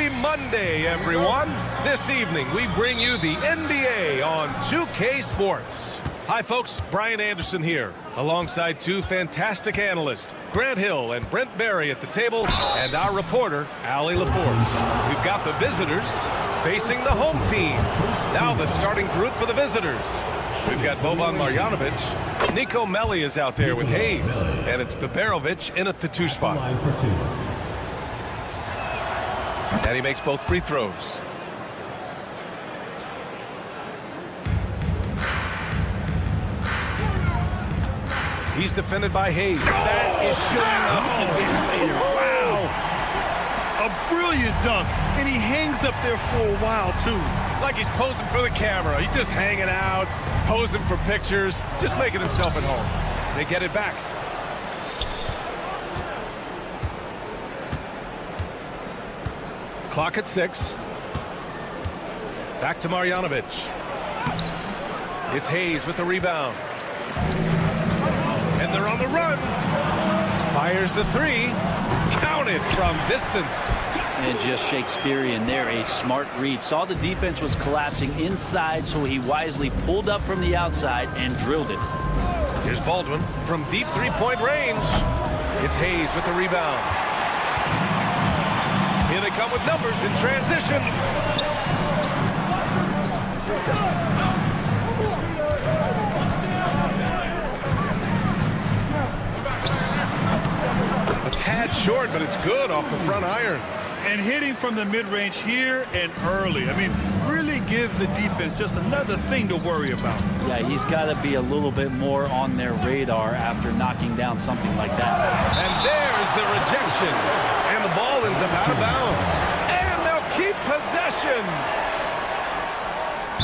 Happy Monday, everyone. This evening, we bring you the NBA on 2K Sports. Hi, folks. Brian Anderson here, alongside two fantastic analysts, Grant Hill and Brent Barry at the table, and our reporter, Allie LaForce. We've got the visitors facing the home team. Now the starting group for the visitors. We've got Boban Marjanovic. Nico Melli is out there with Hayes, and it's Beberovic in at the 2 spot. And he makes both free throws. He's defended by Hayes. That is showing up again later. Wow. A brilliant dunk. And he hangs up there for a while, too. Like he's posing for the camera. He's just hanging out, posing for pictures, just making himself at home. They get it back. Clock at 6. Back to Marjanovic. It's Hayes with the rebound. And they're on the run. Fires the 3. Counted from distance. And just Shakespearean there, a smart read. Saw the defense was collapsing inside, so he wisely pulled up from the outside and drilled it. Here's Baldwin from deep three-point range. It's Hayes with the rebound. Here they come with numbers in transition. A tad short, but it's good off the front iron. And hitting from the mid-range here and early. I mean, really gives the defense just another thing to worry about. Yeah, he's got to be a little bit more on their radar after knocking down something like that. And there's the rejection. And the ball ends up out of bounds. And they'll keep possession.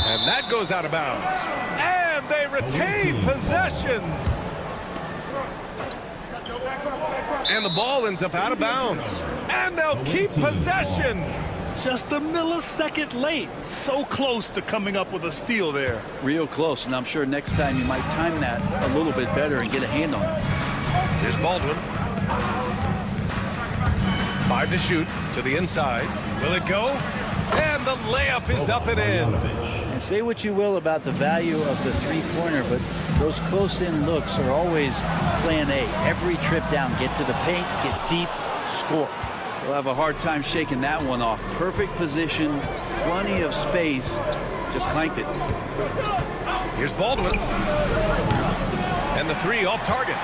And that goes out of bounds. And they retain possession. And the ball ends up out of bounds. And they'll keep possession. Just a millisecond late. So close to coming up with a steal there. Real close, and I'm sure next time you might time that a little bit better and get a hand on it. Here's Baldwin. 5 to shoot to the inside. Will it go? And the layup is up and in. And say what you will about the value of the three-pointer, but those close-in looks are always plan A. Every trip down, get to the paint, get deep, score. We'll have a hard time shaking that one off. Perfect position, plenty of space, just clanked it. Here's Baldwin. And the 3 off target.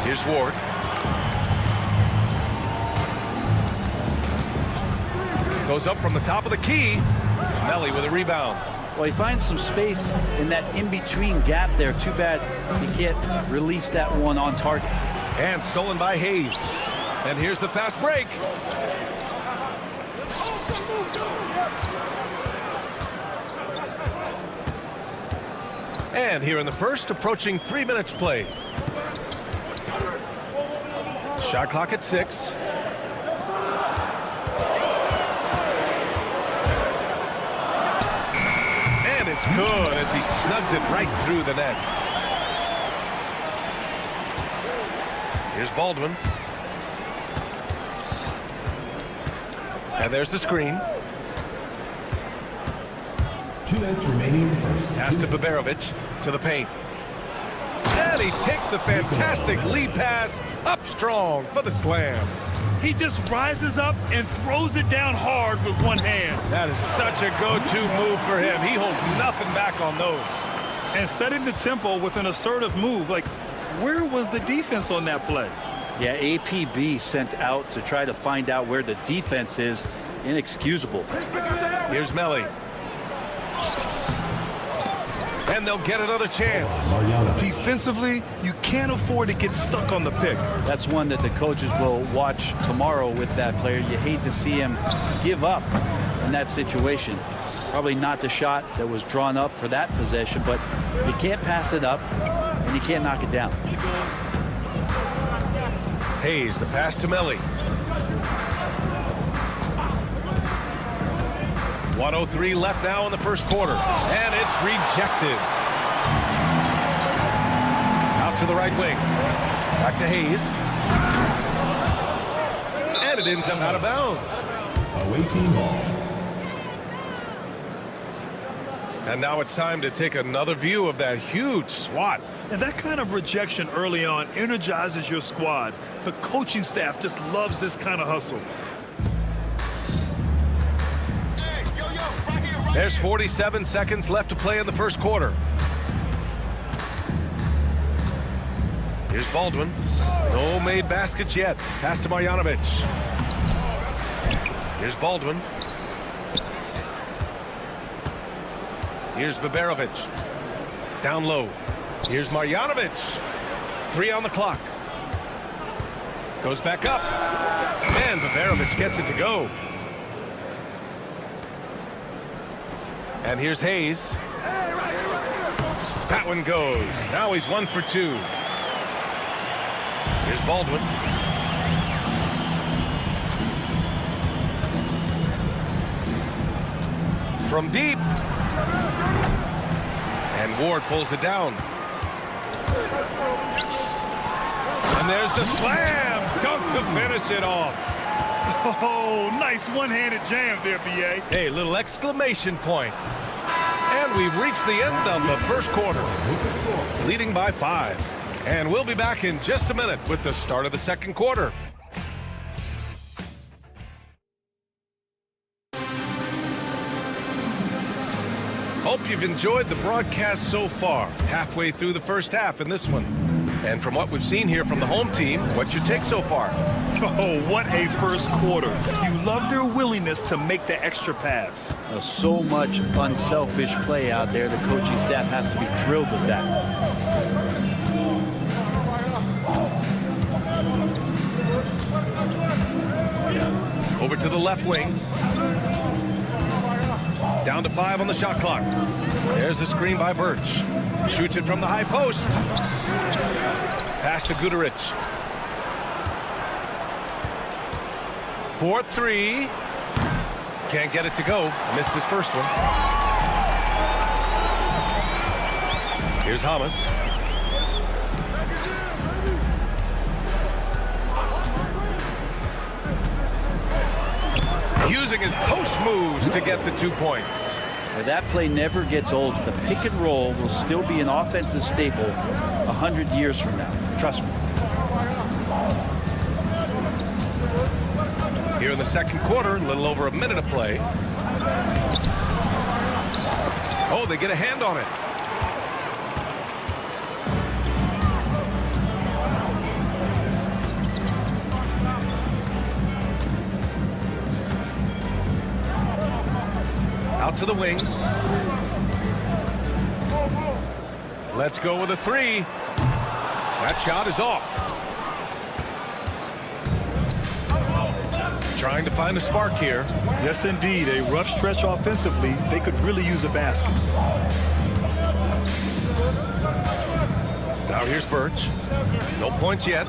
Here's Ward. Goes up from the top of the key. Melli with a rebound. Well, he finds some space in that in-between gap there. Too bad he can't release that one on target. And stolen by Hayes. And here's the fast break. And here in the first, approaching 3 minutes played. Shot clock at 6. And it's good as he snugs it right through the net. Here's Baldwin. And there's the screen. 2 minutes remaining in the first. Pass to Beberovic to the paint. And he takes the fantastic lead pass up strong for the slam. He just rises up and throws it down hard with one hand. That is such a go-to move for him. He holds nothing back on those. And setting the tempo with an assertive move. Like, where was the defense on that play? Yeah, APB sent out to try to find out where the defense is. Inexcusable. Here's Melli. And they'll get another chance. Defensively, you can't afford to get stuck on the pick. That's one that the coaches will watch tomorrow with that player. You hate to see him give up in that situation. Probably not the shot that was drawn up for that possession, but you can't pass it up and you can't knock it down. Hayes, the pass to Melli. 1:03 left now in the first quarter. And it's rejected. Out to the right wing. Back to Hayes. it ends up out of bounds. Away team ball. And now it's time to take another view of that huge swat. And that kind of rejection early on energizes your squad. The coaching staff just loves this kind of hustle. There's 47 seconds left to play in the first quarter. Here's Baldwin. No made baskets yet. Pass to Marjanovic. Here's Baldwin. Here's Baberovic. Down low. Here's Marjanovic. 3 on the clock. Goes back up. And Baberovic gets it to go. And here's Hayes. That one goes. Now he's 1 for 2. Here's Baldwin. From deep. And Ward pulls it down. And there's the slam. Dunk to finish it off. Oh, nice one-handed jam there, B.A. Hey, little exclamation point. And we've reached the end of the first quarter, leading by 5. And we'll be back in just a minute with the start of the second quarter. Hope you've enjoyed the broadcast so far. Halfway through the first half in this one. And from what we've seen here from the home team, what's your take so far? Oh, what a first quarter. You love their willingness to make the extra pass. So much unselfish play out there. The coaching staff has to be thrilled with that. Over to the left wing. Down to 5 on the shot clock. There's a screen by Birch. Shoots it from the high post. Pass to Guduric. 4-3. Can't get it to go. Missed his first one. Here's Hamas. Using his post moves to get the 2 points. Now, that play never gets old. The pick and roll will still be an offensive staple 100 years from now. Trust me. Here in the second quarter, a little over a minute of play. Oh, they get a hand on it. Out to the wing. Let's go with a 3. That shot is off. Trying to find a spark here. Yes, indeed. A rough stretch offensively. They could really use a basket. Now here's Birch. No points yet.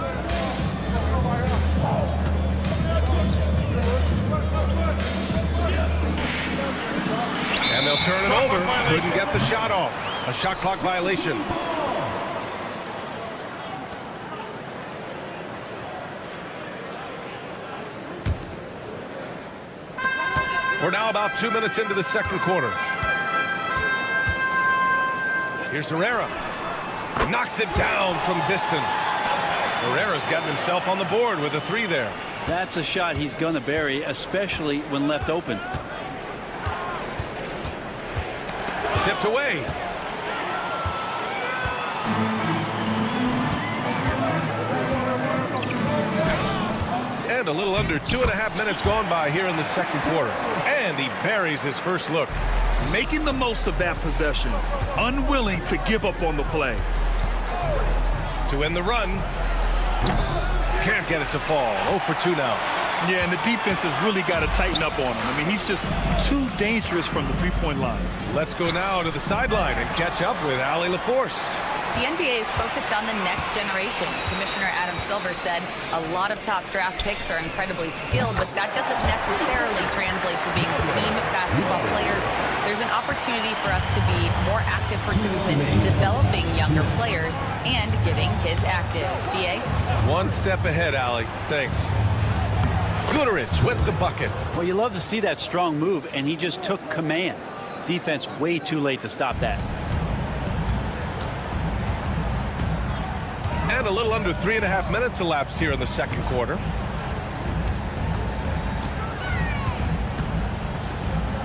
And they'll turn it over. Couldn't get the shot off. A shot clock violation. We're now about 2 minutes into the second quarter. Here's Herrera. Knocks it down from distance. Herrera's gotten himself on the board with a 3 there. That's a shot he's going to bury, especially when left open. Tipped away. And a little under 2.5 minutes gone by here in the second quarter. And he buries his first look. Making the most of that possession. Unwilling to give up on the play. To end the run. Can't get it to fall. 0 for 2 now. Yeah, and the defense has really got to tighten up on him. I mean, he's just too dangerous from the three-point line. Let's go now to the sideline and catch up with Allie LaForce. The NBA is focused on the next generation. Commissioner Adam Silver said a lot of top draft picks are incredibly skilled, but that doesn't necessarily translate to being team basketball players. There's an opportunity for us to be more active participants in developing younger players and getting kids active. BA? One step ahead, Allie. Thanks. Guterich with the bucket. Well, you love to see that strong move, and he just took command. Defense way too late to stop that. And a little under 3.5 minutes elapsed here in the second quarter.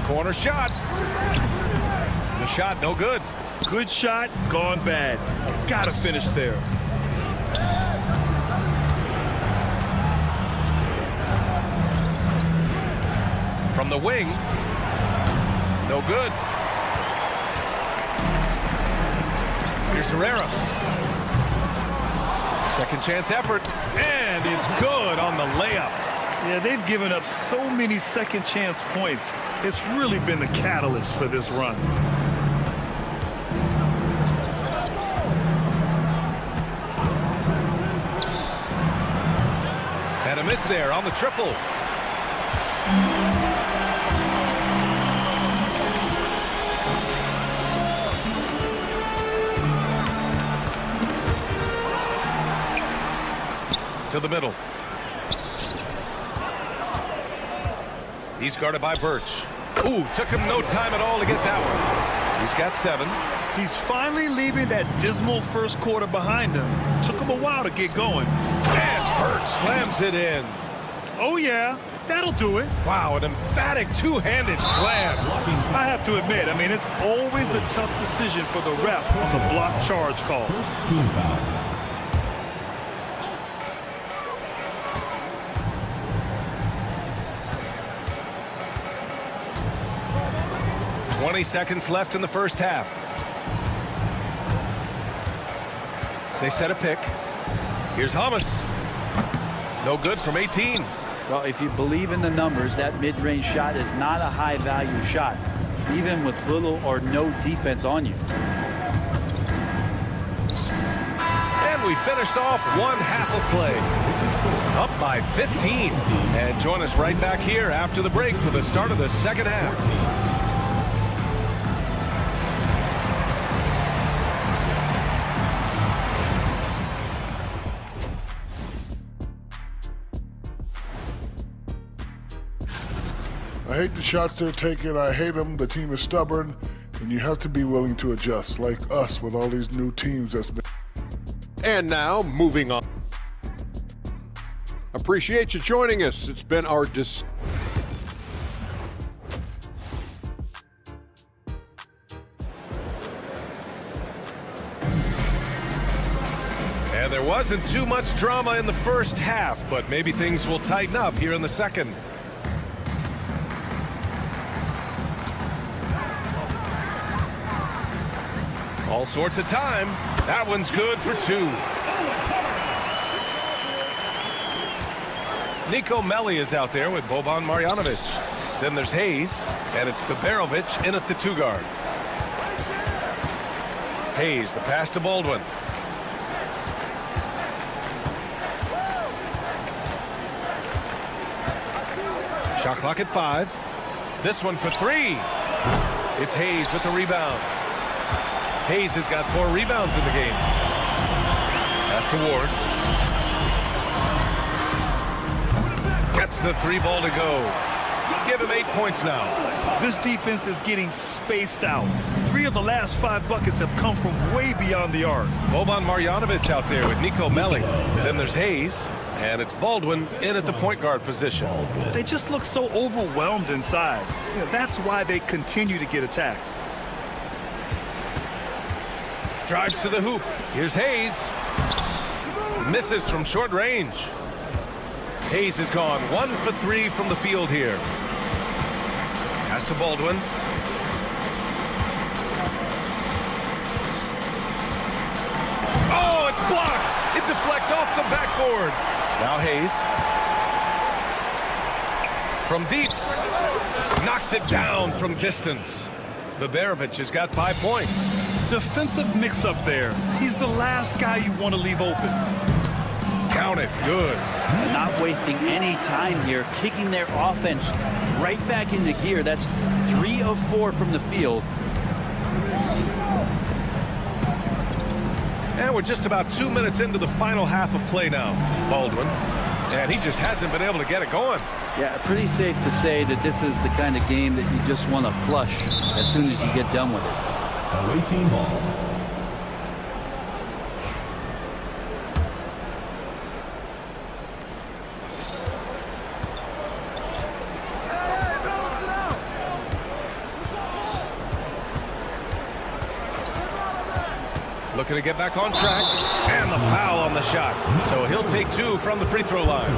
Corner shot. The shot no good. Good shot, gone bad. Gotta finish there. From the wing. No good. Here's Herrera. Second chance effort. And it's good on the layup. Yeah, they've given up so many second chance points. It's really been the catalyst for this run. And a miss there on the triple. To the middle. He's guarded by Birch. Ooh, took him no time at all to get that one. He's got 7. He's finally leaving that dismal first quarter behind him. Took him a while to get going. And Birch slams it in. Oh, yeah, that'll do it. Wow, an emphatic two-handed slam. I have to admit, I mean, it's always a tough decision for the ref on the block charge call. First team foul. 20 seconds left in the first half. They set a pick. Here's Hamas. No good from 18. Well, if you believe in the numbers, that mid-range shot is not a high-value shot, even with little or no defense on you. And we finished off one half of play. Up by 15. And join us right back here after the break for the start of the second half. I hate the shots they're taking. I hate them. The team is stubborn, and you have to be willing to adjust, like us with all these new teams that's been. And now, moving on. Appreciate you joining us. It's been our And there wasn't too much drama in the first half, but maybe things will tighten up here in the second. All sorts of time. That one's good for 2. Nico Melli is out there with Boban Marjanovic. Then there's Hayes, and it's Beberovic in at the 2 guard. Hayes, the pass to Baldwin. Shot clock at 5. This one for 3. It's Hayes with the rebound. Hayes has got 4 rebounds in the game. Pass to Ward. Gets the 3 ball to go. Give him 8 points now. This defense is getting spaced out. 3 of the last 5 buckets have come from way beyond the arc. Boban Marjanovic out there with Nico Melli. Then there's Hayes, and it's Baldwin in at the point guard position. They just look so overwhelmed inside. You know, that's why they continue to get attacked. Drives to the hoop. Here's Hayes. Misses from short range. Hayes has gone 1 for 3 from the field here. Pass to Baldwin. Oh, it's blocked. It deflects off the backboard. Now Hayes. From deep. Knocks it down from distance. Beberovic has got 5 points. Defensive mix-up there. He's the last guy you want to leave open. Count it. Good. Not wasting any time here, kicking their offense right back into gear. That's 3 of 4 from the field. And we're just about 2 minutes into the final half of play now. Baldwin And he just hasn't been able to get it going. Yeah, pretty safe to say that this is the kind of game that you just want to flush as soon as you get done with it. Away team ball. Looking to get back on track. And the foul on the shot. So he'll take 2 from the free throw line.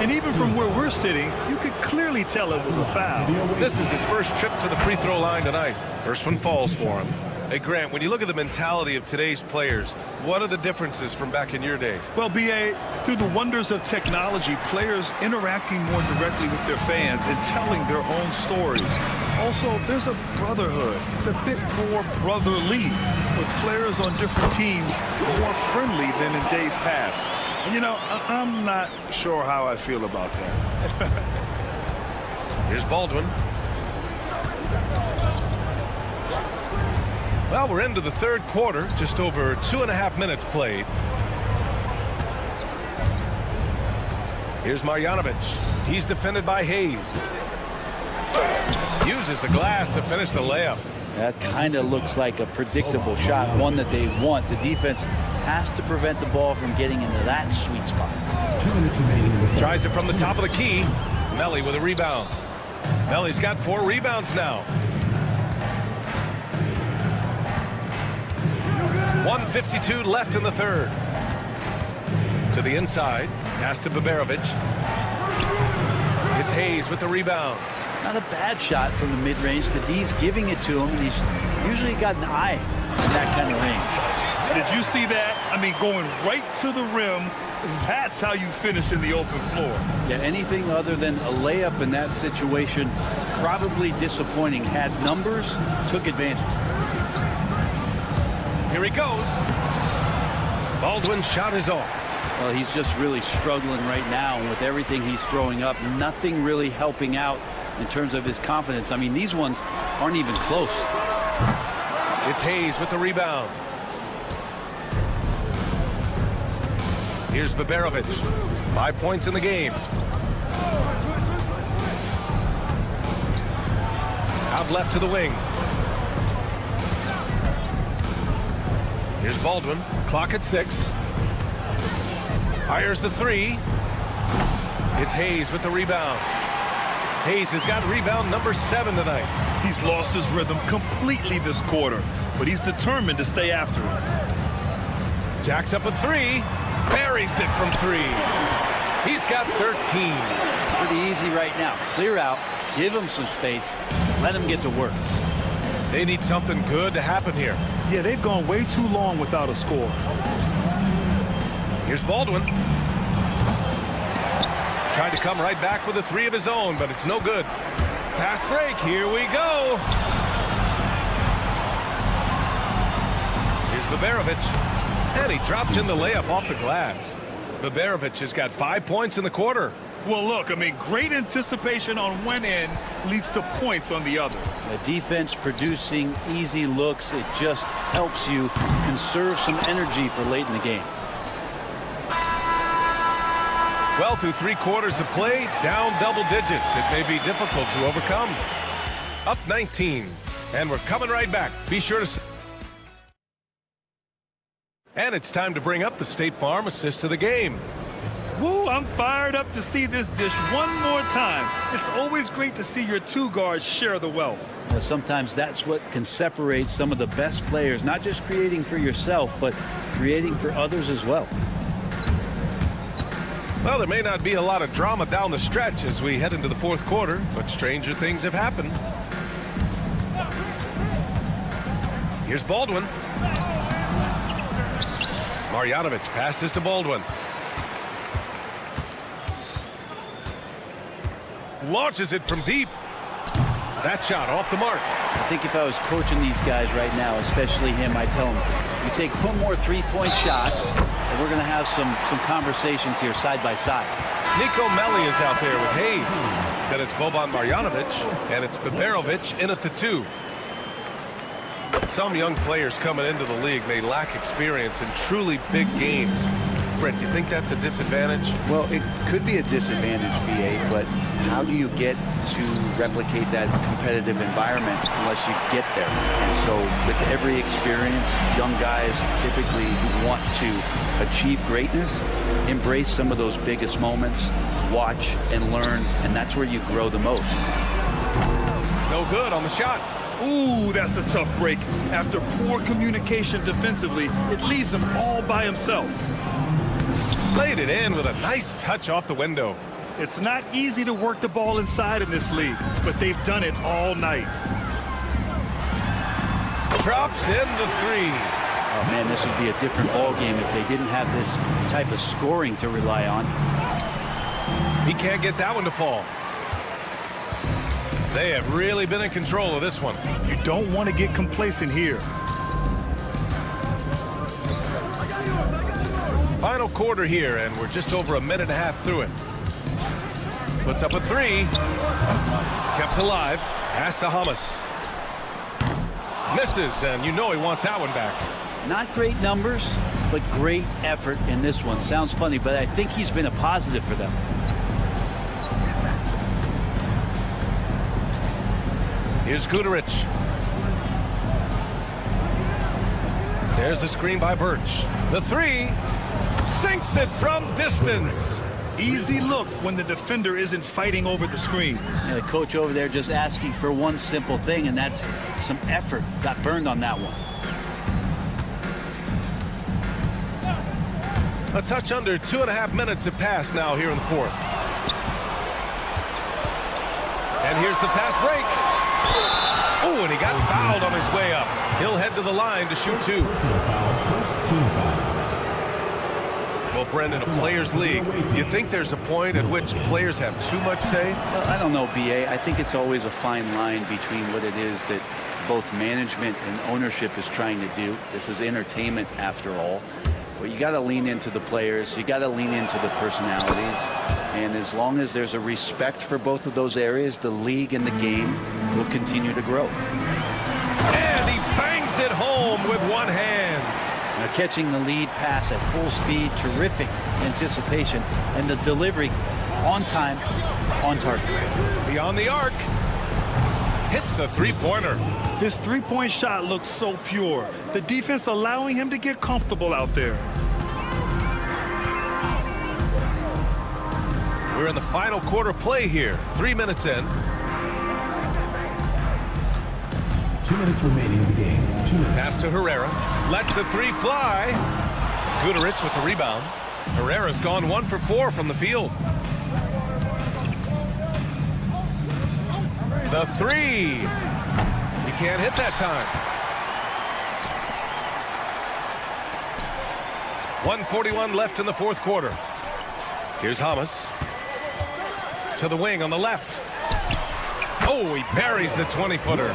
And even from where we're sitting, you could clearly tell it was a foul. This is his first trip to the free throw line tonight. First one falls for him. Hey, Grant, when you look at the mentality of today's players, what are the differences from back in your day? Well, B.A., through the wonders of technology, players interacting more directly with their fans and telling their own stories. Also, there's a brotherhood. It's a bit more brotherly, with players on different teams more friendly than in days past. And, you know, I'm not sure how I feel about that. Here's Baldwin. Well, we're into the third quarter, just over 2.5 minutes played. Here's Marjanovic. He's defended by Hayes. Uses the glass to finish the layup. That kind of looks like a predictable shot, one that they want. The defense has to prevent the ball from getting into that sweet spot. 2 minutes remaining. Tries it from the top of the key. Melly with a rebound. Melly's got 4 rebounds now. 1:52 left in the third. To the inside. Pass to Baberovic. It's Hayes with the rebound. Not a bad shot from the mid-range. The D's giving it to him, and he's usually got an eye in that kind of range. Did you see that? I mean, going right to the rim, that's how you finish in the open floor. Yeah, anything other than a layup in that situation, probably disappointing. Had numbers, took advantage. Here he goes. Baldwin's shot is off. Well, he's just really struggling right now with everything he's throwing up. Nothing really helping out in terms of his confidence. I mean, these ones aren't even close. It's Hayes with the rebound. Here's Baberovic. 5 points in the game. Out left to the wing. Here's Baldwin. Clock at 6. Fires the 3. It's Hayes with the rebound. Hayes has got rebound number 7 tonight. He's lost his rhythm completely this quarter, but he's determined to stay after it. Jacks up a 3. Buries it from 3. He's got 13. Pretty easy right now. Clear out, give him some space, let him get to work. They need something good to happen here. Yeah, they've gone way too long without a score. Here's Baldwin. Tried to come right back with a 3 of his own, but it's no good. Fast break. Here we go. Here's Baberovic. And he drops in the layup off the glass. Baberovic has got 5 points in the quarter. Well, look, I mean, great anticipation on one end leads to points on the other. The defense producing easy looks. It just helps you conserve some energy for late in the game. Well, through 3 quarters of play, down double digits. It may be difficult to overcome. Up 19. And we're coming right back. Be sure to... And it's time to bring up the State Farm assist of the game. Woo, I'm fired up to see this dish one more time. It's always great to see your 2 guards share the wealth. Well, sometimes that's what can separate some of the best players, not just creating for yourself, but creating for others as well. Well, there may not be a lot of drama down the stretch as we head into the 4th quarter, but stranger things have happened. Here's Baldwin. Marjanovic passes to Baldwin. Launches it from deep. That shot off the mark. I think if I was coaching these guys right now, especially him, I'd tell him, you take one more 3-point shot, and we're going to have some conversations here side by side. Nico Melli is out there with Hayes. Then it's Boban Marjanovic, and it's Baberovic in at the 2. Some young players coming into the league may lack experience in truly big games. Brent, you think that's a disadvantage? Well, it could be a disadvantage, BA, but how do you get to replicate that competitive environment unless you get there? And so with every experience, young guys typically want to achieve greatness, embrace some of those biggest moments, watch and learn, and that's where you grow the most. No good on the shot. Ooh, that's a tough break. After poor communication defensively, it leaves him all by himself. Laid it in with a nice touch off the window. It's not easy to work the ball inside in this league, but they've done it all night. Drops in the three. Oh man, this would be a different ball game if they didn't have this type of scoring to rely on. He can't get that one to fall. They have really been in control of this one. You don't want to get complacent here. Final quarter here, and we're just over a minute and a half through it. Puts up a three. Kept alive. Pass to Hamas. Misses, and you know he wants that one back. Not great numbers, but great effort in this one. Sounds funny, but I think he's been a positive for them. Here's Guduric. There's a screen by Birch. The three sinks it from distance. Easy look when the defender isn't fighting over the screen. And the coach over there just asking for one simple thing, and that's some effort. Got burned on that one. A touch under 2.5 minutes have passed now here in the fourth. And here's the fast break. Oh, and he got fouled on his way up. He'll head to the line to shoot two. First team foul. Well, Brendan, a players' league, you think there's a point at which players have too much say? Well, I don't know, BA. I think it's always a fine line between what it is that both management and ownership is trying to do. This is entertainment after all. But you got to lean into the players. You got to lean into the personalities. And as long as there's a respect for both of those areas, the league and the game will continue to grow. And he bangs it home with one hand. Now catching the lead pass at full speed, terrific anticipation, and the delivery on time, on target. Beyond the arc. Hits the three-pointer. His three-point shot looks so pure. The defense allowing him to get comfortable out there. We're in the final quarter play here. 3 minutes in. 2 minutes remaining in the game. 2 minutes. Pass to Herrera. Lets the three fly. Guduric with the rebound. Herrera's gone 1 for 4 from the field. The three. He can't hit that time. 1:41 left in the fourth quarter. Here's Hamas. To the wing on the left. Oh, he buries the 20-footer.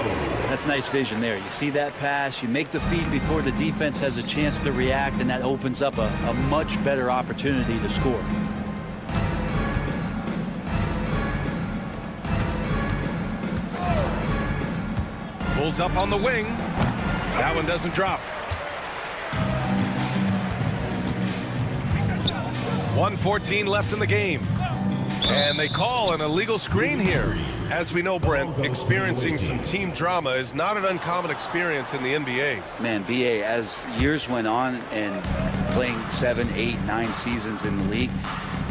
That's nice vision there. You see that pass, you make the feed before the defense has a chance to react, and that opens up a much better opportunity to score. Pulls up on the wing. That one doesn't drop. 1:14 left in the game. And they call an illegal screen here. As we know, Brent, experiencing some team drama is not an uncommon experience in the NBA. Man, BA, as years went on and playing 7, 8, 9 seasons in the league,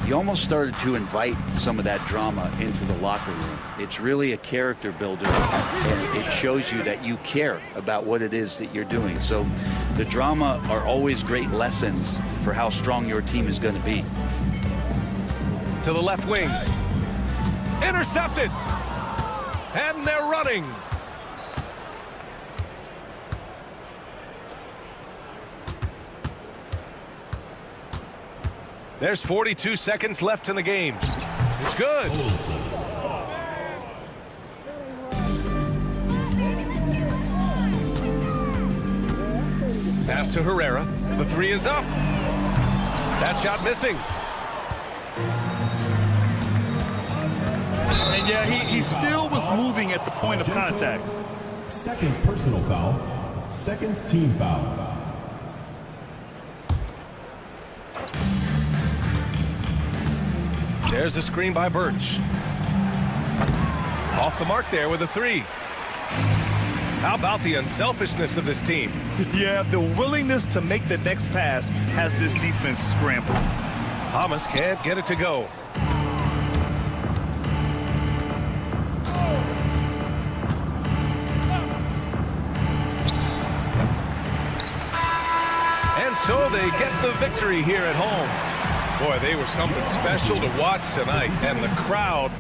you almost started to invite some of that drama into the locker room. It's really a character builder, and it shows you that you care about what it is that you're doing. So the drama are always great lessons for how strong your team is going to be. To the left wing. Intercepted. And they're running. There's 42 seconds left in the game. It's good. Pass to Herrera. The three is up. That shot missing. And yeah, he still was moving at the point of contact. Second personal foul. Second team foul. There's a screen by Birch. Off the mark there with a three. How about the unselfishness of this team? Yeah, the willingness to make the next pass has this defense scrambled. Thomas can't get it to go. And so they get the victory here at home. Boy, they were something special to watch tonight, and the crowd.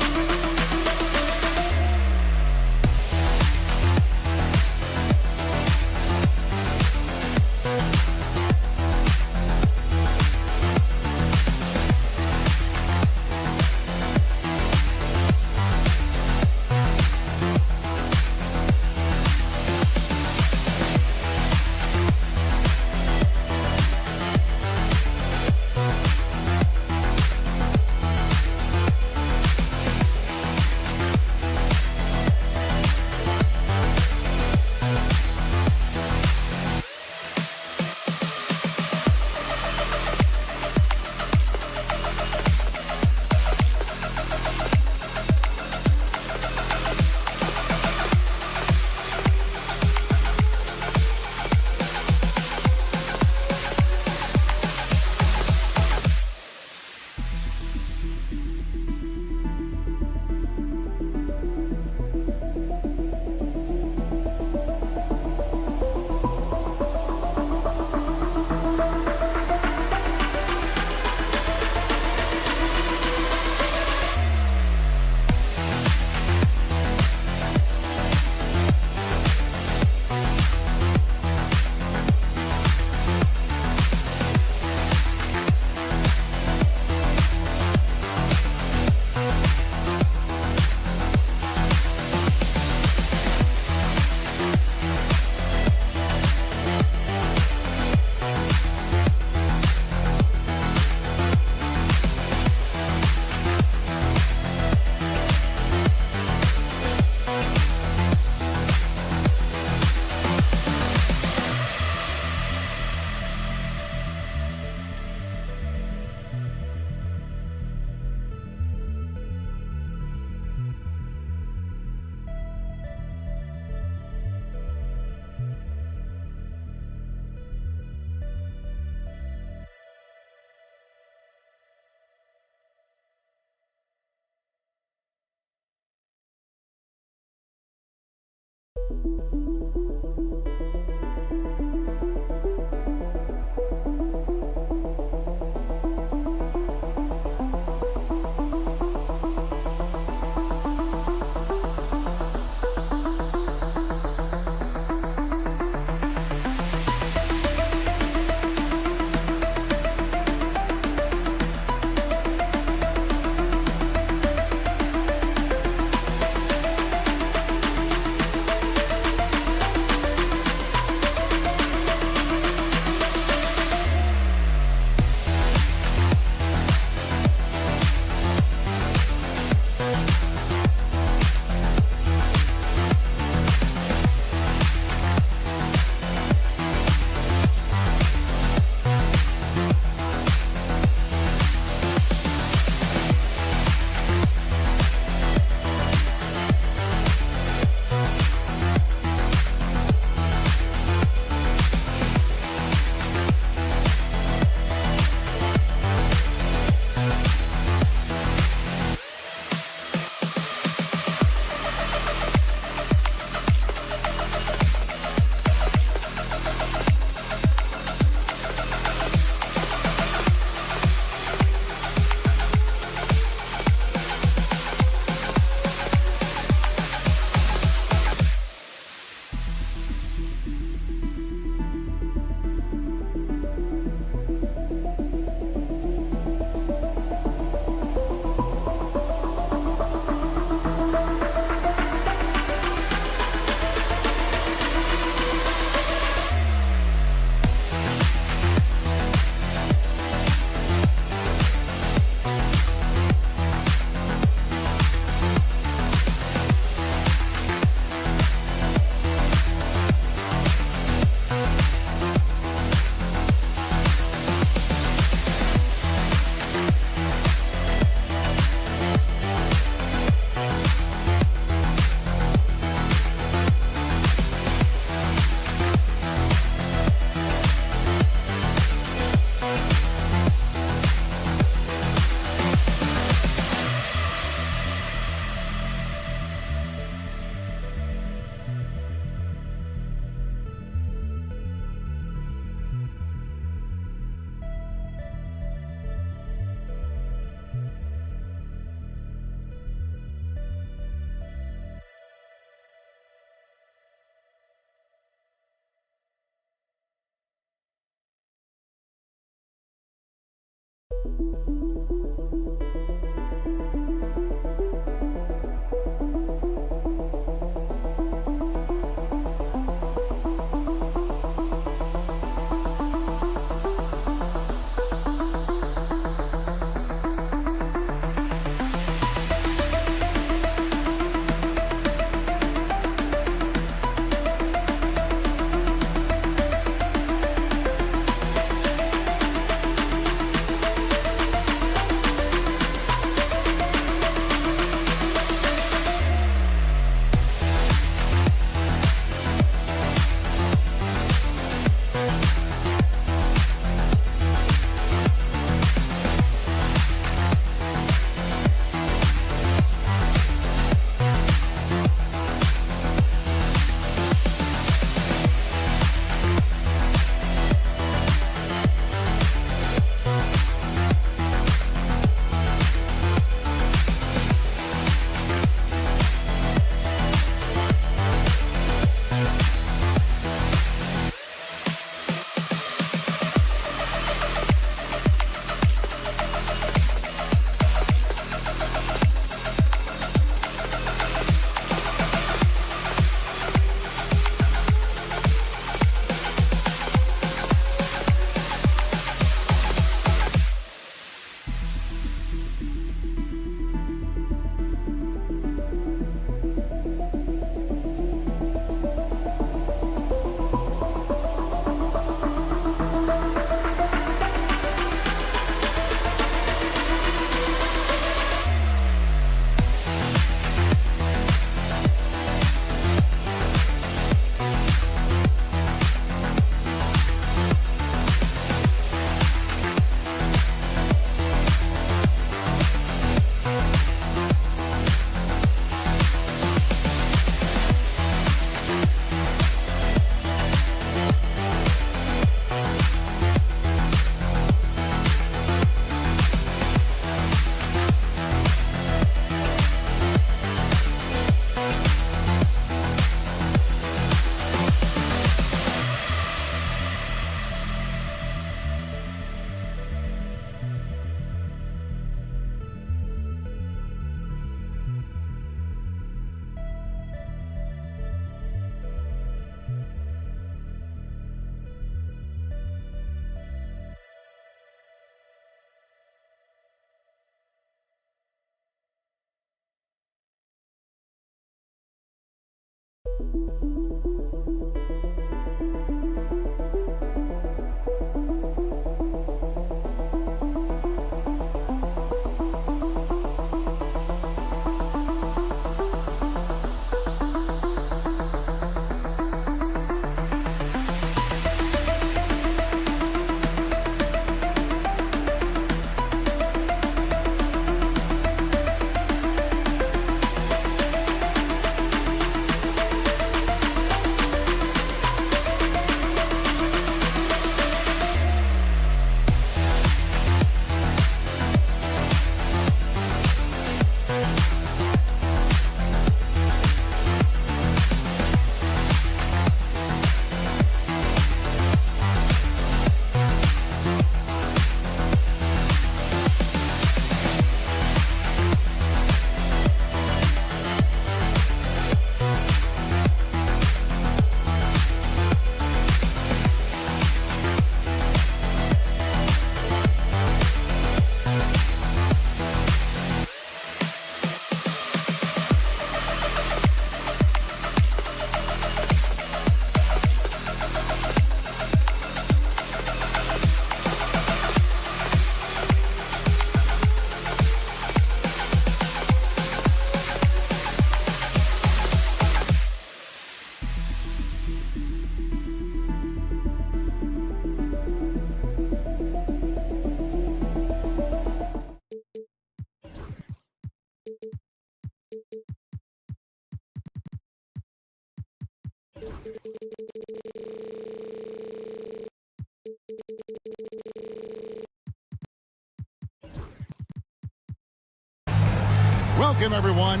Welcome, everyone.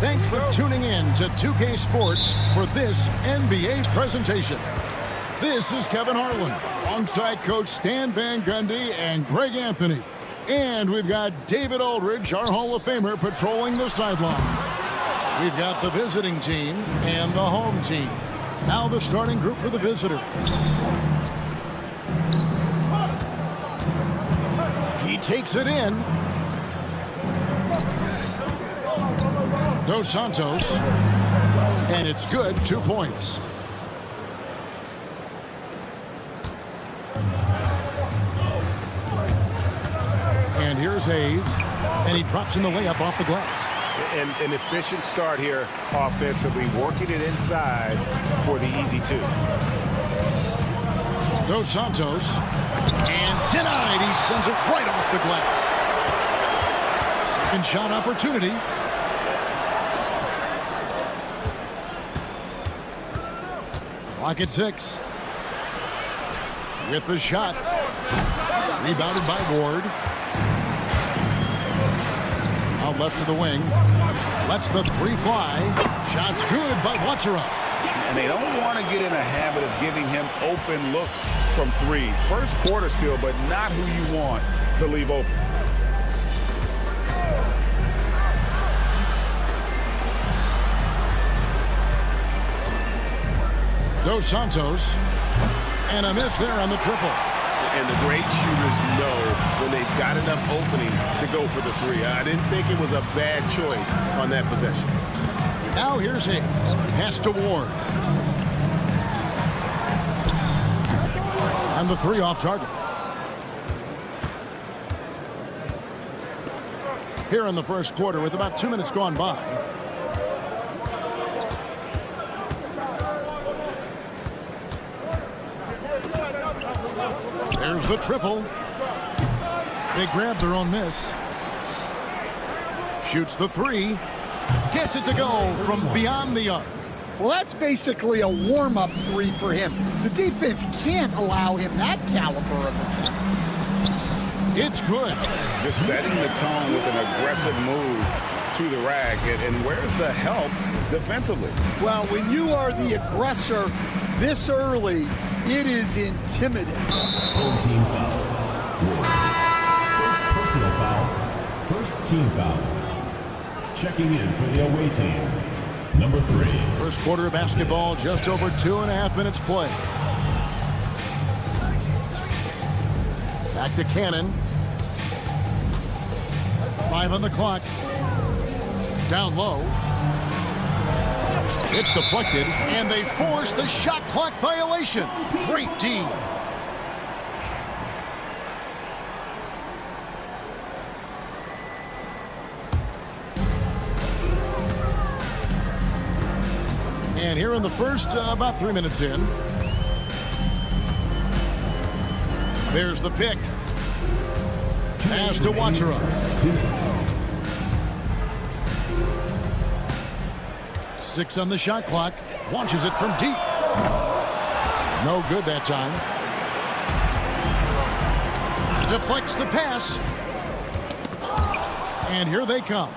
Thanks for tuning in to 2K Sports for this NBA presentation. This is Kevin Harlan, alongside Coach Stan Van Gundy and Greg Anthony. And we've got David Aldridge, our Hall of Famer, patrolling the sideline. We've got the visiting team and the home team. Now the starting group for the visitors. He takes it in. Dos Santos. And it's good, 2 points. And here's Hayes. And he drops in the layup off the glass. An efficient start here offensively, working it inside for the easy two. Dos Santos. And denied. He sends it right off the glass. Second shot opportunity. Clock at 6. With the shot. Rebounded by Ward. Out left to the wing. Lets the three fly. Shot's good by Watsura. And they don't want to get in a habit of giving him open looks from 3. First quarter still, but not who you want to leave open. Dos Santos. And a miss there on the triple. And the great shooters know when they've got enough opening to go for the 3. I didn't think it was a bad choice on that possession. Now here's Hayes. Pass to Ward. And the 3 off target. Here in the first quarter with about 2 minutes gone by. There's the triple. They grab their own miss. Shoots the 3. Gets it to go from beyond the arc. Well, that's basically a warm-up 3 for him. The defense can't allow him that caliber of attempt. It's good. Just setting the tone with an aggressive move to the rack. And where's the help defensively? Well, when you are the aggressor this early, it is intimidating. Home team foul. Ward. First personal foul. First team foul. Checking in for the away team. Number 3. First quarter of basketball, just over 2.5 minutes play. Back to Cannon. 5 on the clock. Down low. It's deflected, and they force the shot clock violation. Great team. And here in the first, about 3 minutes in. There's the pick. Pass to Watsura. 6 on the shot clock. Launches it from deep. No good that time. Deflects the pass. And here they come.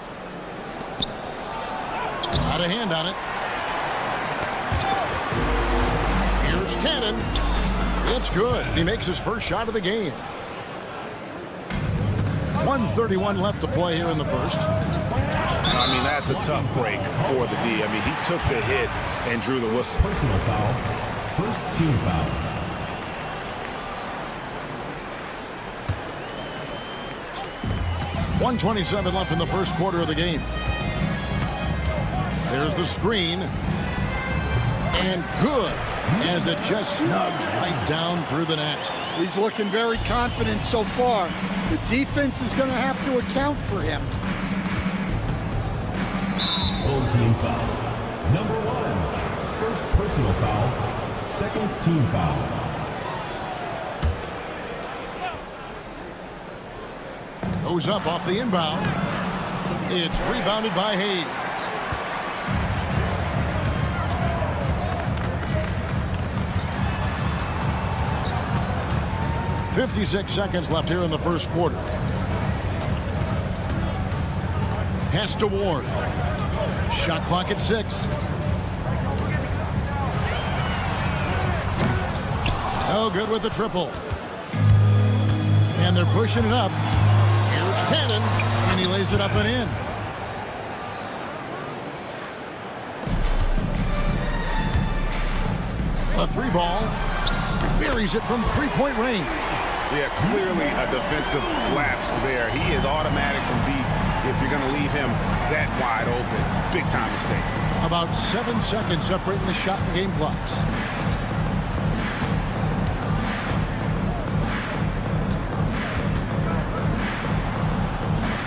Got a hand on it. Here's Cannon. It's good. He makes his first shot of the game. 1:31 left to play here in the first. I mean, that's a tough break for the D. I mean, he took the hit and drew the whistle. Personal foul. First team foul. .127 left in the first quarter of the game. There's the screen. And good, as it just snugs right down through the net. He's looking very confident so far. The defense is going to have to account for him. Home team foul. Number 1. First personal foul. Second team foul. Goes up off the inbound. It's rebounded by Hayes. .56 seconds left here in the first quarter. Pass to Ward. Shot clock at 6. No good with the triple. And they're pushing it up. Here's Cannon, and he lays it up and in. A three ball. Buries it from three-point range. Yeah, clearly a defensive lapse there. He is automatic from deep if you're going to leave him that wide open. Big time mistake. About 7 seconds separating the shot and game clocks.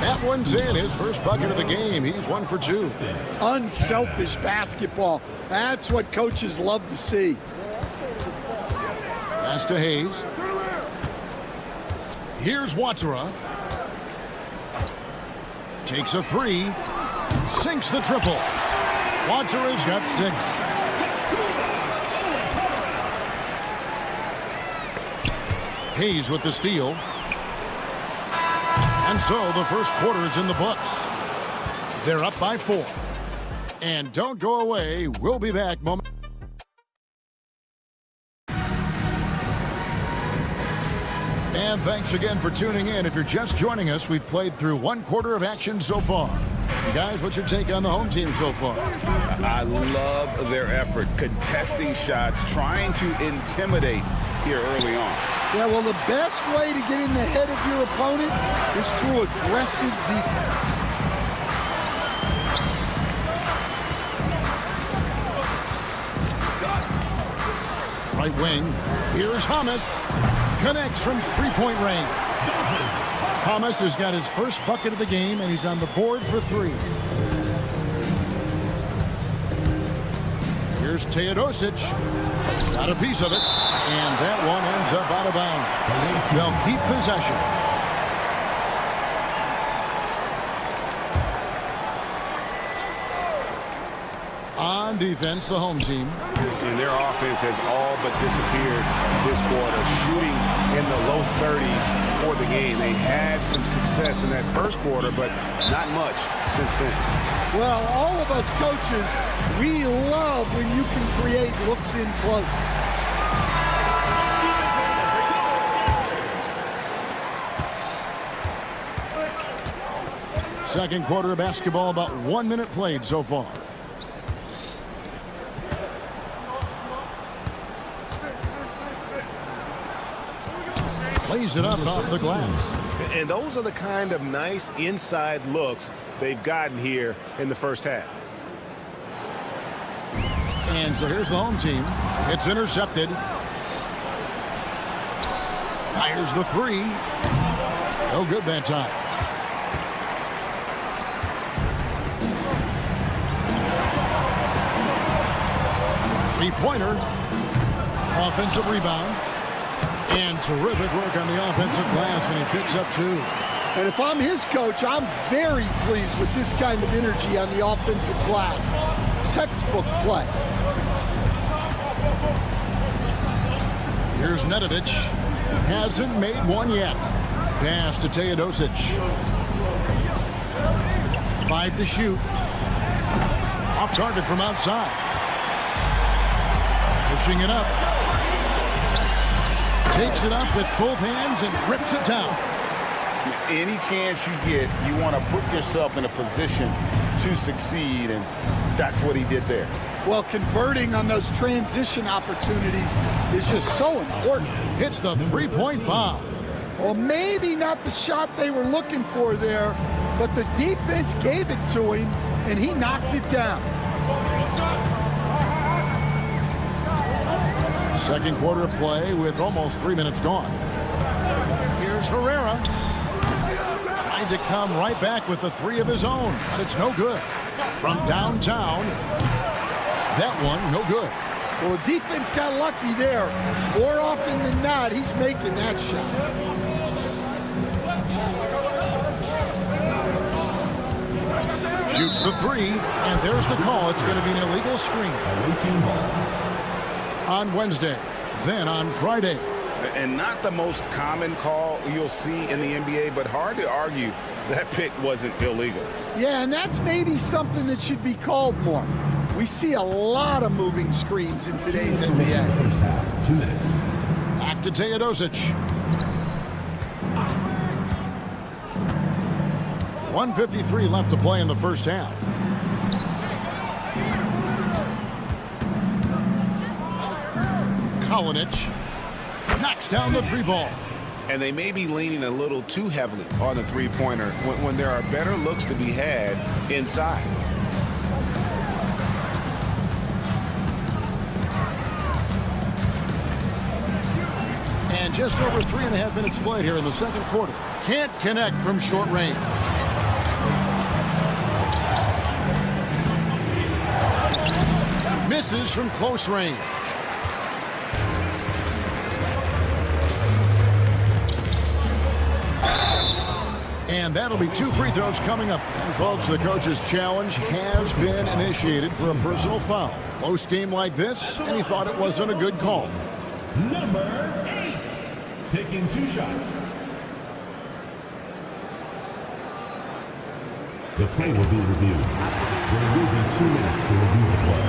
That one's in. His first bucket of the game. He's 1 for 2. Unselfish basketball. That's what coaches love to see. Pass to Hayes. Here's Watsura. Takes a three. Sinks the triple. Watsura's got 6. Hayes with the steal. And so the first quarter is in the books. They're up by 4. And don't go away. We'll be back momentarily. And thanks again for tuning in. If you're just joining us, we've played through 1 quarter of action so far. Guys, what's your take on the home team so far? I love their effort, contesting shots, trying to intimidate here early on. Yeah, well, the best way to get in the head of your opponent is through aggressive defense. Right wing. Here's Hamas. Connects from three-point range. Hamas has got his first bucket of the game, and he's on the board for 3. Here's Teodosic. Got a piece of it, and that one ends up out of bounds. They'll keep possession. On defense, the home team. And their offense has all but disappeared this quarter, shooting in the low 30s for the game. They had some success in that first quarter, but not much since then. Well, all of us coaches, we love when you can create looks in close. Second quarter of basketball, about 1 minute played so far. Plays it up and off the glass. And those are the kind of nice inside looks they've gotten here in the first half. And so here's the home team. It's intercepted. Fires the 3. No good that time. Three-pointer. Offensive rebound. And terrific work on the offensive glass, and he picks up 2. And if I'm his coach, I'm very pleased with this kind of energy on the offensive glass. Textbook play. Here's Nedovic. Hasn't made one yet. Pass to Teodosic. 5 to shoot. Off target from outside. Pushing it up. Takes it up with both hands and rips it down. Any chance you get, you want to put yourself in a position to succeed, and that's what he did there. Well, converting on those transition opportunities is just so important. Hits the three-point bomb. Well, maybe not the shot they were looking for there, but the defense gave it to him, and he knocked it down. Second quarter of play with almost 3 minutes gone. Here's Herrera. Tried to come right back with the 3 of his own, but it's no good. From downtown, that one no good. Well, the defense got lucky there. More often than not, he's making that shot. Shoots the 3, and there's the call. It's going to be an illegal screen. On Wednesday, then on Friday. And not the most common call you'll see in the NBA, but hard to argue that pick wasn't illegal. Yeah, and that's maybe something that should be called more. We see a lot of moving screens in today's NBA. First half, 2 minutes. Back to Teodosic. 1:53 left to play in the first half. Kalinic knocks down the three ball. And they may be leaning a little too heavily on the three-pointer when there are better looks to be had inside. And just over 3.5 minutes played here in the second quarter. Can't connect from short range. Misses from close range. And that'll be 2 free throws coming up. And folks, the coach's challenge has been initiated for a personal foul. Close game like this, and he thought it wasn't a good call. Number 8, taking 2 shots. The play will be reviewed. There will be 2 minutes to review the play.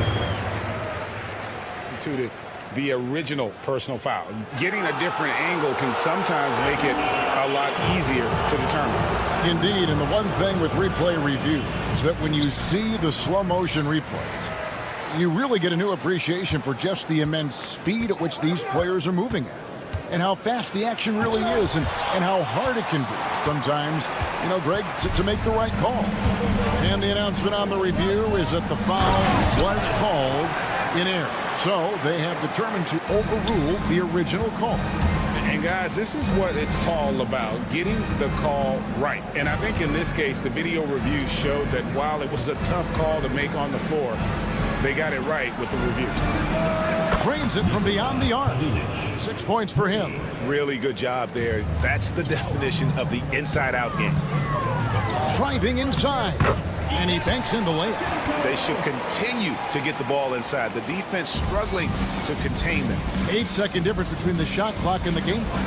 Instituted the original personal foul. Getting a different angle can sometimes make it a lot easier to determine. Indeed, and the one thing with replay review is that when you see the slow motion replays, you really get a new appreciation for just the immense speed at which these players are moving at, and how fast the action really is, and how hard it can be sometimes, you know, Greg, to make the right call. And the announcement on the review is that the foul was called in error. So they have determined to overrule the original call. And guys, this is what it's all about, getting the call right. And I think in this case, the video review showed that while it was a tough call to make on the floor, they got it right with the review. Cranes it from beyond the arc. 6 points for him. Really good job there. That's the definition of the inside-out game. Driving inside. And he banks in the layup. They should continue to get the ball inside. The defense struggling to contain them. 8-second difference between the shot clock and the game clock.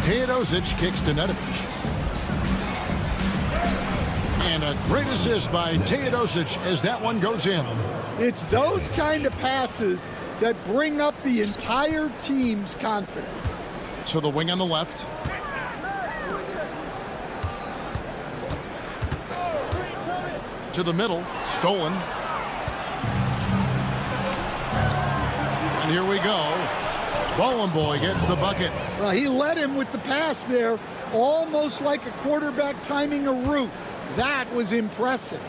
Teodosic kicks to Nedovic. And a great assist by Teodosic as that one goes in. It's those kind of passes that bring up the entire team's confidence. So the wing on the left. To the middle, stolen. And here we go. Bowling Boy gets the bucket. Well, he led him with the pass there, almost like a quarterback timing a route. That was impressive.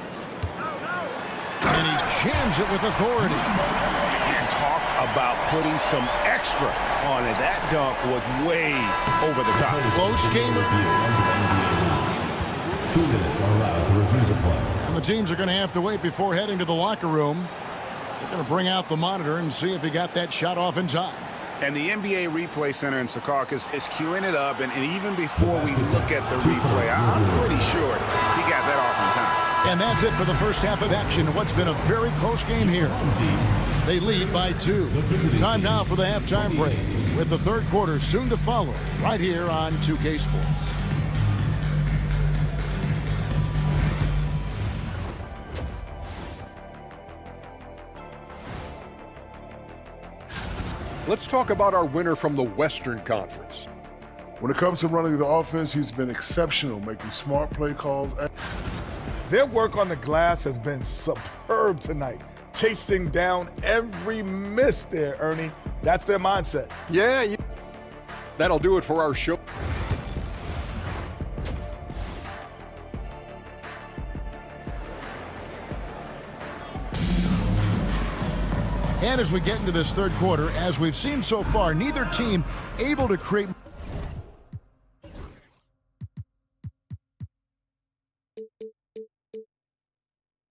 And he jams it with authority. And talk about putting some extra on it. That dunk was way over the top. Close game. 2 minutes are allowed to review the play. And the teams are going to have to wait before heading to the locker room. They're going to bring out the monitor and see if he got that shot off in time. And the NBA Replay Center in Secaucus is queuing it up. And even before we look at the replay, I'm pretty sure he got that off in time. And that's it for the first half of action. What's been a very close game here. They lead by 2. Time now for the halftime break, with the third quarter soon to follow right here on 2K Sports. Let's talk about our winner from the Western Conference. When it comes to running the offense, he's been exceptional, making smart play calls. Their work on the glass has been superb tonight, chasing down every miss there, Ernie. That's their mindset. Yeah, that'll do it for our show. And as we get into this third quarter, as we've seen so far, neither team able to create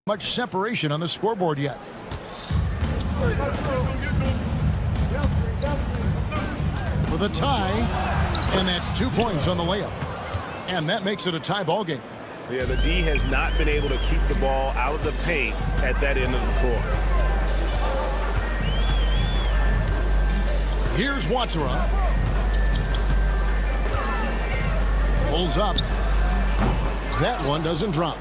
much separation on the scoreboard yet. For the tie, and that's 2 points on the layup. And that makes it a tie ball game. Yeah, the D has not been able to keep the ball out of the paint at that end of the floor. Here's Watsura. Pulls up. That one doesn't drop.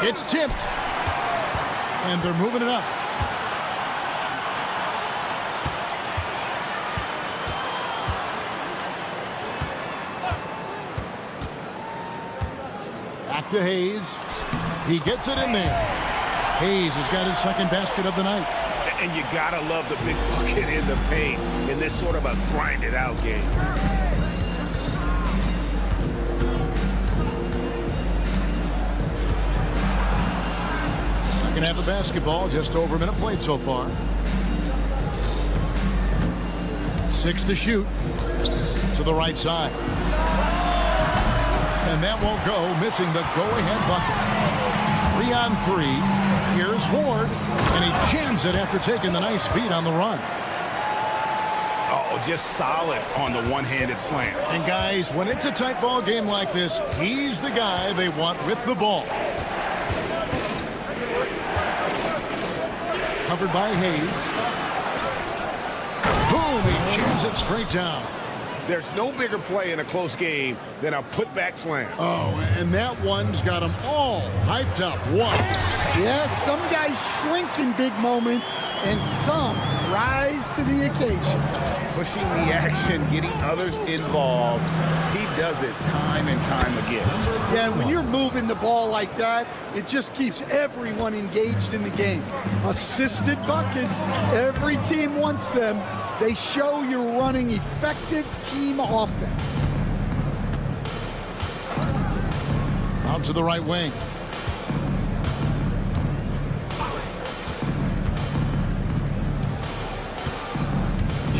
It's tipped. And they're moving it up. to Hayes. He gets it in there. Hayes has got his second basket of the night. And you gotta love the big bucket in the paint in this sort of a grinded-out game. Second half of basketball, just over a minute played so far. 6 to shoot. To the right side. And that won't go, missing the go-ahead bucket. 3 on 3. Here's Ward, and he jams it after taking the nice feed on the run. Oh, just solid on the one-handed slam. And guys, when it's a tight ball game like this, he's the guy they want with the ball. Covered by Hayes. Boom, he jams it straight down. There's no bigger play in a close game than a putback slam. Oh, and that one's got them all hyped up. Yes, some guys shrink in big moments, and some rise to the occasion. Pushing the action, getting others involved. He does it time and time again. Yeah, and when you're moving the ball like that, it just keeps everyone engaged in the game. Assisted buckets, every team wants them. They show you're running effective team offense. Out to the right wing.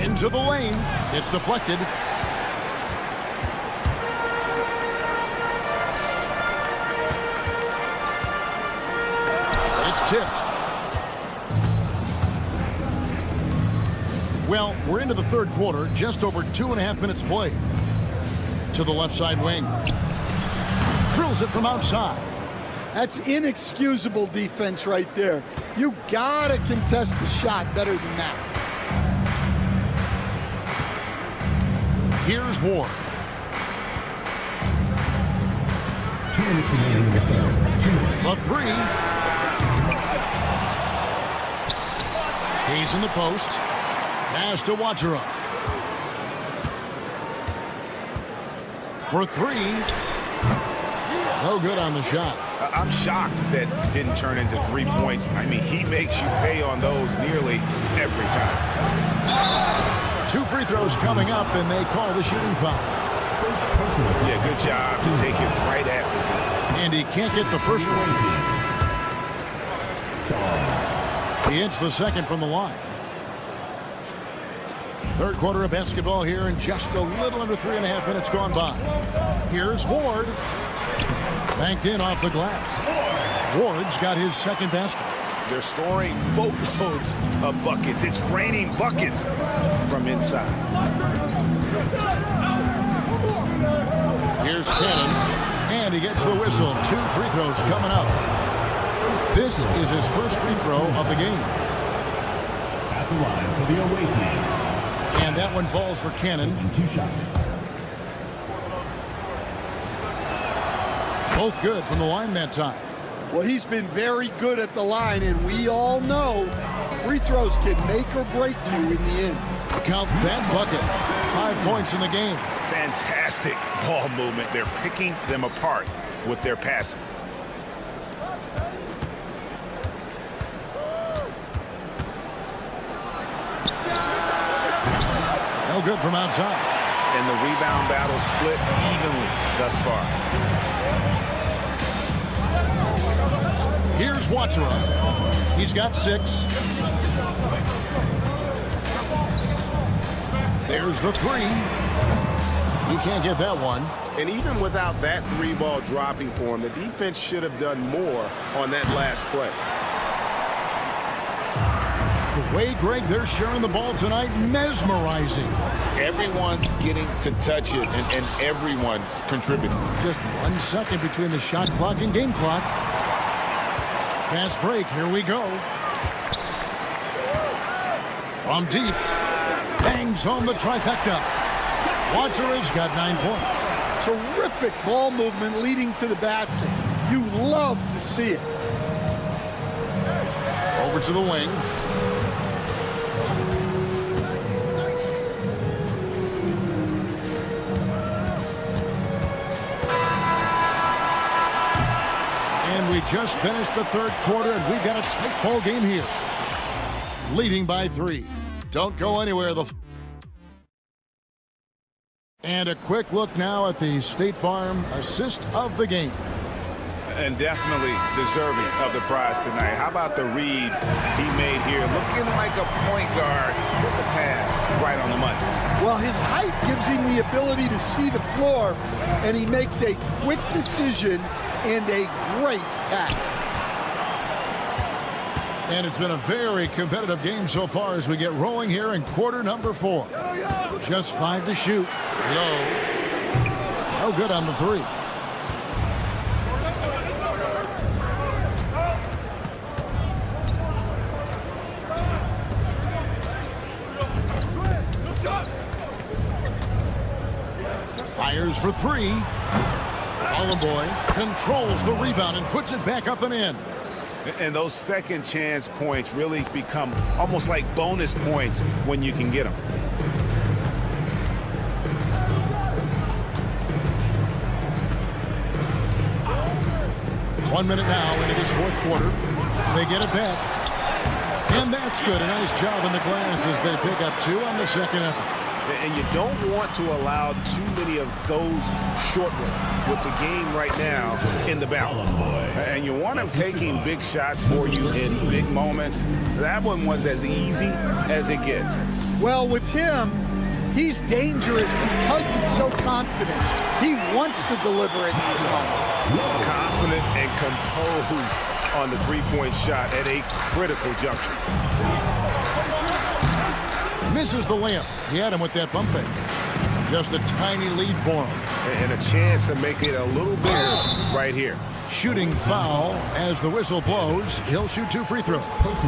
Into the lane. It's deflected. It's tipped. Well, we're into the third quarter, just over 2.5 minutes played. To the left side wing. Drills it from outside. That's inexcusable defense right there. You gotta contest the shot better than that. Here's Ward. 2 minutes remaining in the third. 2 minutes. The three. He's in the post. Pass to Wachera. For 3. No good on the shot. I'm shocked that didn't turn into 3 points. I mean, he makes you pay on those nearly every time. 2 free throws coming up, and they call the shooting foul. Yeah, good job to take it right at the And he can't get the first one. He hits the second from the line. Third quarter of basketball here, and just a little under 3.5 minutes gone by. Here's Ward. Banked in off the glass. Ward's got his second basket. They're scoring boatloads of buckets. It's raining buckets from inside. Here's Cannon, and he gets the whistle. 2 free throws coming up. This is his first free throw of the game. At the line for the away team. And that one falls for Cannon. And 2 shots. Both good from the line that time. Well, he's been very good at the line, and we all know free throws can make or break you in the end. Count that bucket. 5 points in the game. Fantastic ball movement. They're picking them apart with their passing. No good from outside. And the rebound battle split evenly thus far. Here's Wachera. He's got 6. There's the 3. He can't get that one. And even without that 3-ball dropping for him, the defense should have done more on that last play. The way, Greg, they're sharing the ball tonight, mesmerizing. Everyone's getting to touch it, and everyone's contributing. Just 1 second between the shot clock and game clock. Fast break, here we go. From deep, bangs home the trifecta. Wachera's got 9 points. Terrific ball movement leading to the basket. You love to see it. Over to the wing. They just finished the third quarter, and we've got a tight ball game here. Leading by 3. Don't go anywhere. And a quick look now at the State Farm assist of the game. And definitely deserving of the prize tonight. How about the read he made here? Looking like a point guard with the pass right on the money. Well, his height gives him the ability to see the floor, and he makes a quick decision and a great pass. And it's been a very competitive game so far as we get rolling here in quarter number 4. Just 5 to shoot. Low. No good on the 3. Fires for 3. Boy controls the rebound and puts it back up and in. And those second chance points really become almost like bonus points when you can get them. One minute now into this fourth quarter. They get it back. And that's good. A nice job in the glass as they pick up 2 on the second effort. And you don't want to allow too many of those short ones with the game right now in the balance. And you want them taking big shots for you in big moments. That one was as easy as it gets. Well, with him, he's dangerous because he's so confident. He wants to deliver in these moments. Confident and composed on the three-point shot at a critical juncture. Misses the layup. He had him with that bump fake. Just a tiny lead for him. And a chance to make it a little bigger right here. Shooting foul as the whistle blows. He'll shoot 2 free throws.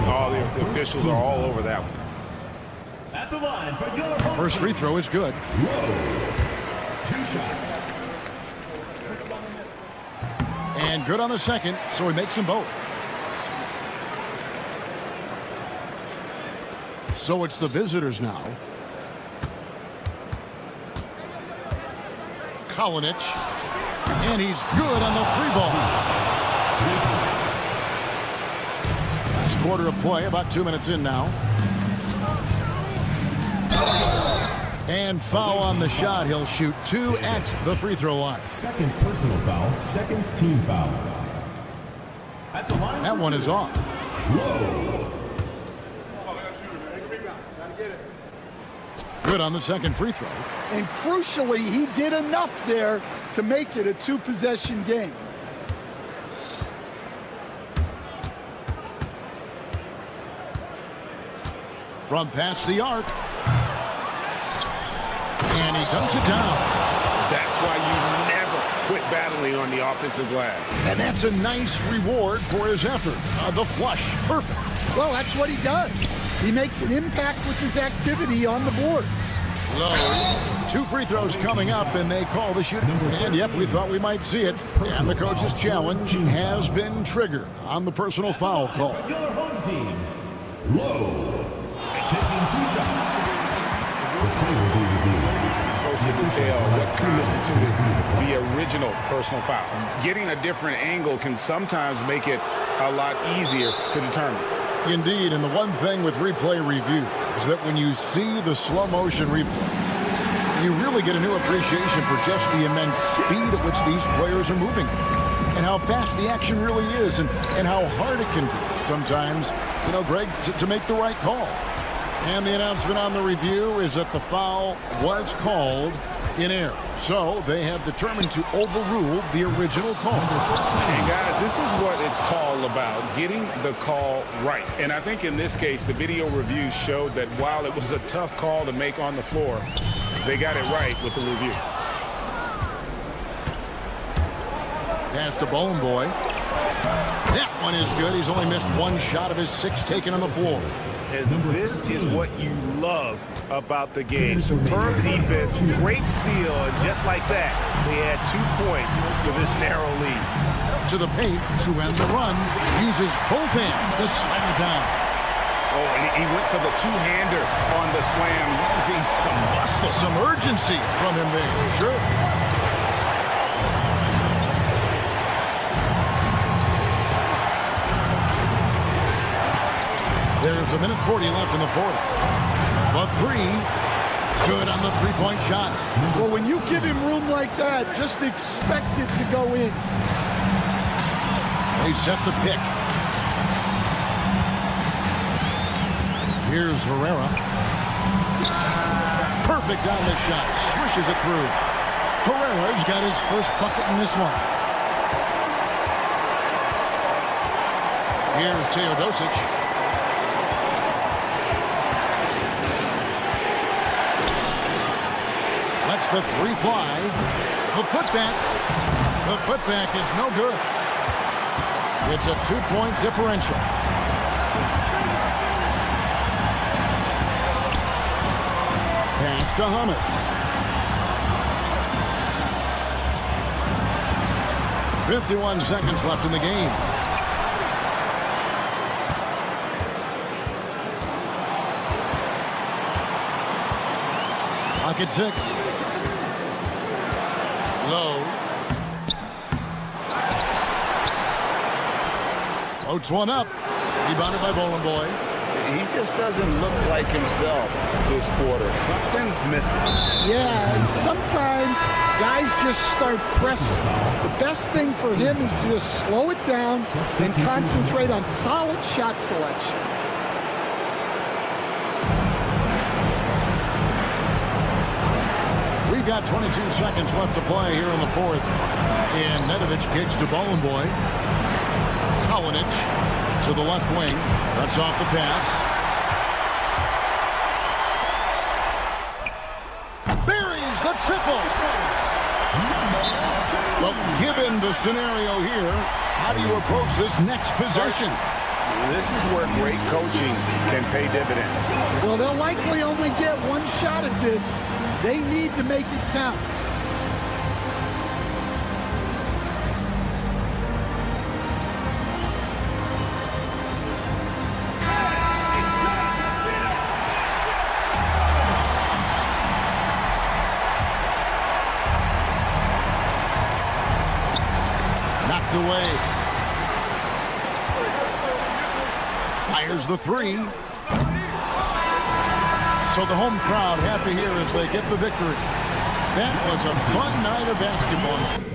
All the officials are all over that one. At the line for your First free throw is good. 2 shots. And good on the second, so he makes them both. So it's the visitors now. Kalinic. And he's good on the 3-ball. Last quarter of play, about 2 minutes in now. And foul on the shot. He'll shoot 2 at the free throw line. Second personal foul, second team foul. At the line. That one is off. Low. Good on the second free throw. And crucially, he did enough there to make it a 2-possession game. From past the arc. And he dunks it down. That's why you never quit battling on the offensive glass. And that's a nice reward for his effort. The flush. Perfect. Well, that's what he does. He makes an impact with his activity on the board. Low. 2 free throws coming up, and they call the shoot. And yep, we thought we might see it. And the coach's challenge has been triggered on the personal foul call. Your home team. Low. Taking 2 shots. The play will be reviewed. Close to detail what constituted the original personal foul. Getting a different angle can sometimes make it a lot easier to determine. Indeed, and the one thing with replay review is that when you see the slow motion replay, you really get a new appreciation for just the immense speed at which these players are moving and how fast the action really is and how hard it can be sometimes, Greg, to make the right call. And the announcement on the review is that the foul was called in error. So they have determined to overrule the original call. And guys, this is what it's all about, getting the call right. And I think in this case, the video review showed that while it was a tough call to make on the floor, they got it right with the review. Pass to Boy. That one is good. He's only missed 1 shot of his 6 taken on the floor. And this is what you love about the game. Superb defense, great steal, and just like that, they add 2 points to this narrow lead. To the paint to end the run. Uses both hands to slam it down. Oh, and he went for the 2-hander on the slam, using some muscle. Some urgency from him there. Sure. There's a minute 40 left in the fourth. The three, good on the three-point shot. Well, when you give him room like that, just expect it to go in. They set the pick. Here's Herrera. Perfect on the shot. Swishes it through. Herrera's got his first bucket in this one. Here's Teodosic. Lets the three fly. The putback. The putback is no good. It's a 2-point differential. Pass to Hummus. 51 seconds left in the game. Pocket 6. Low. Floats one up. Rebounded by Bowling Boy. He just doesn't look like himself this quarter. Something's missing. Yeah, and sometimes guys just start pressing. The best thing for him is to just slow it down and concentrate on solid shot selection. We've got 22 seconds left to play here in the fourth. And Nedovic kicks to Bowling Boy. Kalinic to the left wing. Cuts off the pass. Buries the triple. Well, given the scenario here, how do you approach this next possession? This is where great coaching can pay dividends. Well, they'll likely only get one shot at this. They need to make it count. Knocked away. Fires the three. So the home crowd happy here as they get the victory. That was a fun night of basketball.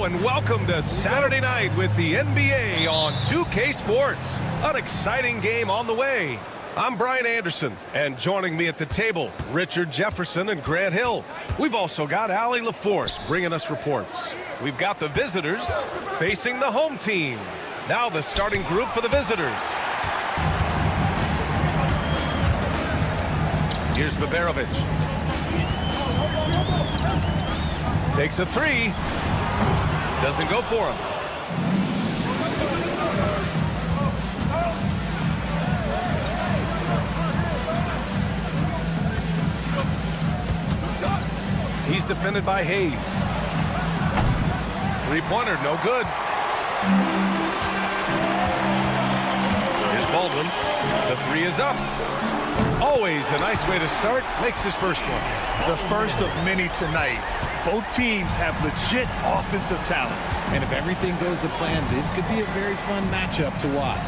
and welcome to Saturday night with the NBA on 2K Sports. An exciting game on the way. I'm Brian Anderson, and joining me at the table, Richard Jefferson and Grant Hill. We've also got Allie LaForce bringing us reports. We've got the visitors facing the home team. Now the starting group for the visitors. Here's Baberovic. Takes a three. Doesn't go for him. He's defended by Hayes. Three-pointer, no good. Here's Baldwin. The three is up. Always a nice way to start. Makes his first one. The first of many tonight. Both teams have legit offensive talent. And if everything goes to plan, this could be a very fun matchup to watch.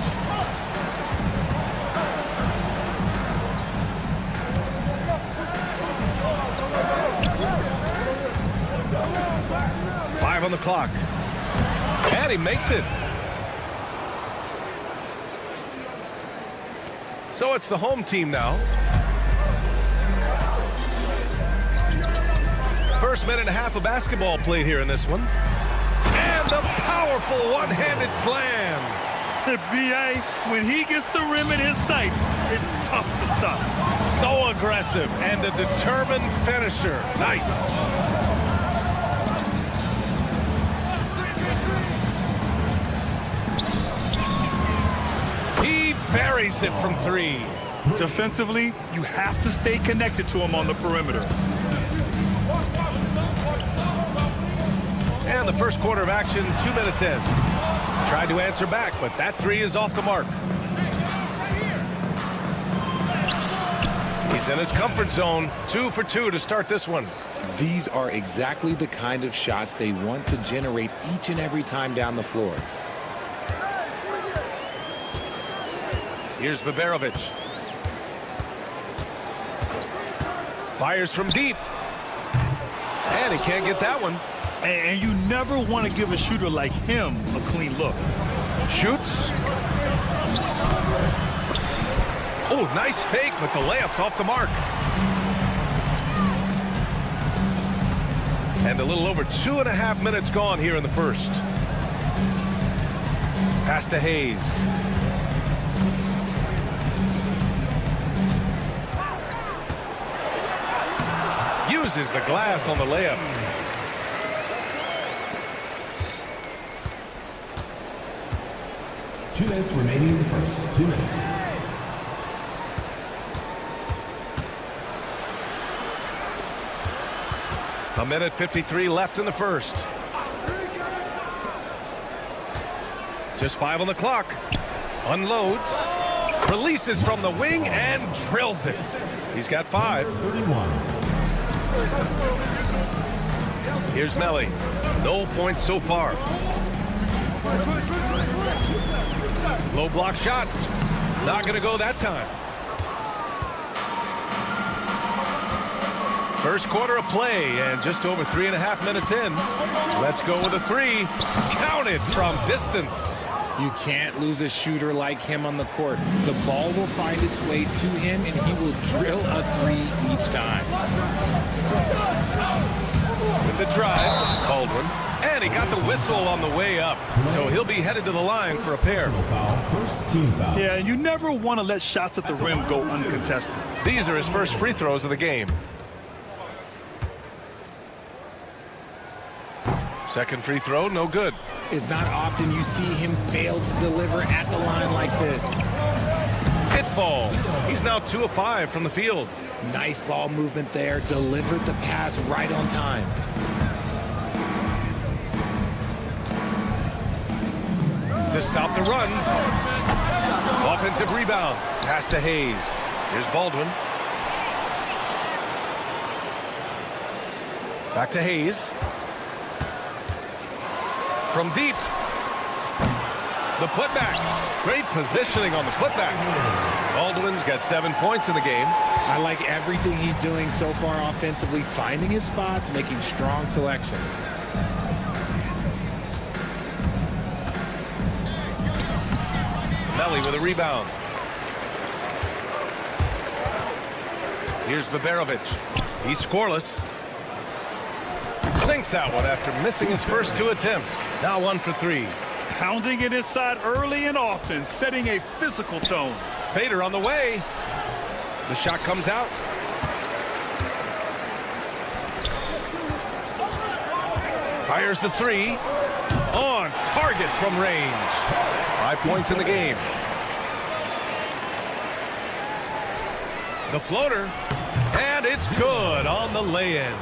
Five on the clock. And he makes it. So it's the home team now. First minute and a half of basketball played here in this one. And the powerful one-handed slam. B.A., when he gets the rim in his sights, it's tough to stop. So aggressive and a determined finisher. Nice. He buries it from three. Defensively, you have to stay connected to him on the perimeter. And the first quarter of action, 2 minutes in. Tried to answer back, but that three is off the mark. He's in his comfort zone. 2 for 2 to start this one. These are exactly the kind of shots they want to generate each and every time down the floor. Here's Baberovic. Fires from deep. And he can't get that one. And you never want to give a shooter like him a clean look. Shoots. Oh, nice fake, but the layup's off the mark. And a little over 2.5 minutes gone here in the first. Pass to Hayes. Uses the glass on the layup. Two minutes remaining in the first. 2 minutes. A minute 53 left in the first. Just 5 on the clock. Unloads. Releases from the wing and drills it. He's got 5. 31. Here's Melly. No points so far. Low block shot. Not going to go that time. First quarter of play and just over 3.5 minutes in. Let's go with a three. Counted from distance. You can't lose a shooter like him on the court. The ball will find its way to him, and he will drill a three each time. With the drive, Baldwin. And he got the whistle on the way up. So he'll be headed to the line for a pair. First team foul. Yeah, you never want to let shots at the rim go uncontested. These are his first free throws of the game. Second free throw, no good. It's not often you see him fail to deliver at the line like this. It falls. He's now 2 of 5 from the field. Nice ball movement there. Delivered the pass right on time. To stop the run. Offensive rebound. Pass to Hayes. Here's Baldwin. Back to Hayes. From deep. The putback. Great positioning on the putback. Baldwin's got 7 points in the game. I like everything he's doing so far offensively, finding his spots, making strong selections. Melly with a rebound. Here's Baberovic. He's scoreless. Sinks that one after missing his first 2 attempts. Now 1 for 3. Pounding it inside early and often, setting a physical tone. Fader on the way. The shot comes out. Fires the three. On target from range. 5 points in the game. The floater. And it's good on the lay-in.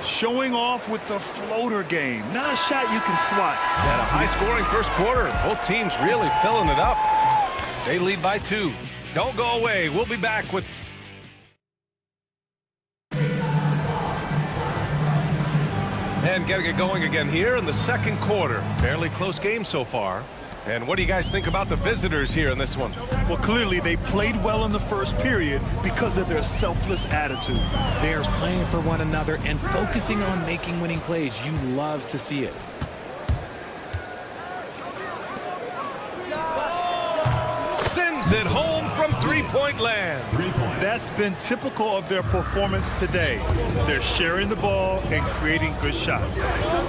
Showing off with the floater game. Not a shot you can swat. Had a high-scoring first quarter. Both teams really filling it up. They lead by 2. Don't go away. We'll be back with... And getting it going again here in the second quarter. Fairly close game so far. And what do you guys think about the visitors here in this one? Well, clearly they played well in the first period because of their selfless attitude. They're playing for one another and focusing on making winning plays. You love to see it. Sends it home from three-point land. That's been typical of their performance today. They're sharing the ball and creating good shots.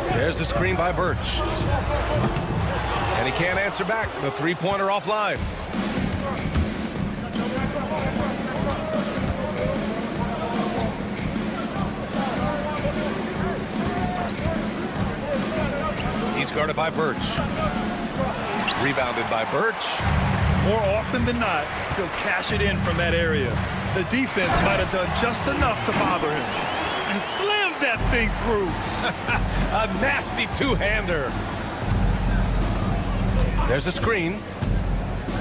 There's a screen by Birch. And he can't answer back. The three-pointer offline. He's guarded by Birch. Rebounded by Birch. More often than not, he'll cash it in from that area. The defense might have done just enough to bother him. And slammed that thing through. A nasty two-hander. There's a screen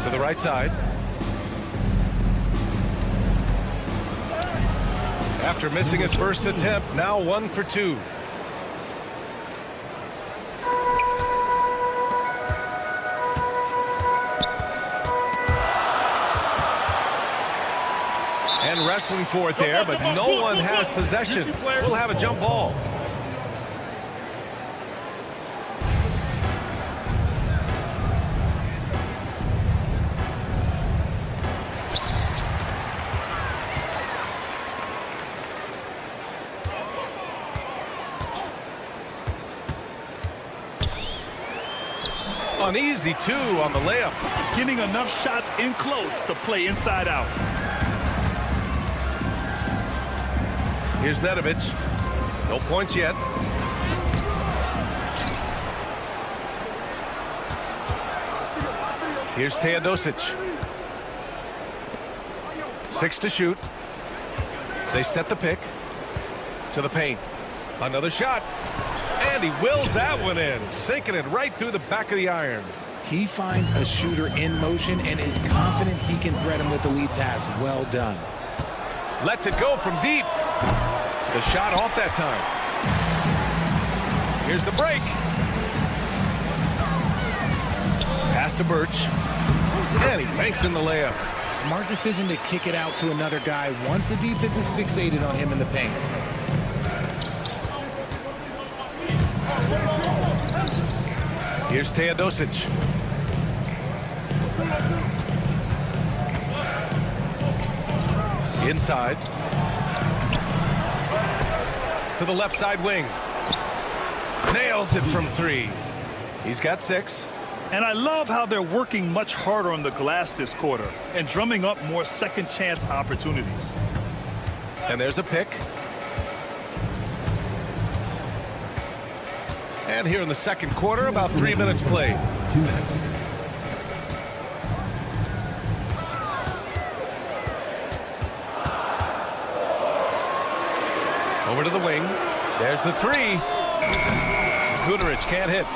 to the right side. After missing his first attempt, now 1 for 2. And wrestling for it there, but no one has possession. We'll have a jump ball. An easy 2 on the layup. Getting enough shots in close to play inside out. Here's Nedovic. No points yet. Here's Teodosic. 6 to shoot. They set the pick to the paint. Another shot. And he wills that one in, sinking it right through the back of the iron. He finds a shooter in motion and is confident he can thread him with the lead pass. Well done. Lets it go from deep. The shot off that time. Here's the break. Pass to Birch. And he banks in the layup. Smart decision to kick it out to another guy once the defense is fixated on him in the paint. Here's Teodosic. Inside. To the left side wing. Nails it from 3. He's got 6. And I love how they're working much harder on the glass this quarter and drumming up more second chance opportunities. And there's a pick. And here in the second quarter, about 3 minutes played. 2 minutes. Over to the wing. There's the 3. Kuderich can't hit.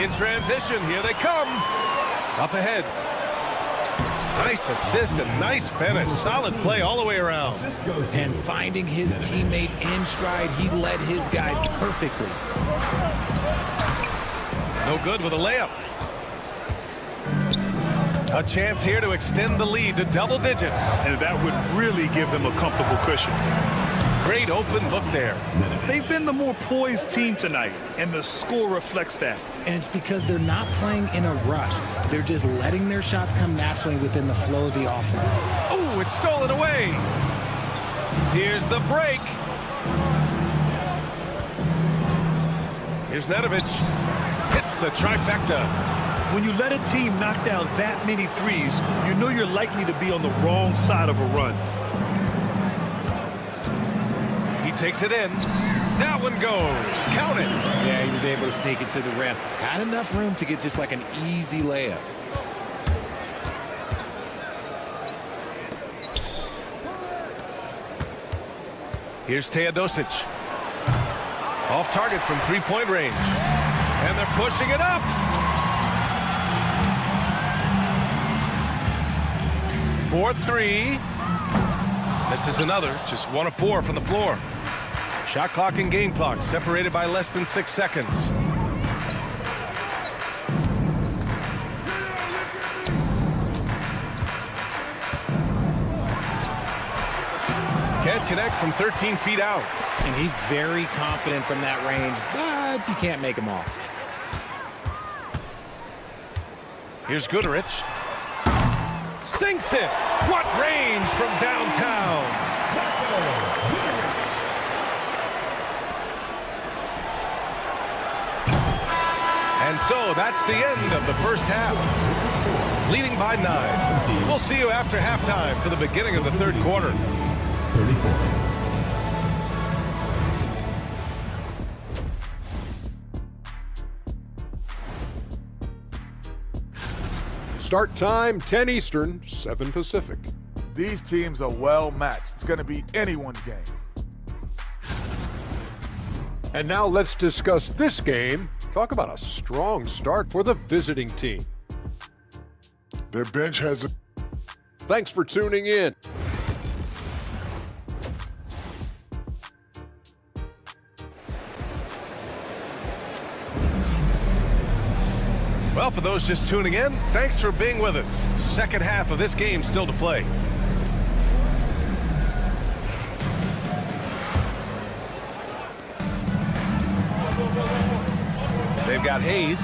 In transition, here they come. Up ahead. Nice assist and nice finish. Solid play all the way around. And finding his teammate in stride, he led his guy perfectly. No good with a layup. A chance here to extend the lead to double digits. And that would really give them a comfortable cushion. Great open look there. They've been the more poised team tonight, and the score reflects that. And it's because they're not playing in a rush. They're just letting their shots come naturally within the flow of the offense. Oh, it's stolen away. Here's the break. Here's Nedovic. Hits the trifecta. When you let a team knock down that many threes, you know you're likely to be on the wrong side of a run. He takes it in. That one goes. Count it. Yeah, he was able to sneak it to the rim. Had enough room to get just like an easy layup. Here's Teodosic. Off target from three-point range. And they're pushing it up. For three. Misses another. Just 1 of 4 from the floor. Shot clock and game clock separated by less than 6 seconds. Can't connect from 13 feet out. And he's very confident from that range, but you can't make him all. Here's Goodrich. Sinks it. What range from downtown. And so that's the end of the first half. Leading by 9. We'll see you after halftime for the beginning of the third quarter. 34. Start time 10 Eastern, 7 Pacific. These teams are well matched. It's going to be anyone's game. And now let's discuss this game. Talk about a strong start for the visiting team. Their bench has a... Thanks for tuning in. Well, for those just tuning in, thanks for being with us. Second half of this game still to play. They've got Hayes,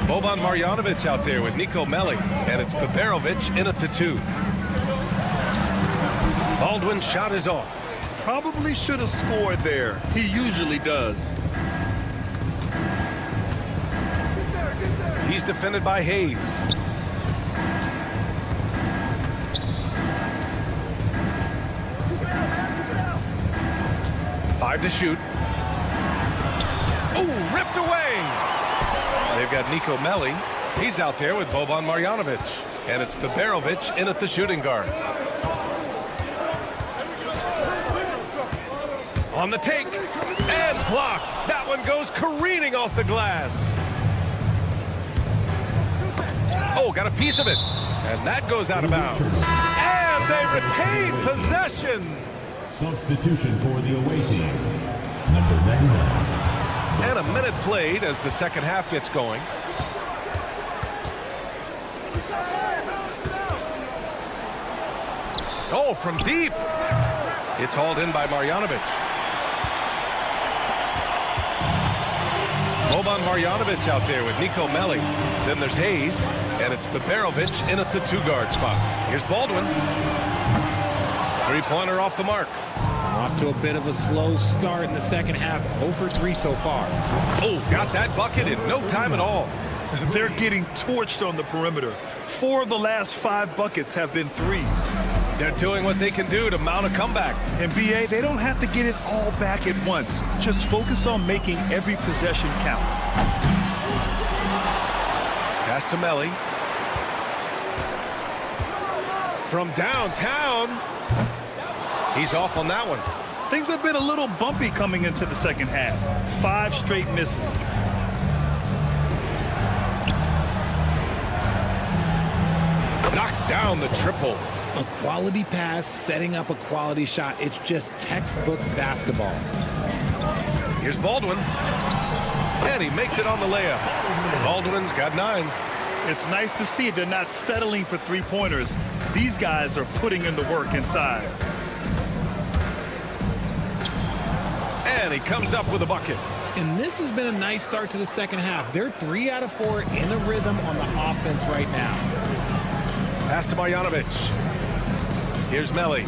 Boban Marjanovic out there with Nico Melli, and it's Peperovic in at the 2. Baldwin's shot is off. Probably should have scored there. He usually does. He's defended by Hayes. Five to shoot. Oh, ripped away. They've got Nico Melli. He's out there with Boban Marjanovic. And it's Peperovic in at the shooting guard. On the take. And blocked. That one goes careening off the glass. Oh, got a piece of it. And that goes out of bounds. And they retain possession. Substitution for the away team. Number 99. And a minute played as the second half gets going. Oh, from deep. It's hauled in by Marjanovic. Boban Marjanovic out there with Nico Melli. Then there's Hayes, and it's Peperovic in at the 2-guard spot. Here's Baldwin. Three-pointer off the mark. Off to a bit of a slow start in the second half. 0 for 3 so far. Oh, got that bucket in no time at all. They're getting torched on the perimeter. 4 of the last 5 buckets have been threes. They're doing what they can do to mount a comeback. And BA, they don't have to get it all back at once. Just focus on making every possession count. Pass to Melli. From downtown. He's off on that one. Things have been a little bumpy coming into the second half. 5 straight misses. Knocks down the triple. A quality pass, setting up a quality shot. It's just textbook basketball. Here's Baldwin. And he makes it on the layup. Baldwin's got 9. It's nice to see they're not settling for three-pointers. These guys are putting in the work inside. And he comes up with a bucket. And this has been a nice start to the second half. They're 3 out of 4 in a rhythm on the offense right now. Pass to Marjanovic. Here's Melli.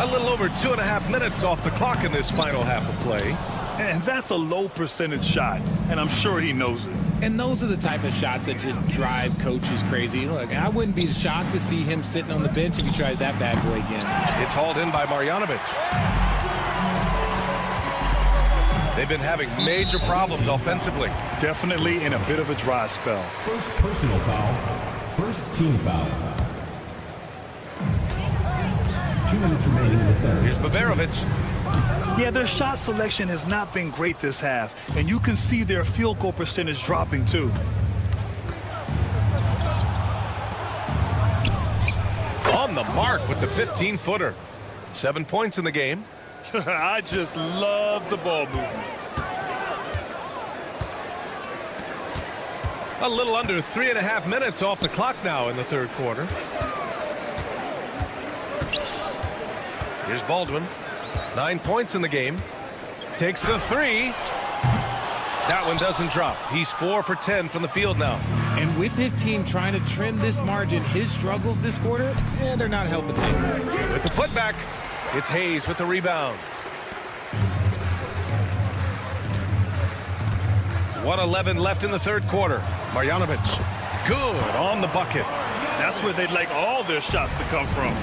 A little over 2.5 minutes off the clock in this final half of play. And that's a low percentage shot, and I'm sure he knows it. And those are the type of shots that just drive coaches crazy. Look, I wouldn't be shocked to see him sitting on the bench if he tries that bad boy again. It's hauled in by Marjanovic. They've been having major problems offensively. Definitely in a bit of a dry spell. First personal foul. First team foul. 2 minutes remaining in the third. Here's Baberovic. Yeah, their shot selection has not been great this half, and you can see their field goal percentage dropping too. On the mark with the 15-footer. 7 points in the game. I just love the ball movement. A little under 3.5 minutes off the clock now in the third quarter. Here's Baldwin. 9 points in the game. Takes the three. That one doesn't drop. He's 4 for 10 from the field now. And with his team trying to trim this margin, his struggles this quarter, they're not helping things. With the putback, it's Hayes with the rebound. 1:11 left in the third quarter. Marjanovic, good on the bucket. That's where they'd like all their shots to come from.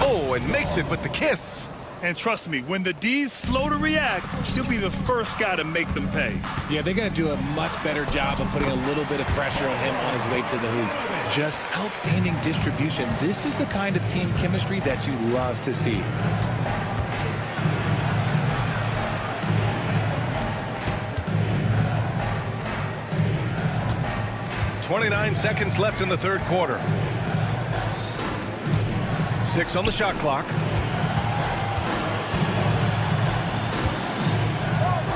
Oh, and makes it with the kiss. And trust me, when the D's slow to react, he'll be the first guy to make them pay. Yeah, they're going to do a much better job of putting a little bit of pressure on him on his way to the hoop. Just outstanding distribution. This is the kind of team chemistry that you love to see. .29 seconds left in the third quarter. 6 on the shot clock.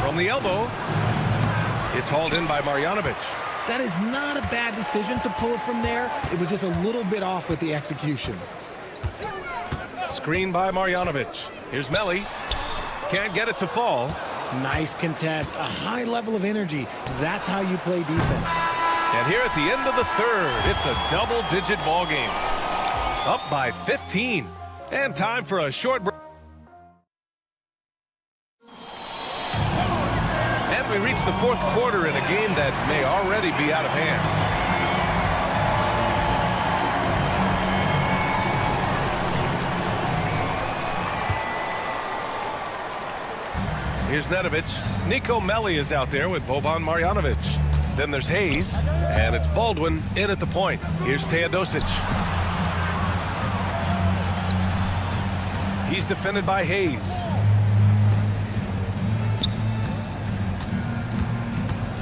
From the elbow, it's hauled in by Marjanovic. That is not a bad decision to pull it from there. It was just a little bit off with the execution. Screen by Marjanovic. Here's Melli. Can't get it to fall. Nice contest, a high level of energy. That's how you play defense. And here at the end of the third, it's a double-digit ball game. Up by 15. And time for a short break. And we reach the fourth quarter in a game that may already be out of hand. Here's Nedovic. Nico Melli is out there with Boban Marjanovic. Then there's Hayes, and it's Baldwin in at the point. Here's Teodosic. He's defended by Hayes.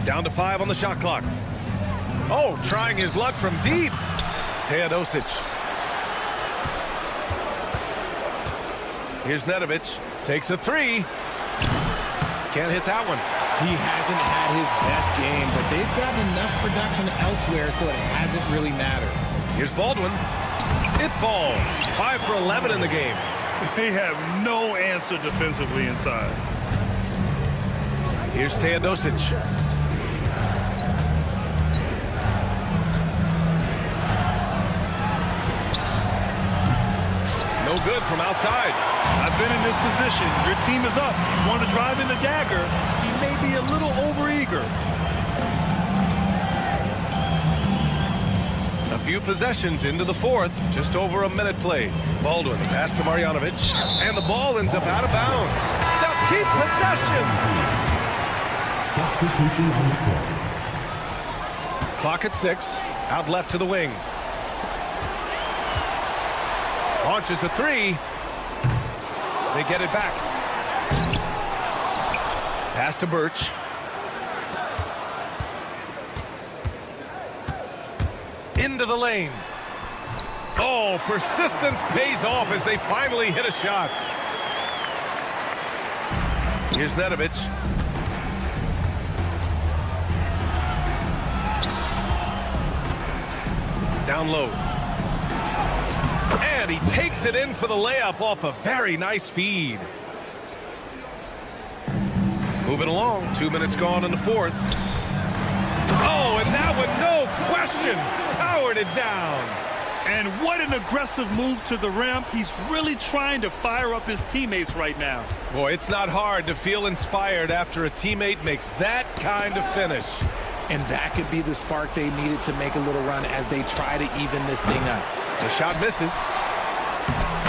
Down to 5 on the shot clock. Oh, trying his luck from deep. Teodosic. Here's Nedovic. Takes a three. Can't hit that one. He hasn't had his best game, but they've gotten enough production elsewhere, so it hasn't really mattered. Here's Baldwin. It falls. 5 for 11 in the game. They have no answer defensively inside. Here's Teodosic. No good from outside. I've been in this position. Your team is up. You want to drive in the dagger. He may be a little overeager. A few possessions into the fourth. Just over a minute played. Baldwin, the pass to Marjanovic. And the ball ends up out of bounds. They'll keep possession. Substitution on the court. Clock at 6. Out left to the wing. Launches a three. They get it back. Pass to Birch. Into the lane. Oh, persistence pays off as they finally hit a shot. Here's Nedovic. Down low. And he takes it in for the layup off a very nice feed. Moving along, 2 minutes gone in the fourth. Oh, and that one, no question, powered it down. And what an aggressive move to the rim. He's really trying to fire up his teammates right now. Boy, it's not hard to feel inspired after a teammate makes that kind of finish. And that could be the spark they needed to make a little run as they try to even this thing up. The shot misses.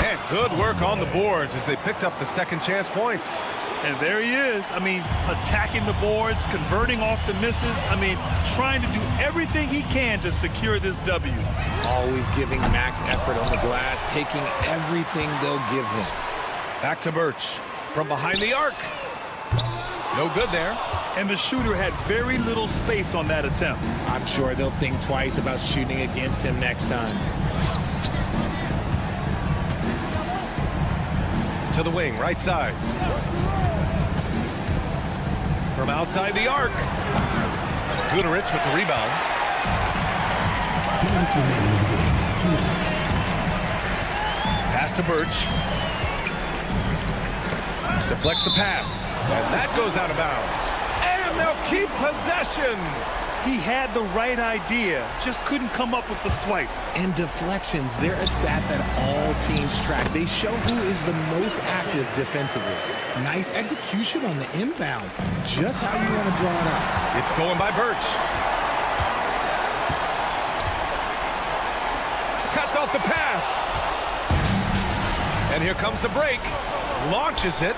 And good work on the boards as they picked up the second chance points. And there he is. I mean, attacking the boards, converting off the misses. I mean, trying to do everything he can to secure this W. Always giving max effort on the glass, taking everything they'll give him. Back to Birch from behind the arc. No good there. And the shooter had very little space on that attempt. I'm sure they'll think twice about shooting against him next time. To the wing, right side. From outside the arc. Gudarich with the rebound. 2 minutes remaining in the game. 2 minutes. Pass to Birch. Deflects the pass. And that goes out of bounds. And they'll keep possession. He had the right idea, just couldn't come up with the swipe. And deflections, they're a stat that all teams track. They show who is the most active defensively. Nice execution on the inbound. Just how you want to draw it up. It's stolen by Birch. Cuts off the pass. And here comes the break. Launches it.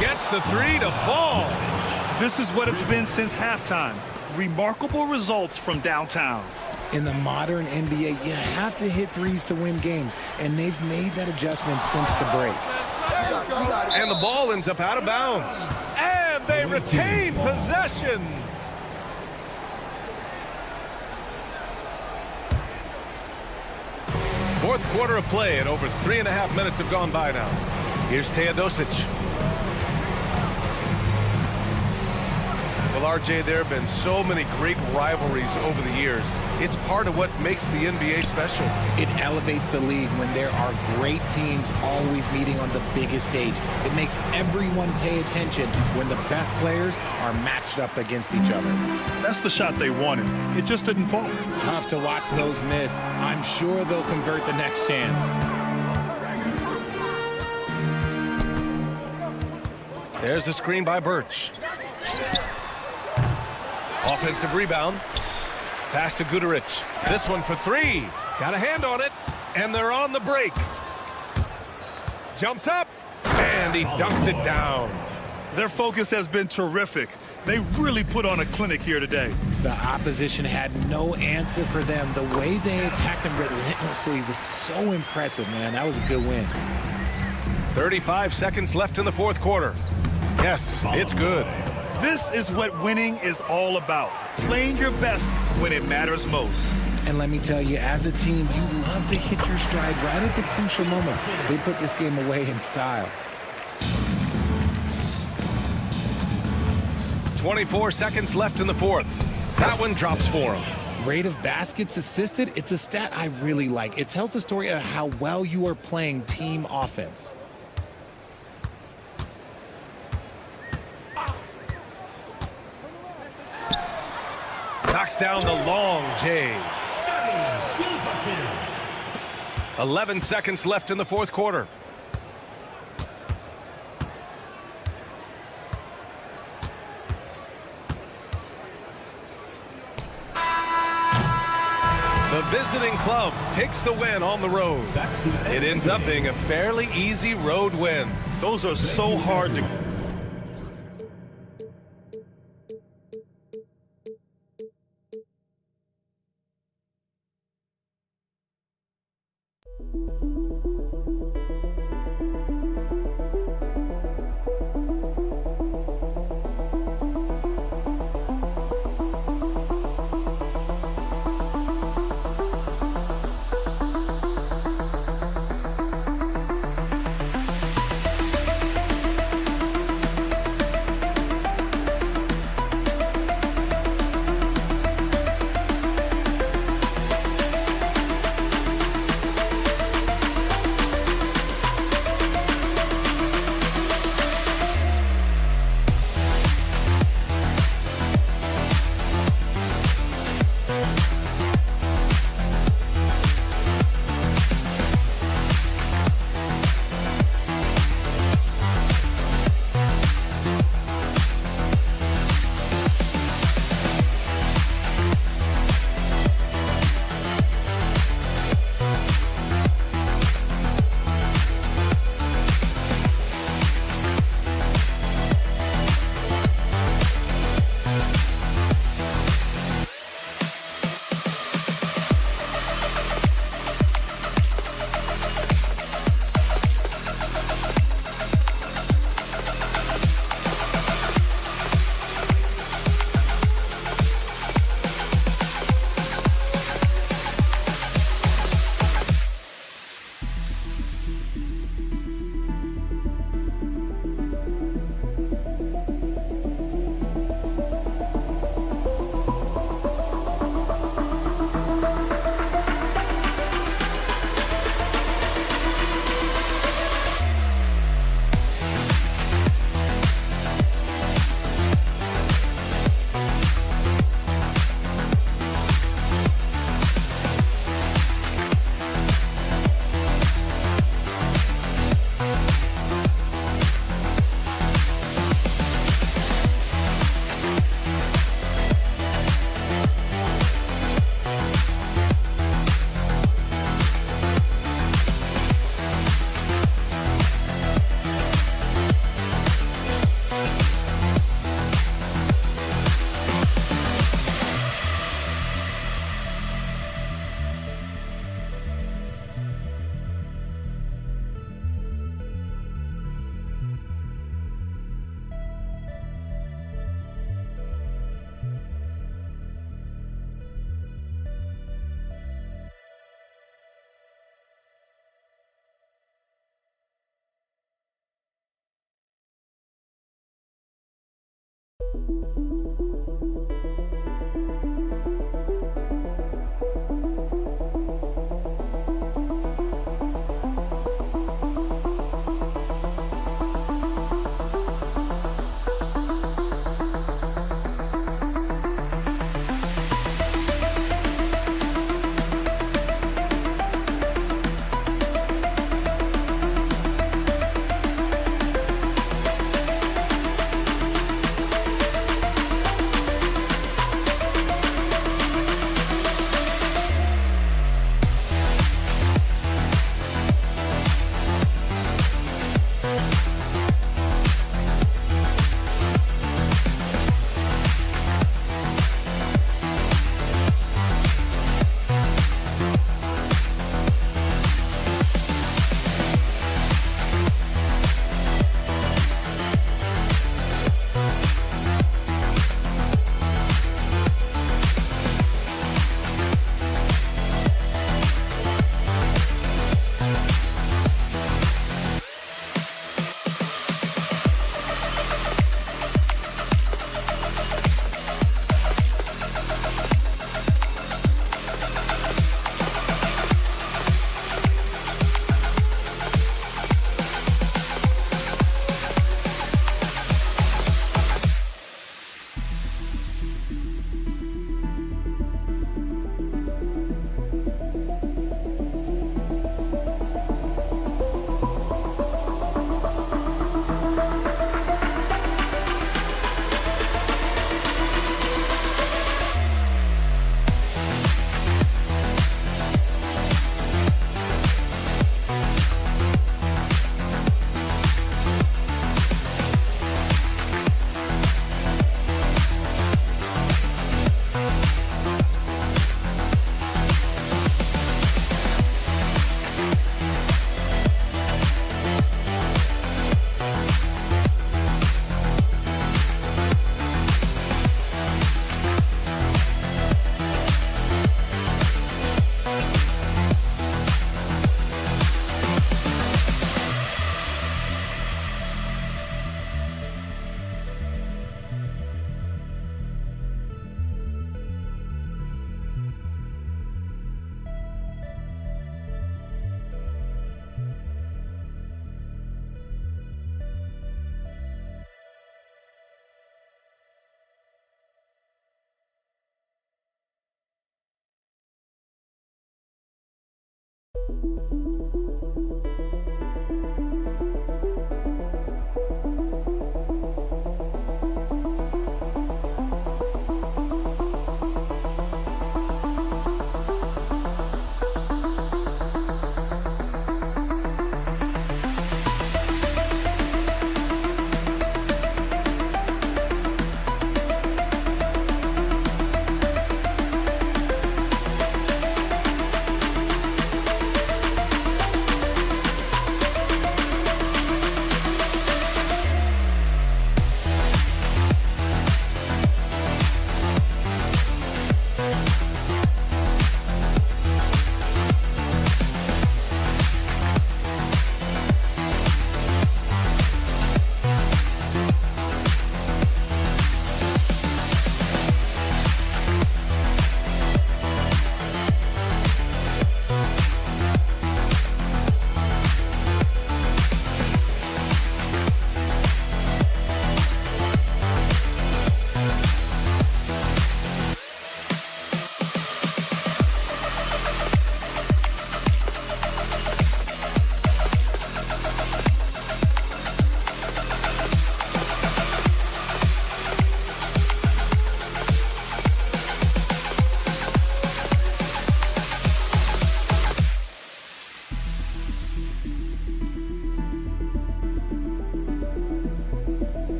Gets the three to fall. This is what it's been since halftime. Remarkable results from downtown. In the modern NBA, you have to hit threes to win games, and they've made that adjustment since the break. And the ball ends up out of bounds. And they retain possession. Fourth quarter of play, and over 3.5 minutes have gone by now. Here's Teodosic. Well, RJ, there have been so many great rivalries over the years. It's part of what makes the NBA special. It elevates the league when there are great teams always meeting on the biggest stage. It makes everyone pay attention when the best players are matched up against each other. That's the shot they wanted. It just didn't fall. Tough to watch those miss. I'm sure they'll convert the next chance. There's a screen by Birch. Offensive rebound. Pass to Gudarich. This one for three. Got a hand on it. And they're on the break. Jumps up. And he dunks it down. Their focus has been terrific. They really put on a clinic here today. The opposition had no answer for them. The way they attacked them relentlessly was so impressive, man. That was a good win. 35 seconds left in the fourth quarter. Yes, it's good. This is what winning is all about. Playing your best when it matters most. And let me tell you, as a team, you love to hit your stride right at the crucial moments. They put this game away in style. 24 seconds left in the fourth. That one drops for him. Rate of baskets assisted, it's a stat I really like. It tells the story of how well you are playing team offense. Knocks down the long J. 11 seconds left in the fourth quarter. The visiting club takes the win on the road. It ends up being a fairly easy road win. Those are so hard to...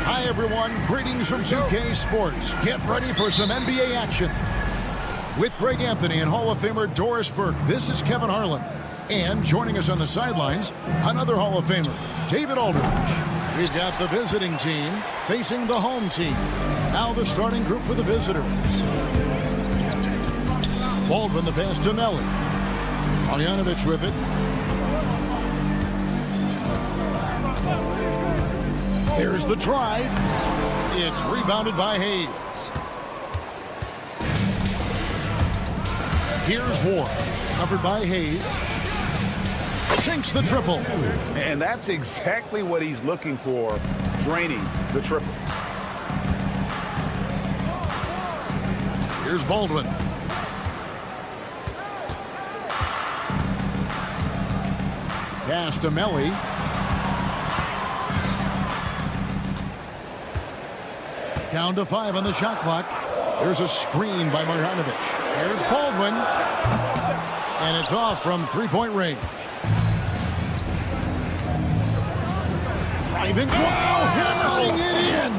Hi, everyone. Greetings from 2K Sports. Get ready for some NBA action. With Greg Anthony and Hall of Famer Doris Burke, this is Kevin Harlan. And joining us on the sidelines, another Hall of Famer, David Aldridge. We've got the visiting team facing the home team. Now the starting group for the visitors. Baldwin the pass to Melly. Marjanovic with it. Here's the drive. It's rebounded by Hayes. Here's Ward, covered by Hayes. Sinks the triple. And that's exactly what he's looking for, draining the triple. Here's Baldwin. Pass to Melly. Down to 5 on the shot clock. There's a screen by Marjanovic. Here's Baldwin. And it's off from three-point range. Driving. Wow, hammering it in.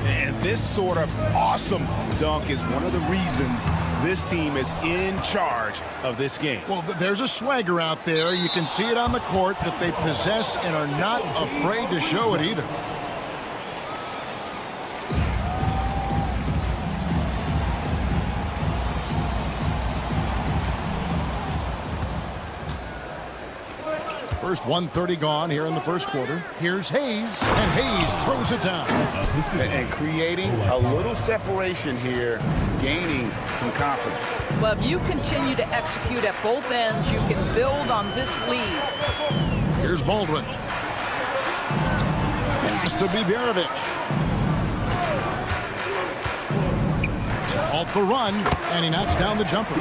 And this sort of awesome dunk is one of the reasons this team is in charge of this game. Well, there's a swagger out there. You can see it on the court that they possess and are not afraid to show it either. first, 1:30 gone here in the first quarter. Here's Hayes, and Hayes throws it down. And creating a little separation here, gaining some confidence. Well, if you continue to execute at both ends, you can build on this lead. Here's Baldwin. Pass to Biberovic. To halt the run, and he knocks down the jumper.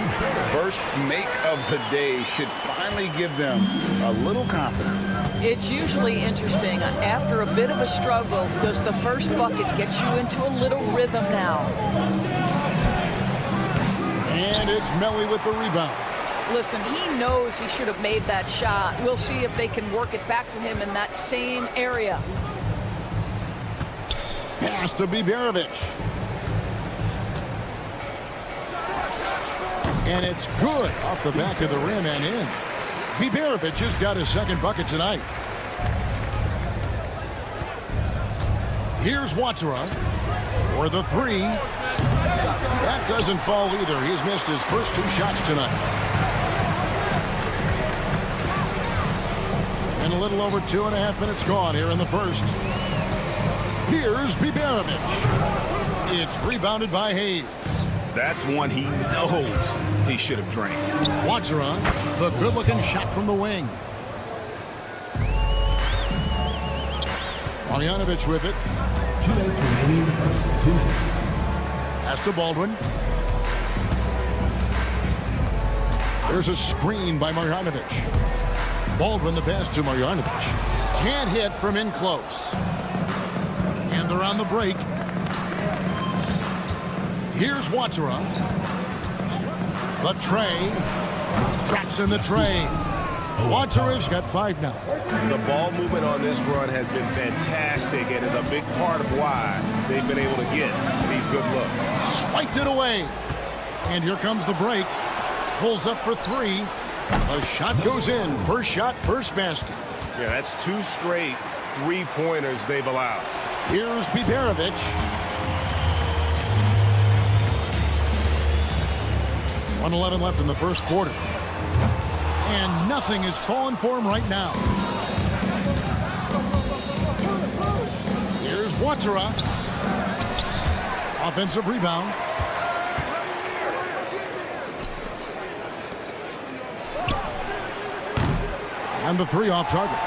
First make of the day should finally give them a little confidence. It's usually interesting. After a bit of a struggle, does the first bucket get you into a little rhythm now? And it's Melly with the rebound. Listen, he knows he should have made that shot. We'll see if they can work it back to him in that same area. Pass to Biberovic. And it's good off the back of the rim and in. Biberovic has got his second bucket tonight. Here's Watsara for the three. That doesn't fall either. He's missed his first 2 shots tonight. And a little over 2.5 minutes gone here in the first. Here's Biberovic. It's rebounded by Hayes. That's one he knows he should have drained. Watsara, the good-looking shot from the wing. Marjanovic with it. 2 minutes remaining in the first. 2 minutes. Pass to Baldwin. There's a screen by Marjanovic. Baldwin the pass to Marjanovic. Can't hit from in close. And they're on the break. Here's Watsara. The tray. Traps in the tray. Watsara's got 5 now. The ball movement on this run has been fantastic and is a big part of why they've been able to get these good looks. Swiped it away. And here comes the break. Pulls up for 3. A shot goes in. First shot, first basket. Yeah, that's 2 straight 3-pointers they've allowed. Here's Biberovic. .111 left in the first quarter. And nothing is falling for him right now. Here's Watsara. Offensive rebound. And the 3 off target.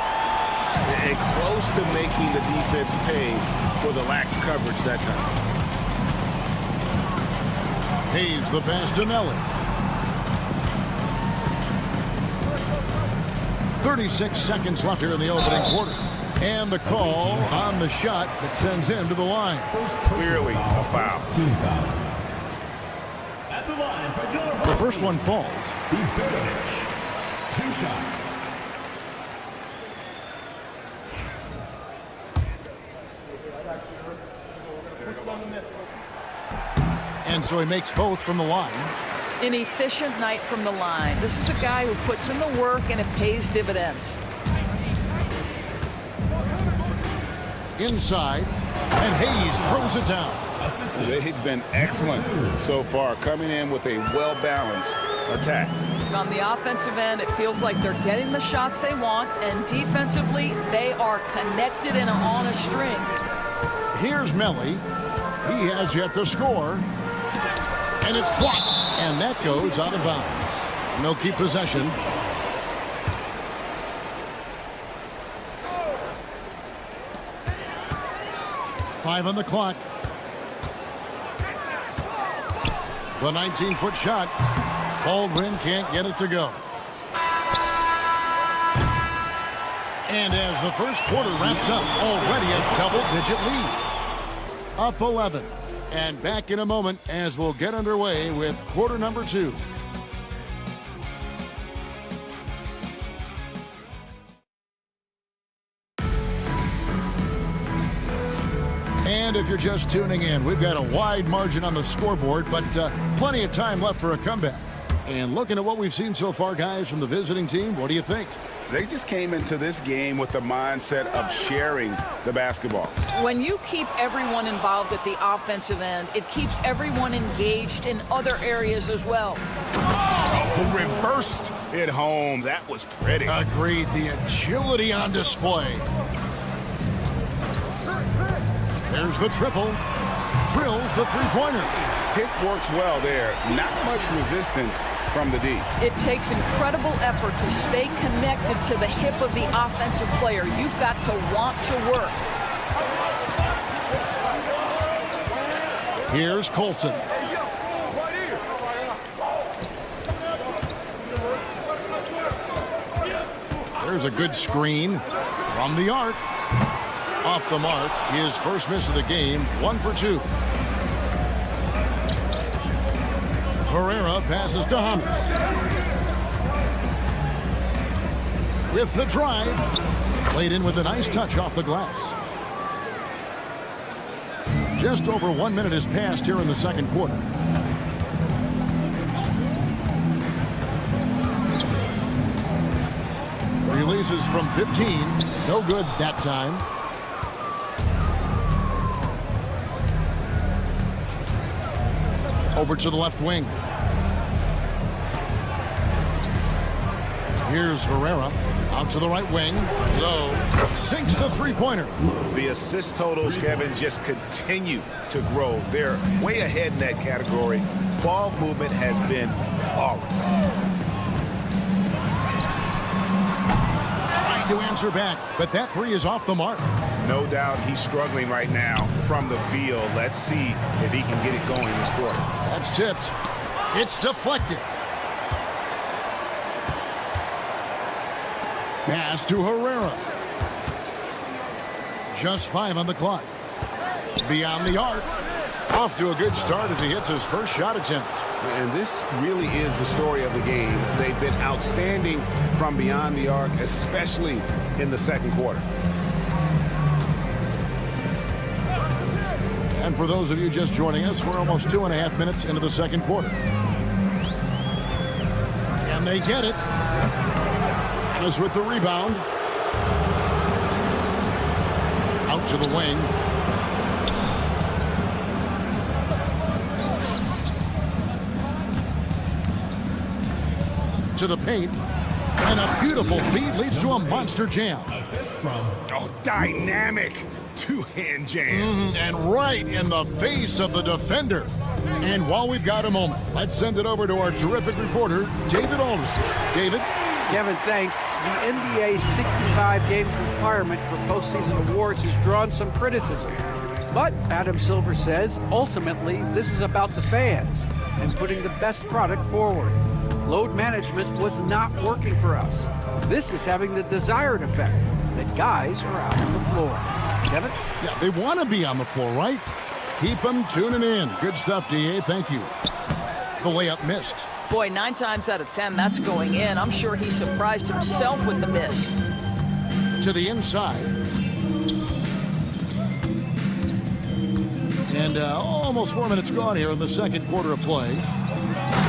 And close to making the defense pay for the lax coverage that time. Hayes the pass to Melly. 36 seconds left here in the opening quarter. And the call on the shot that sends him to the line. Clearly a foul. Team foul. At the line for your The first one falls. Biberovic. 2 shots. And so he makes both from the line. An efficient night from the line. This is a guy who puts in the work and it pays dividends. Inside, and Hayes throws it down. They've been excellent so far, coming in with a well-balanced attack. On the offensive end, it feels like they're getting the shots they want, and defensively, they are connected and on a string. Here's Melly. He has yet to score. And it's blocked. And that goes out of bounds. And they'll keep possession. Five on the clock. The 19-foot shot. Baldwin can't get it to go. And as the first quarter wraps up, already a double-digit lead. Up 11. And back in a moment as we'll get underway with quarter number 2. And if you're just tuning in, we've got a wide margin on the scoreboard, but plenty of time left for a comeback. And looking at what we've seen so far, guys, from the visiting team, what do you think? They just came into this game with the mindset of sharing the basketball. When you keep everyone involved at the offensive end, it keeps everyone engaged in other areas as well. Reversed it home. That was pretty. Agreed. The agility on display. There's the triple. Drills the three-pointer. Pick works well there. Not much resistance from the D. It takes incredible effort to stay connected to the hip of the offensive player. You've got to want to work. Here's Colson. There's a good screen from the arc. Off the mark, his first miss of the game, 1 for 2. Herrera passes to Hamas. With the drive, played in with a nice touch off the glass. Just over 1 minute has passed here in the second quarter. Releases from 15. No good that time. Over to the left wing. Here's Herrera. Out to the right wing. Low. Sinks the three-pointer. The assist totals, Kevin, just continue to grow. They're way ahead in that category. Ball movement has been flawless. Trying to answer back, but that three is off the mark. No doubt he's struggling right now from the field. Let's see if he can get it going this quarter. That's tipped. It's deflected. Pass to Herrera. Just 5 on the clock. Beyond the arc. Off to a good start as he hits his first shot attempt. And this really is the story of the game. They've been outstanding from beyond the arc, especially in the second quarter. And for those of you just joining us, we're almost 2.5 minutes into the second quarter. Can they get it? As with the rebound. Out to the wing. To the paint. And a beautiful feed leads to a monster jam. Oh, dynamic two-hand jam. And right in the face of the defender. And while we've got a moment, let's send it over to our terrific reporter, David Aldridge. David? Kevin, thanks. The NBA 65 games requirement for postseason awards has drawn some criticism. But Adam Silver says, ultimately, this is about the fans and putting the best product forward. Load management was not working for us. This is having the desired effect, that guys are out on the floor. Kevin? Yeah, they want to be on the floor, right? Keep them tuning in. Good stuff, D.A. Thank you. The layup missed. Boy, 9 times out of 10, that's going in. I'm sure he surprised himself with the miss. To the inside. And almost 4 minutes gone here in the second quarter of play.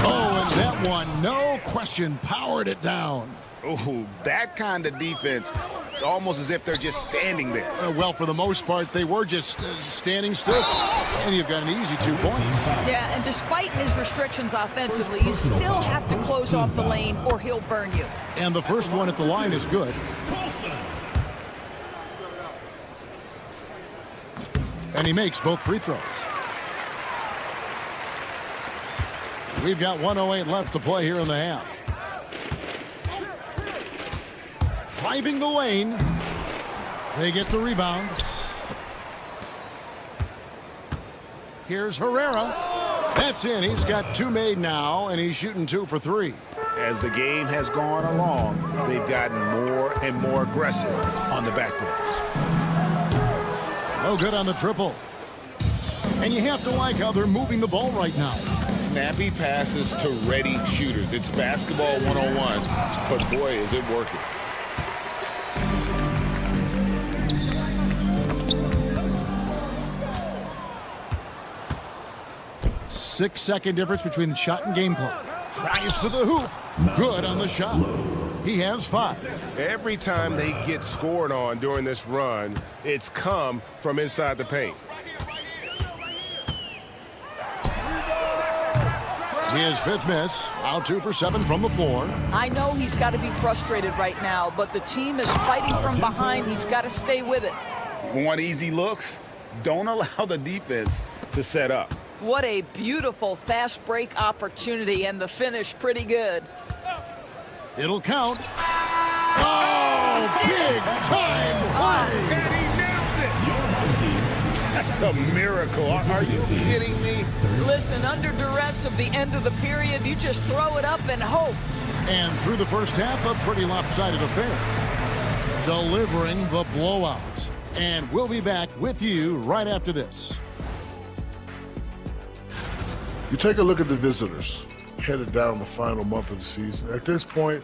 Oh, and that one, no question, powered it down. Oh, that kind of defense, it's almost as if they're just standing there. Well, for the most part, they were just standing still. And you've got an easy 2 points. Yeah, and despite his restrictions offensively, you still have to close off the lane or he'll burn you. And the first one at the line is good. And he makes both free throws. We've got 1:08 left to play here in the half. Driving the lane. They get the rebound. Here's Herrera. That's in. He's got 2 made now, and he's shooting 2 for 3. As the game has gone along, they've gotten more and more aggressive on the backboard. No good on the triple. And you have to like how they're moving the ball right now. Snappy passes to ready shooters. It's basketball 101, but boy, is it working. Six-second difference between the shot and game clock. Tries to the hoop. Good on the shot. He has 5. Every time they get scored on during this run, it's come from inside the paint. His 5th miss. Now 2 for 7 from the floor. I know he's got to be frustrated right now, but the team is fighting from behind. He's got to stay with it. Want easy looks? Don't allow the defense to set up. What a beautiful fast break opportunity, and the finish pretty good. It'll count. Oh, big time play! And he nailed it! That's a miracle. Are you kidding me? Listen, under duress of the end of the period, you just throw it up and hope. And through the first half, a pretty lopsided affair. Delivering the blowout. And we'll be back with you right after this. You take a look at the visitors, headed down the final month of the season. At this point,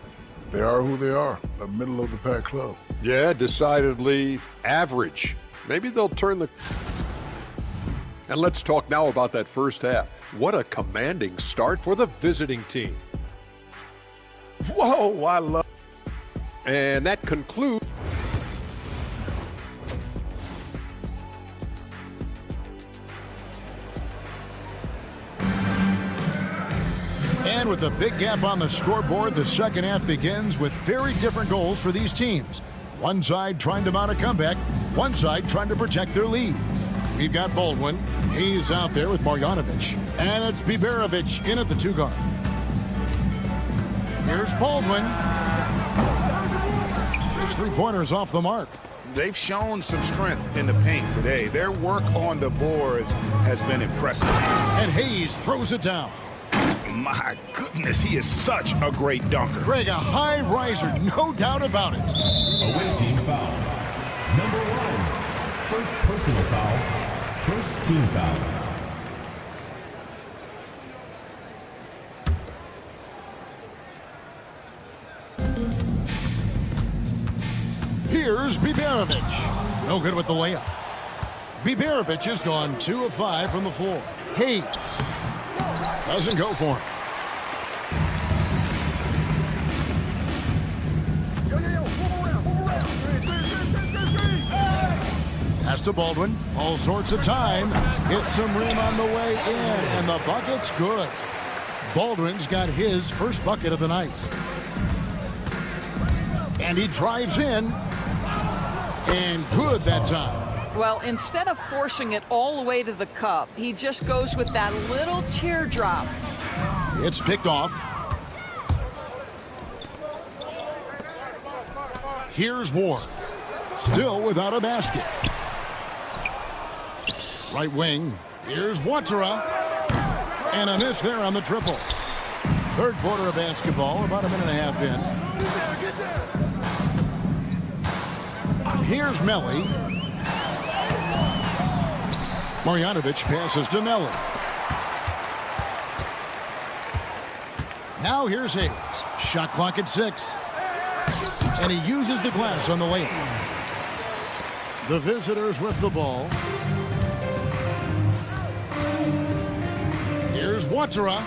they are who they are, a middle-of-the-pack club. Yeah, decidedly average. Maybe they'll turn the... And let's talk now about that first half. What a commanding start for the visiting team. Whoa, I love... And that concludes... And with a big gap on the scoreboard, the second half begins with very different goals for these teams. One side trying to mount a comeback, one side trying to protect their lead. We've got Baldwin. He's out there with Marjanovic. And it's Biberovic in at the 2 guard. Here's Baldwin. His 3-pointers off the mark. They've shown some strength in the paint today. Their work on the boards has been impressive. And Hayes throws it down. My goodness, he is such a great dunker. Greg, a high riser, no doubt about it. Away team foul. Number 1. First personal foul. First team foul. Here's Biberovic. No good with the layup. Biberovic has gone 2 of 5 from the floor. Hayes doesn't go for him. Pass to Baldwin. All sorts of time. Hits some rim on the way in, and the bucket's good. Baldwin's got his first bucket of the night. And he drives in. And good that time. Well, instead of forcing it all the way to the cup, he just goes with that little teardrop. It's picked off. Here's Ward. Still without a basket. Right wing. Here's Watara. And a miss there on the triple. Third quarter of basketball, about a minute and a half in. Here's Melly. Marjanovic passes to Melly. Now here's Hayes. Shot clock at 6. And he uses the glass on the layup. The visitors with the ball. Here's Watara.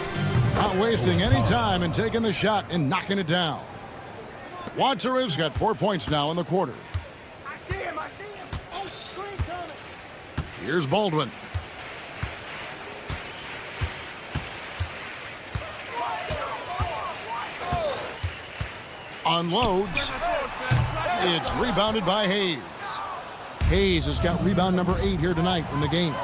Not wasting any time and taking the shot and knocking it down. Watara's got 4 points now in the quarter. Here's Baldwin. Unloads. It's rebounded by Hayes. Hayes has got rebound number 8 here tonight in the game.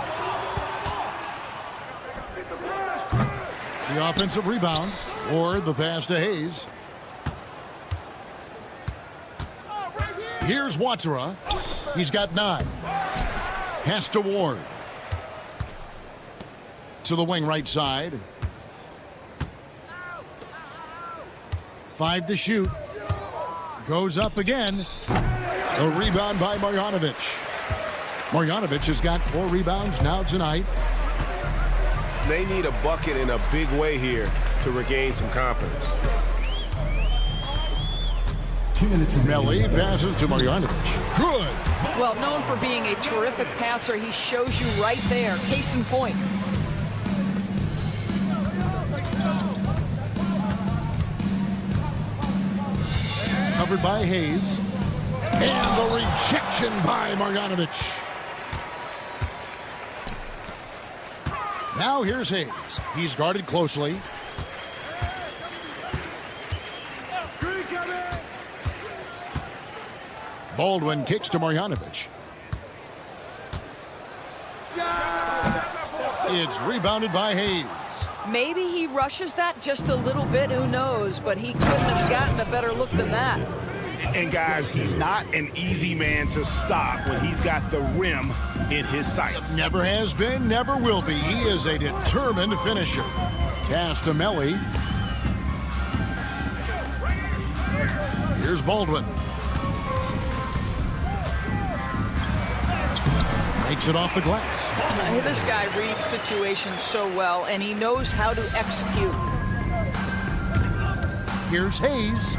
The offensive rebound. Ward the pass to Hayes. Here's Watara. He's got 9. Pass to Ward. To the wing right side. 5 to shoot. Goes up again. A rebound by Marjanovic. Marjanovic has got 4 rebounds now tonight. They need a bucket in a big way here to regain some confidence. 2 minutes remaining. Melly passes to Marjanovic. Good. Well, known for being a terrific passer, he shows you right there. Case in point. Covered by Hayes. And the rejection by Marjanovic. Now here's Hayes. He's guarded closely. Baldwin kicks to Marjanovic. It's rebounded by Hayes. Maybe he rushes that just a little bit, who knows, but he couldn't have gotten a better look than that. And guys, he's not an easy man to stop when he's got the rim in his sights. Never has been, never will be. He is a determined finisher. Castamelli. Here's Baldwin. Makes it off the glass. This guy reads situations so well, and he knows how to execute. Here's Hayes.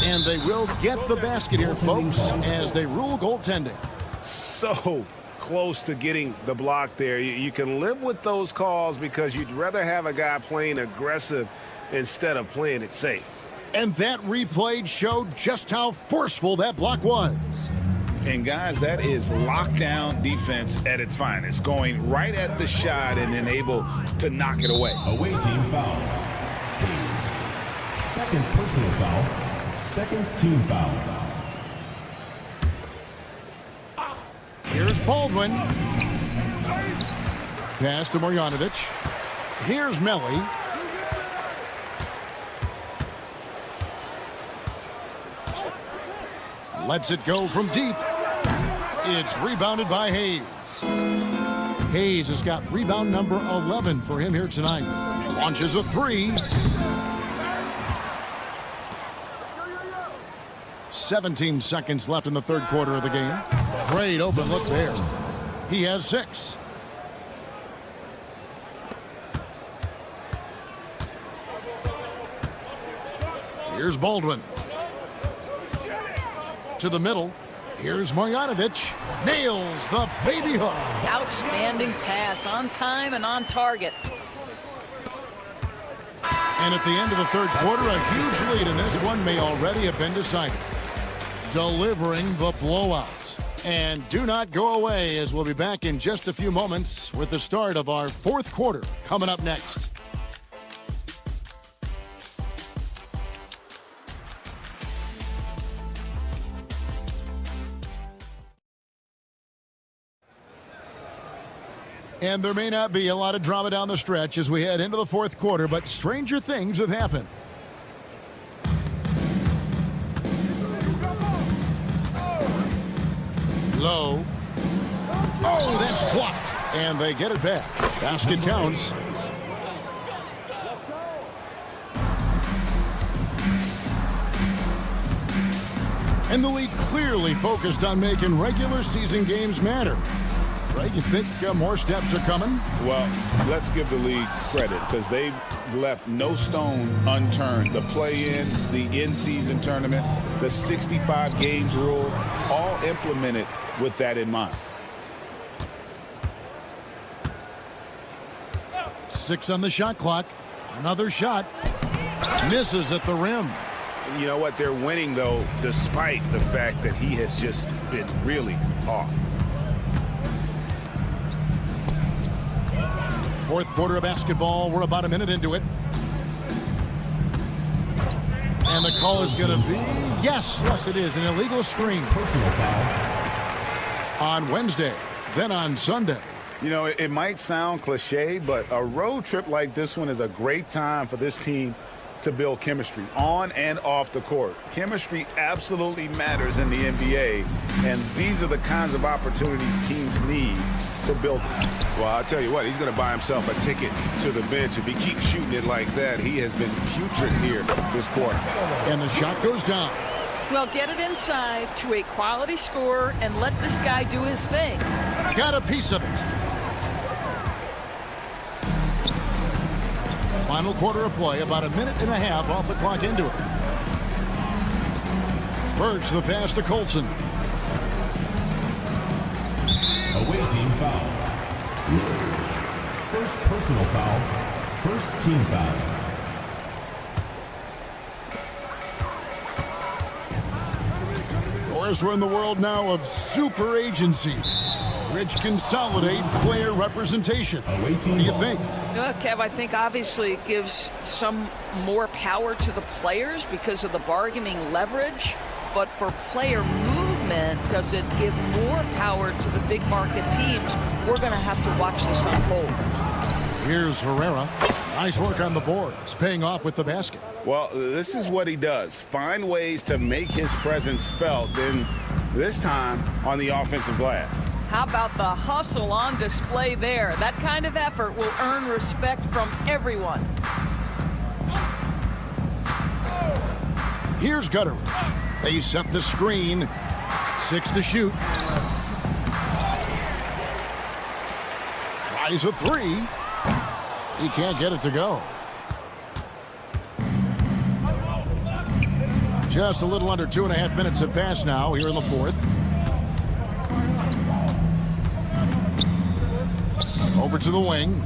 And they will get the basket here, folks, as they rule goaltending. So close to getting the block there. You can live with those calls because you'd rather have a guy playing aggressive instead of playing it safe. And that replay showed just how forceful that block was. And guys, that is lockdown defense at its finest, going right at the shot and then able to knock it away. Away team foul. Hayes. Second personal foul. Second team foul. Here's Baldwin. Pass to Marjanovic. Here's Melli. Lets it go from deep. It's rebounded by Hayes. Hayes has got rebound number 11 for him here tonight. Launches a three. 17 seconds left in the third quarter of the game. Great open look there. He has 6. Here's Baldwin. To the middle. Here's Marjanovic. Nails the baby hook. Outstanding pass, on time and on target. And at the end of the third quarter, a huge lead in this one may already have been decided. Delivering the blowout. And do not go away, as we'll be back in just a few moments with the start of our fourth quarter coming up next. And there may not be a lot of drama down the stretch as we head into the fourth quarter, but stranger things have happened. Low. Oh, that's blocked. And they get it back. Basket counts. And the league clearly focused on making regular season games matter. Right? You think more steps are coming? Well, let's give the league credit because they've left no stone unturned. The play-in, the in-season tournament, the 65 games rule, all implemented with that in mind. 6 on the shot clock. Another shot. Misses at the rim. You know what? They're winning, though, despite the fact that he has just been really off. Fourth quarter of basketball. We're about a minute into it. And the call is going to be, yes, it is, an illegal screen. Personal foul. On Wednesday, then on Sunday. You know, it might sound cliche, but a road trip like this one is a great time for this team to build chemistry on and off the court. Chemistry absolutely matters in the NBA, and these are the kinds of opportunities teams need to build. Well, I'll tell you what, he's going to buy himself a ticket to the bench. If he keeps shooting it like that, he has been putrid here this quarter. And the shot goes down. Well, get it inside to a quality scorer and let this guy do his thing. Got a piece of it. Final quarter of play, about a minute and a half off the clock into it. Birch the pass to Colson. Away team foul. First personal foul. First team foul. Of course, we're in the world now of super agencies. Rich consolidates player representation. What do you think? Kev, I think obviously it gives some more power to the players because of the bargaining leverage. But for player movement, does it give more power to the big market teams? We're going to have to watch this unfold. Here's Herrera. Nice work on the boards, paying off with the basket. Well, this is what he does. Find ways to make his presence felt, then this time on the offensive glass. How about the hustle on display there? That kind of effort will earn respect from everyone. Here's Gutteridge. They set the screen. 6 to shoot. Tries a 3. He can't get it to go. Just a little under 2.5 minutes have passed now here in the fourth. Over to the wing.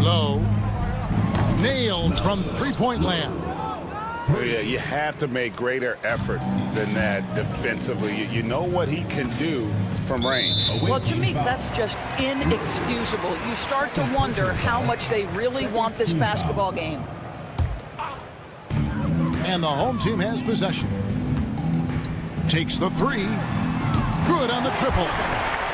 Low. Nailed from three-point land. Yeah, you have to make greater effort than that defensively. You know what he can do from range. Well, to me, that's just inexcusable. You start to wonder how much they really want this basketball game. And the home team has possession. Takes the 3. Good on the triple.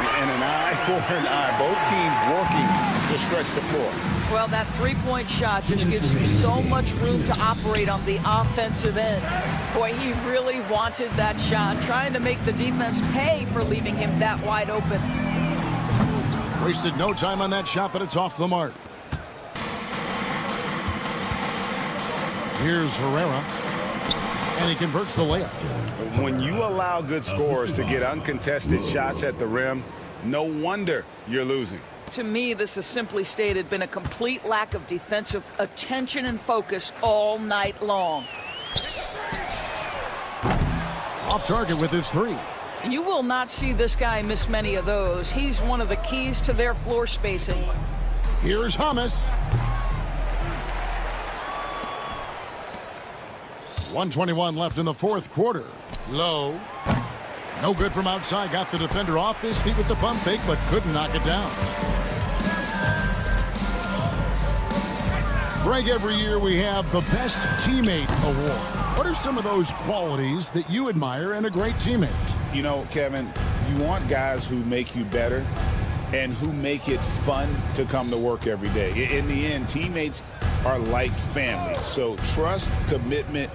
And an eye for an eye. Both teams working to stretch the floor. Well, that three-point shot just gives you so much room to operate on the offensive end. Boy, he really wanted that shot, trying to make the defense pay for leaving him that wide open. Wasted no time on that shot, but it's off the mark. Here's Herrera. And he converts the layup. When you allow good scorers to get uncontested shots at the rim, no wonder you're losing. To me, this has simply stated been a complete lack of defensive attention and focus all night long. Off target with his 3. You will not see this guy miss many of those. He's one of the keys to their floor spacing. Here's Hummus. 1:21 left in the fourth quarter. Low. No good from outside. Got the defender off his feet with the pump fake, but couldn't knock it down. Greg, every year we have the Best Teammate Award. What are some of those qualities that you admire in a great teammate? You know, Kevin, you want guys who make you better and who make it fun to come to work every day. In the end, teammates are like family. So trust, commitment,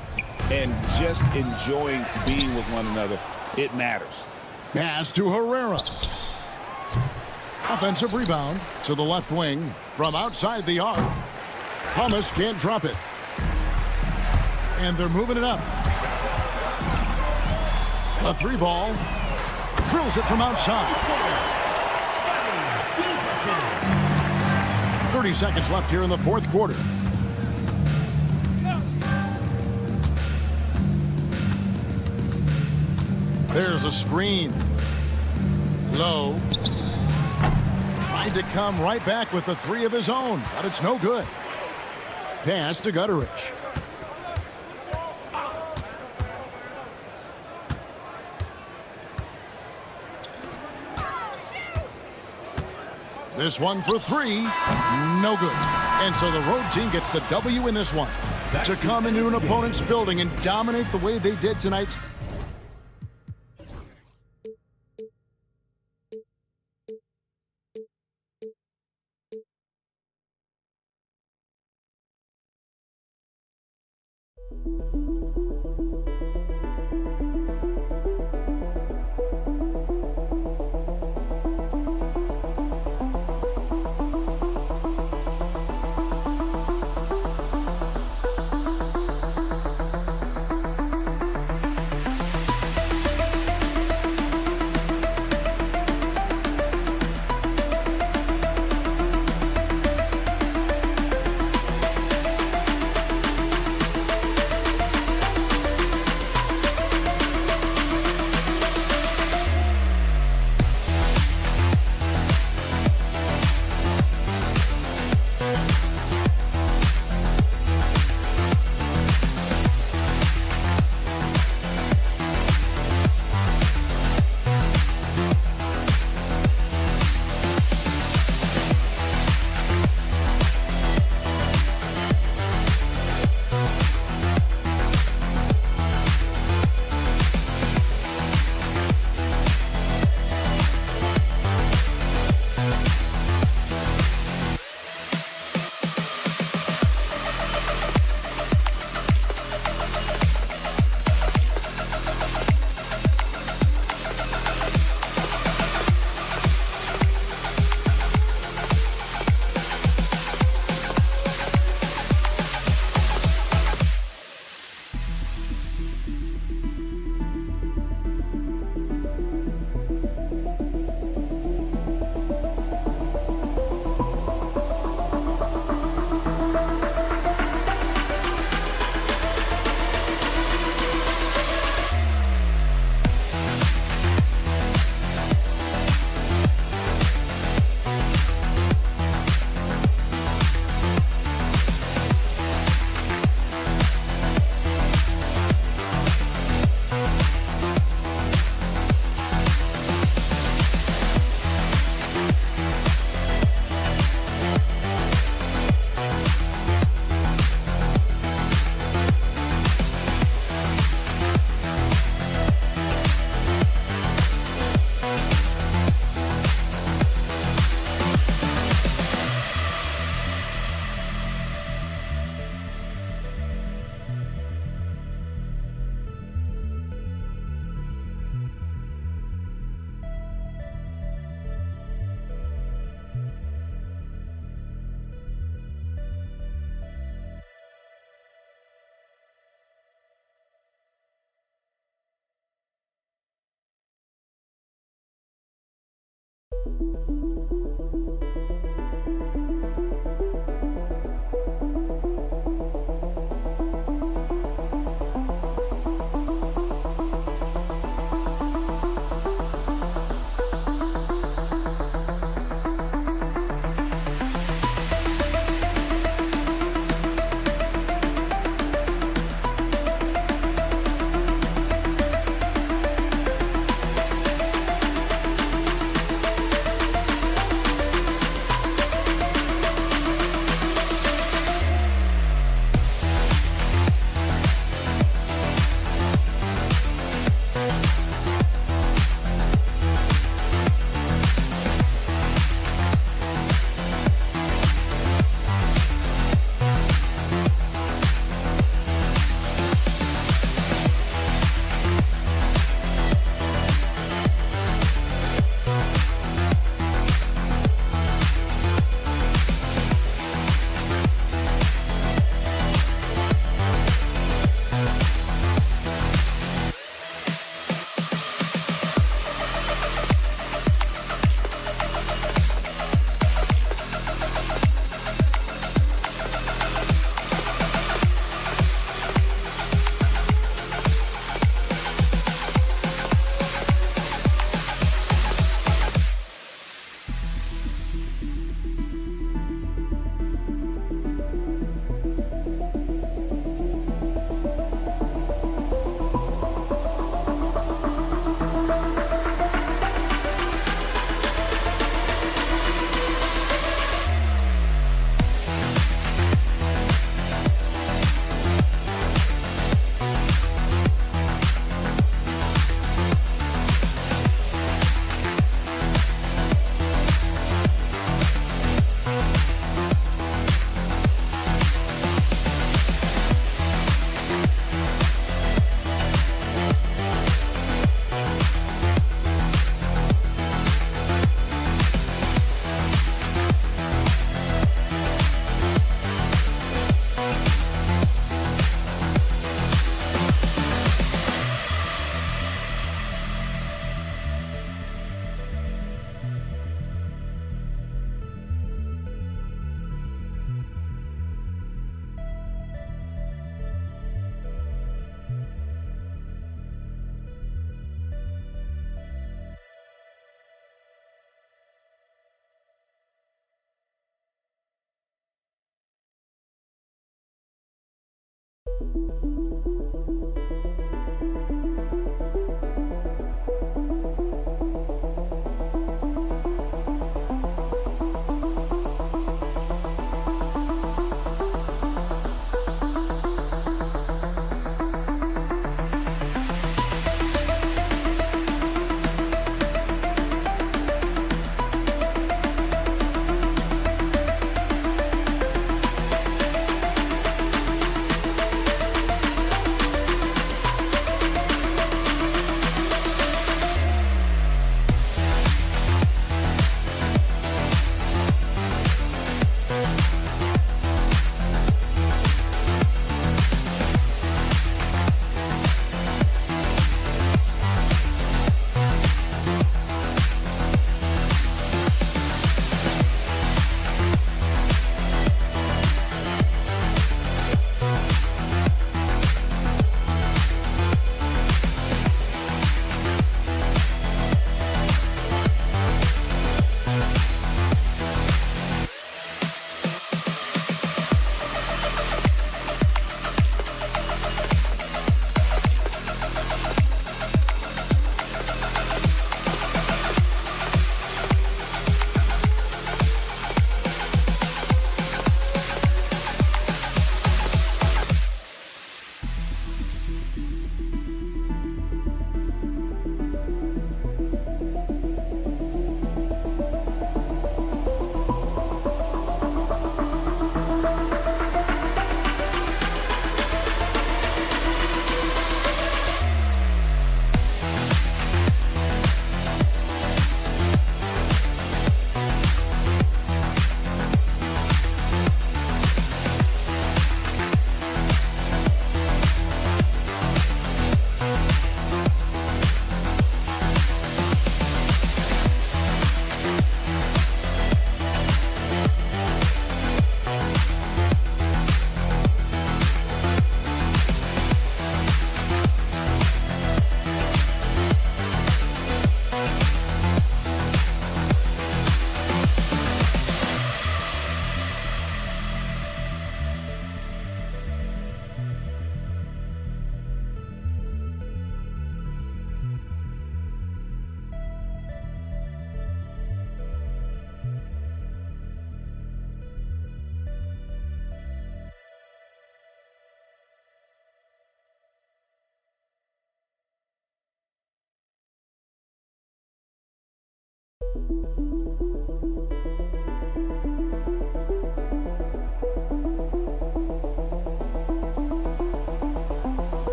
and just enjoying being with one another, it matters. Pass to Herrera. Offensive rebound to the left wing from outside the arc. Hummus can't drop it. And they're moving it up. A 3 ball. Drills it from outside. 30 seconds left here in the fourth quarter. There's a screen. Low. Tried to come right back with the 3 of his own, but it's no good. Pass to Gutteridge. This one for 3. No good. And so the road team gets the W in this one. To come into an opponent's building and dominate the way they did tonight.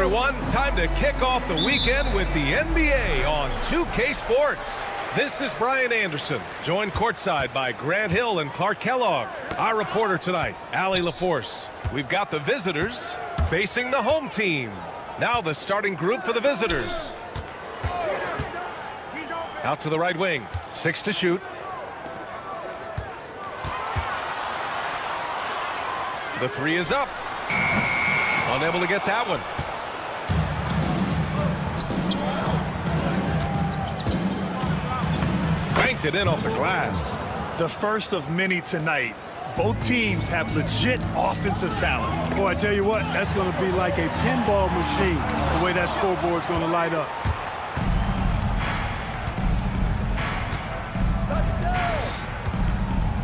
everyone. Time to kick off the weekend with the NBA on 2K Sports. This is Brian Anderson, joined courtside by Grant Hill and Clark Kellogg. Our reporter tonight, Allie LaForce. We've got the visitors facing the home team. Now the starting group for the visitors. Out to the right wing, 6 to shoot. The 3 is up. Unable to get that one. Banked it in off the glass. The first of many tonight. Both teams have legit offensive talent. Boy, I tell you what, that's going to be like a pinball machine, the way that scoreboard's going to light up.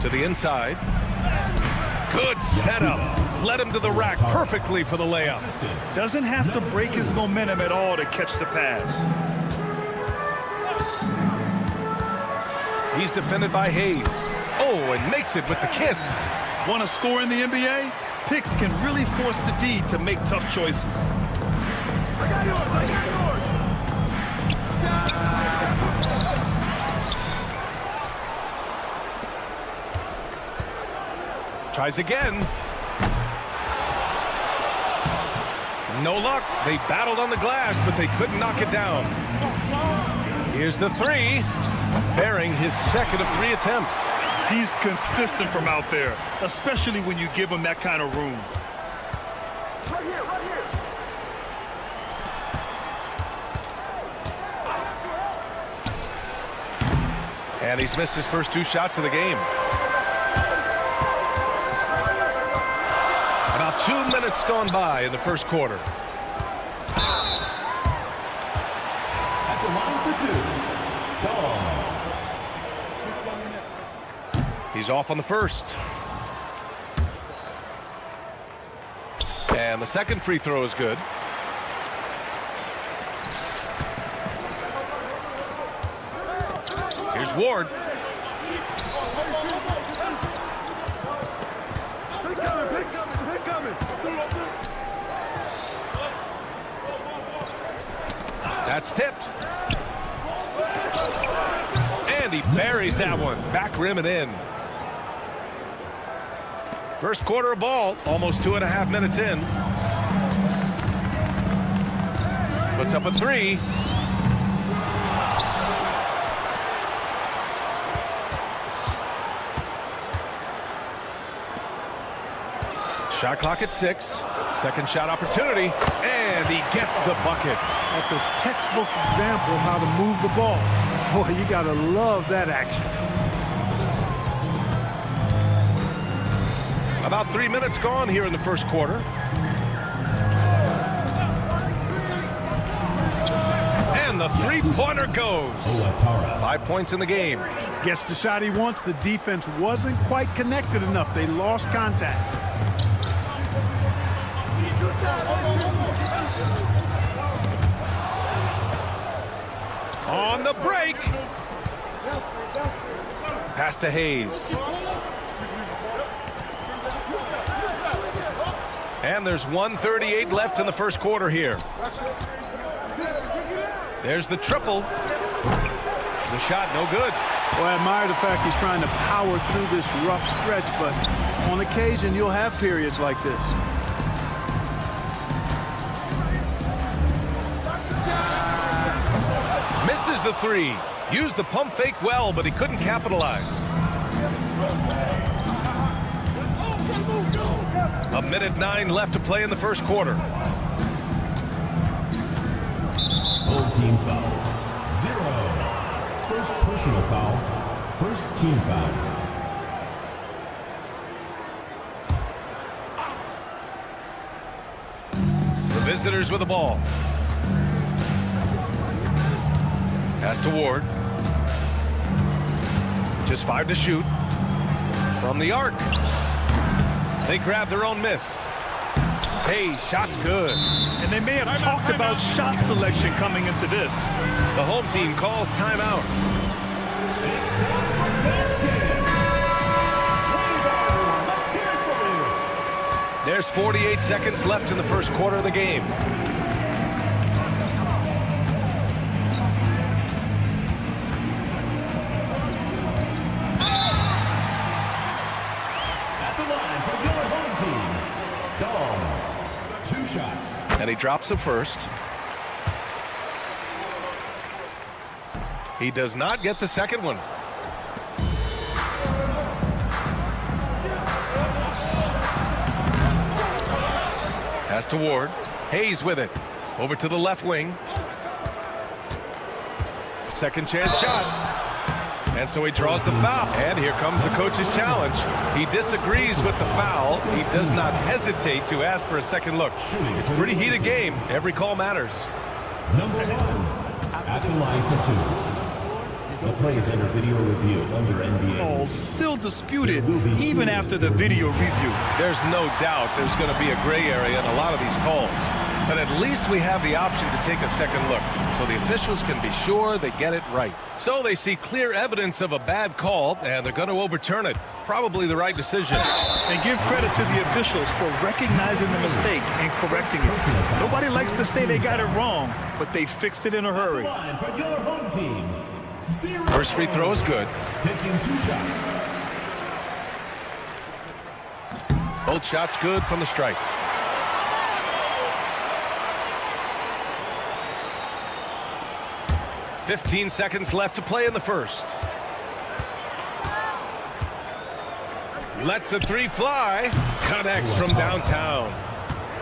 To the inside. Good setup. Led him to the rack perfectly for the layup. Doesn't have to break his momentum at all to catch the pass. He's defended by Hayes. Oh, and makes it with the kiss. Want to score in the NBA? Picks can really force the D to make tough choices. Tries again. No luck. They battled on the glass, but they couldn't knock it down. Here's the three. Bearing his second of 3 attempts. He's consistent from out there, especially when you give him that kind of room. Right here, right here. And he's missed his first 2 shots of the game. About 2 minutes gone by in the first quarter. At the line for 2, Dom. He's off on the first. And the second free throw is good. Here's Ward. That's tipped. And he buries that one. Back rim and in. First quarter of ball, almost 2.5 minutes in. Puts up a 3. Shot clock at 6. Second shot opportunity, and he gets the bucket. That's a textbook example of how to move the ball. Boy, you got to love that action. About 3 minutes gone here in the first quarter. And the three-pointer goes. 5 points in the game. Gets the shot he wants. The defense wasn't quite connected enough. They lost contact. On the break. Pass to Hayes. And there's 1:38 left in the first quarter here. There's the triple. The shot no good. Well, I admire the fact he's trying to power through this rough stretch, but on occasion you'll have periods like this. Misses the 3. Used the pump fake well, but he couldn't capitalize. A minute 9 left to play in the first quarter. Full team foul. 0. First personal foul. First team foul. The visitors with the ball. Pass to Ward. Just 5 to shoot. From the arc. They grab their own miss. Hey, shot's good. And they may have talked about shot selection coming into this. The home team calls timeout. There's 48 seconds left in the first quarter of the game. And he drops the first. He does not get the second one. Pass to Ward. Hayes with it. Over to the left wing. Second chance shot. And so he draws the foul. And here comes the coach's challenge. He disagrees with the foul. He does not hesitate to ask for a second look. It's a pretty heated game. Every call matters. Number 1, at the line for 2. The play is under video review under NBA. Oh, still disputed even after the video review. There's no doubt there's going to be a gray area in a lot of these calls. But at least we have the option to take a second look, so the officials can be sure they get it right. So they see clear evidence of a bad call, and they're going to overturn it. Probably the right decision. And give credit to the officials for recognizing the mistake and correcting it. Nobody likes to say they got it wrong, but they fixed it in a hurry. For your home team. First free throw is good. Taking 2 shots. Both shots good from the strike. "15 seconds left to play in the first. Lets the 3 fly. Connects from downtown.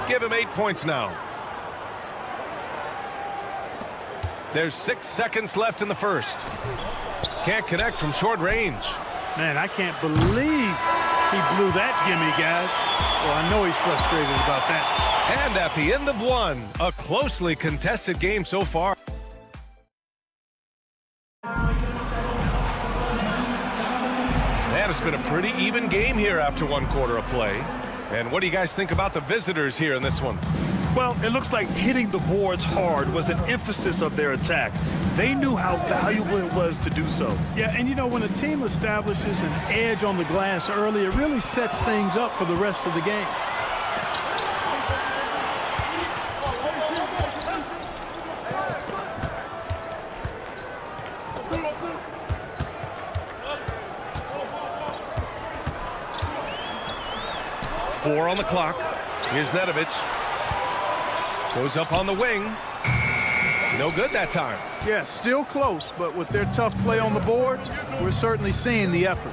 Give him 8 points now. There's 6 seconds left in the first. Can't connect from short range. Man, I can't believe he blew that gimme, guys. Well, I know he's frustrated about that. And at the end of one, a closely contested game so far. Man, it's been a pretty even game here after 1 quarter of play. And what do you guys think about the visitors here in this one? Well, it looks like hitting the boards hard was an emphasis of their attack. They knew how valuable it was to do so. Yeah, and you know, when a team establishes an edge on the glass early, it really sets things up for the rest of the game. Four on the clock. Here's Nedovic. Goes up on the wing. No good that time. Yeah, still close, but with their tough play on the boards, we're certainly seeing the effort.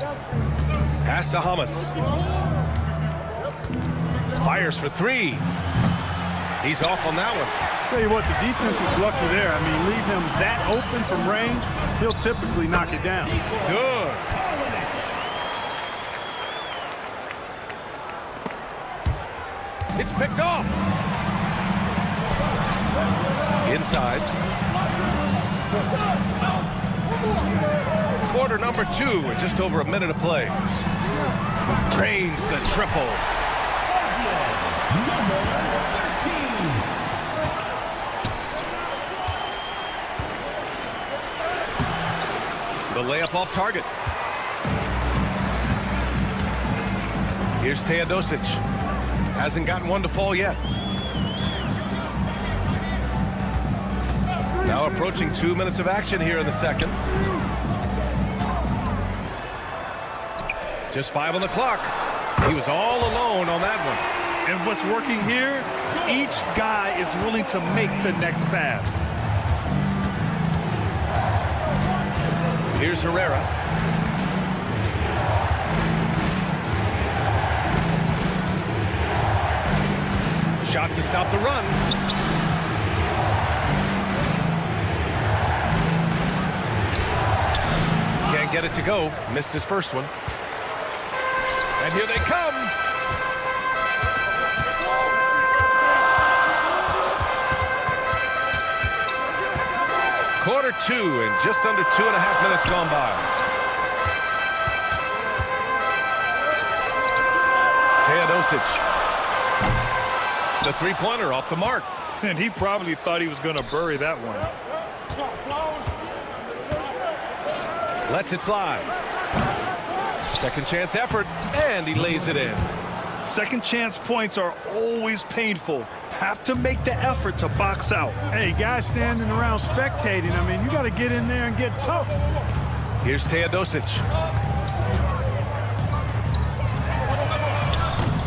Pass to Hamas. Fires for 3. He's off on that one. Tell you what, the defense was lucky there. I mean, leave him that open from range, he'll typically knock it down. Good. It's picked off. Inside. Quarter number 2 with just over a minute of play. Drains the triple. The layup off target. Here's Teodosic. Hasn't gotten one to fall yet. Now approaching 2 minutes of action here in the second. Just 5 on the clock. He was all alone on that one. And what's working here, each guy is willing to make the next pass. Here's Herrera. Shot to stop the run. Can't get it to go. Missed his first one. And here they come. Quarter 2 and just under 2.5 minutes gone by. Teodosic. The three-pointer off the mark. And he probably thought he was going to bury that one. Lets it fly. Second chance effort, and he lays it in. Second chance points are always painful. Have to make the effort to box out. Hey, guys standing around spectating, I mean, you got to get in there and get tough. Here's Teodosic.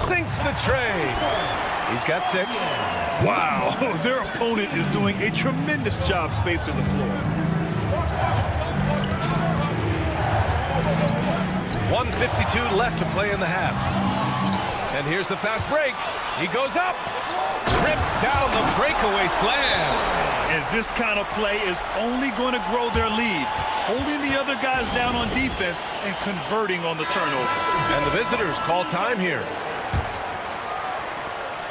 Sinks the tray. He's got 6. Wow, their opponent is doing a tremendous job spacing the floor. 1:52 left to play in the half. And here's the fast break. He goes up. Trips down the breakaway slam. And this kind of play is only going to grow their lead, holding the other guys down on defense and converting on the turnover. And the visitors call time here.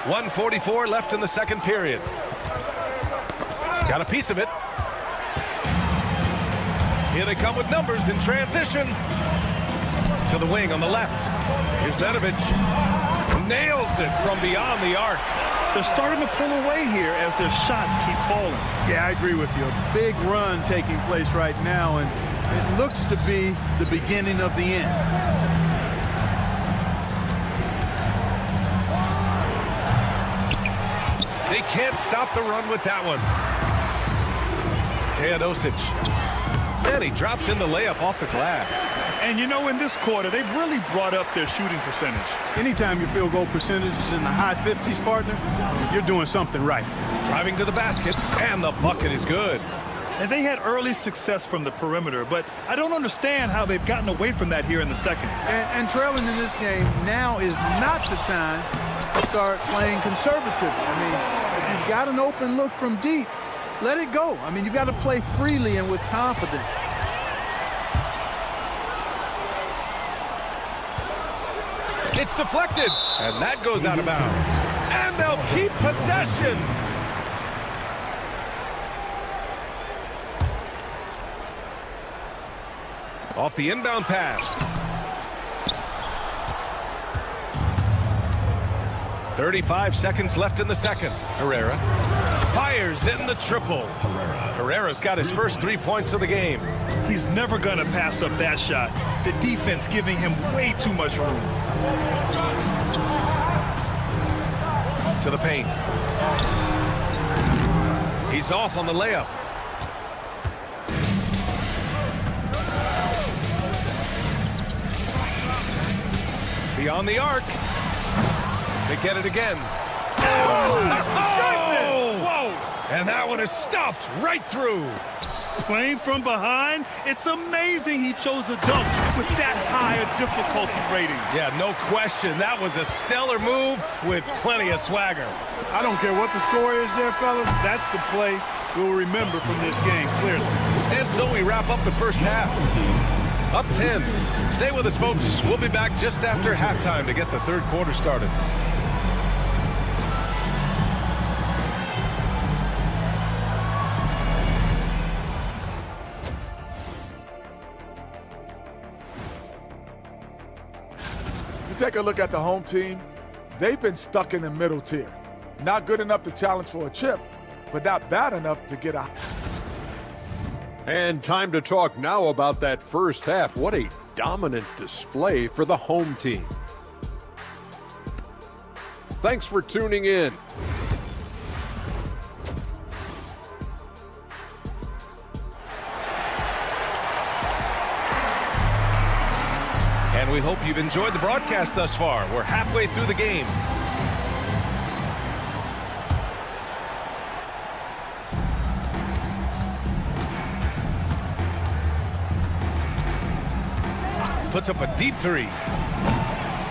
1:44 left in the second period. Got a piece of it. Here they come with numbers in transition. To the wing on the left. Here's Nedovic. Nails it from beyond the arc. They're starting to pull away here as their shots keep falling. Yeah, I agree with you. A big run taking place right now, and it looks to be the beginning of the end. They can't stop the run with that one. Teodosic. And he drops in the layup off the glass. And you know, in this quarter, they've really brought up their shooting percentage. Anytime your field goal percentage is in the high 50s, partner, you're doing something right. Driving to the basket, and the bucket is good. And they had early success from the perimeter, but I don't understand how they've gotten away from that here in the second. And trailing in this game, now is not the time to start playing conservative. I mean, if you've got an open look from deep, let it go. I mean, you've got to play freely and with confidence. It's deflected, and that goes out of bounds. And they'll keep possession. Off the inbound pass. 35 seconds left in the second. Herrera fires in the triple. Herrera's got his first 3 points of the game. He's never going to pass up that shot. The defense giving him way too much room. To the paint. He's off on the layup. Beyond the arc. They get it again. Oh, goodness! Whoa! And that one is stuffed right through. Playing from behind, it's amazing he chose a dunk with that high a difficulty rating. Yeah, no question. That was a stellar move with plenty of swagger. I don't care what the score is there, fellas. That's the play we'll remember from this game, clearly. And so we wrap up the first half. Up 10. Stay with us, folks. We'll be back just after halftime to get the third quarter started. Take a look at the home team. They've been stuck in the middle tier. Not good enough to challenge for a chip, but not bad enough to get out. And time to talk now about that first half. What a dominant display for the home team. Thanks for tuning in. And we hope you've enjoyed the broadcast thus far. We're halfway through the game. Puts up a deep three.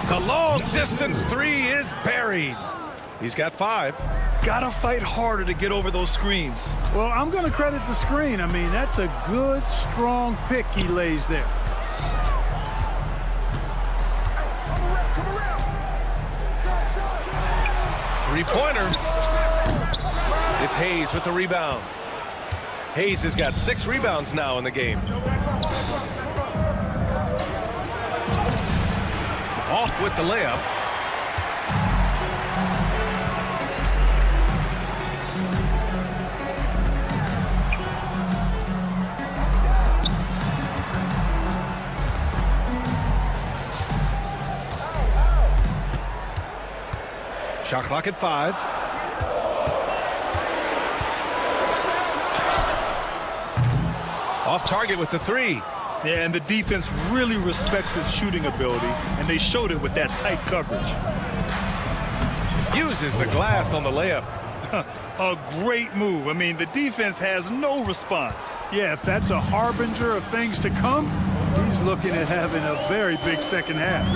The long distance three is buried. He's got 5. Gotta fight harder to get over those screens. Well, I'm going to credit the screen. I mean, that's a good, strong pick he lays there. Three-pointer. It's Hayes with the rebound. Hayes has got 6 rebounds now in the game. Off with the layup. Shot clock at 5. Off target with the 3. Yeah, and the defense really respects his shooting ability, and they showed it with that tight coverage. Uses the glass on the layup. A great move. I mean, the defense has no response. Yeah, if that's a harbinger of things to come, he's looking at having a very big second half.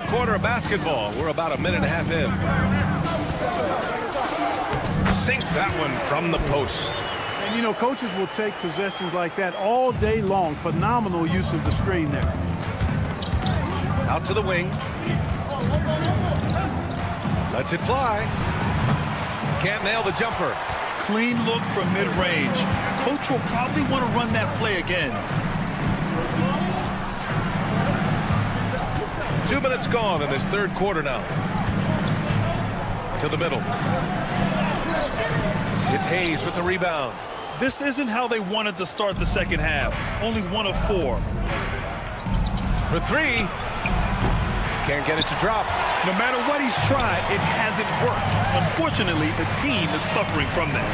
quarter of basketball. We're about a minute and a half in. Sinks that one from the post. And, you know, coaches will take possessions like that all day long. Phenomenal use of the screen there. Out to the wing. Lets it fly. Can't nail the jumper. Clean look from mid-range. Coach will probably want to run that play again. 2 minutes gone in this third quarter now. To the middle. It's Hayes with the rebound. This isn't how they wanted to start the second half. Only 1 of 4. For 3. Can't get it to drop. No matter what he's tried, it hasn't worked. Unfortunately, the team is suffering from that.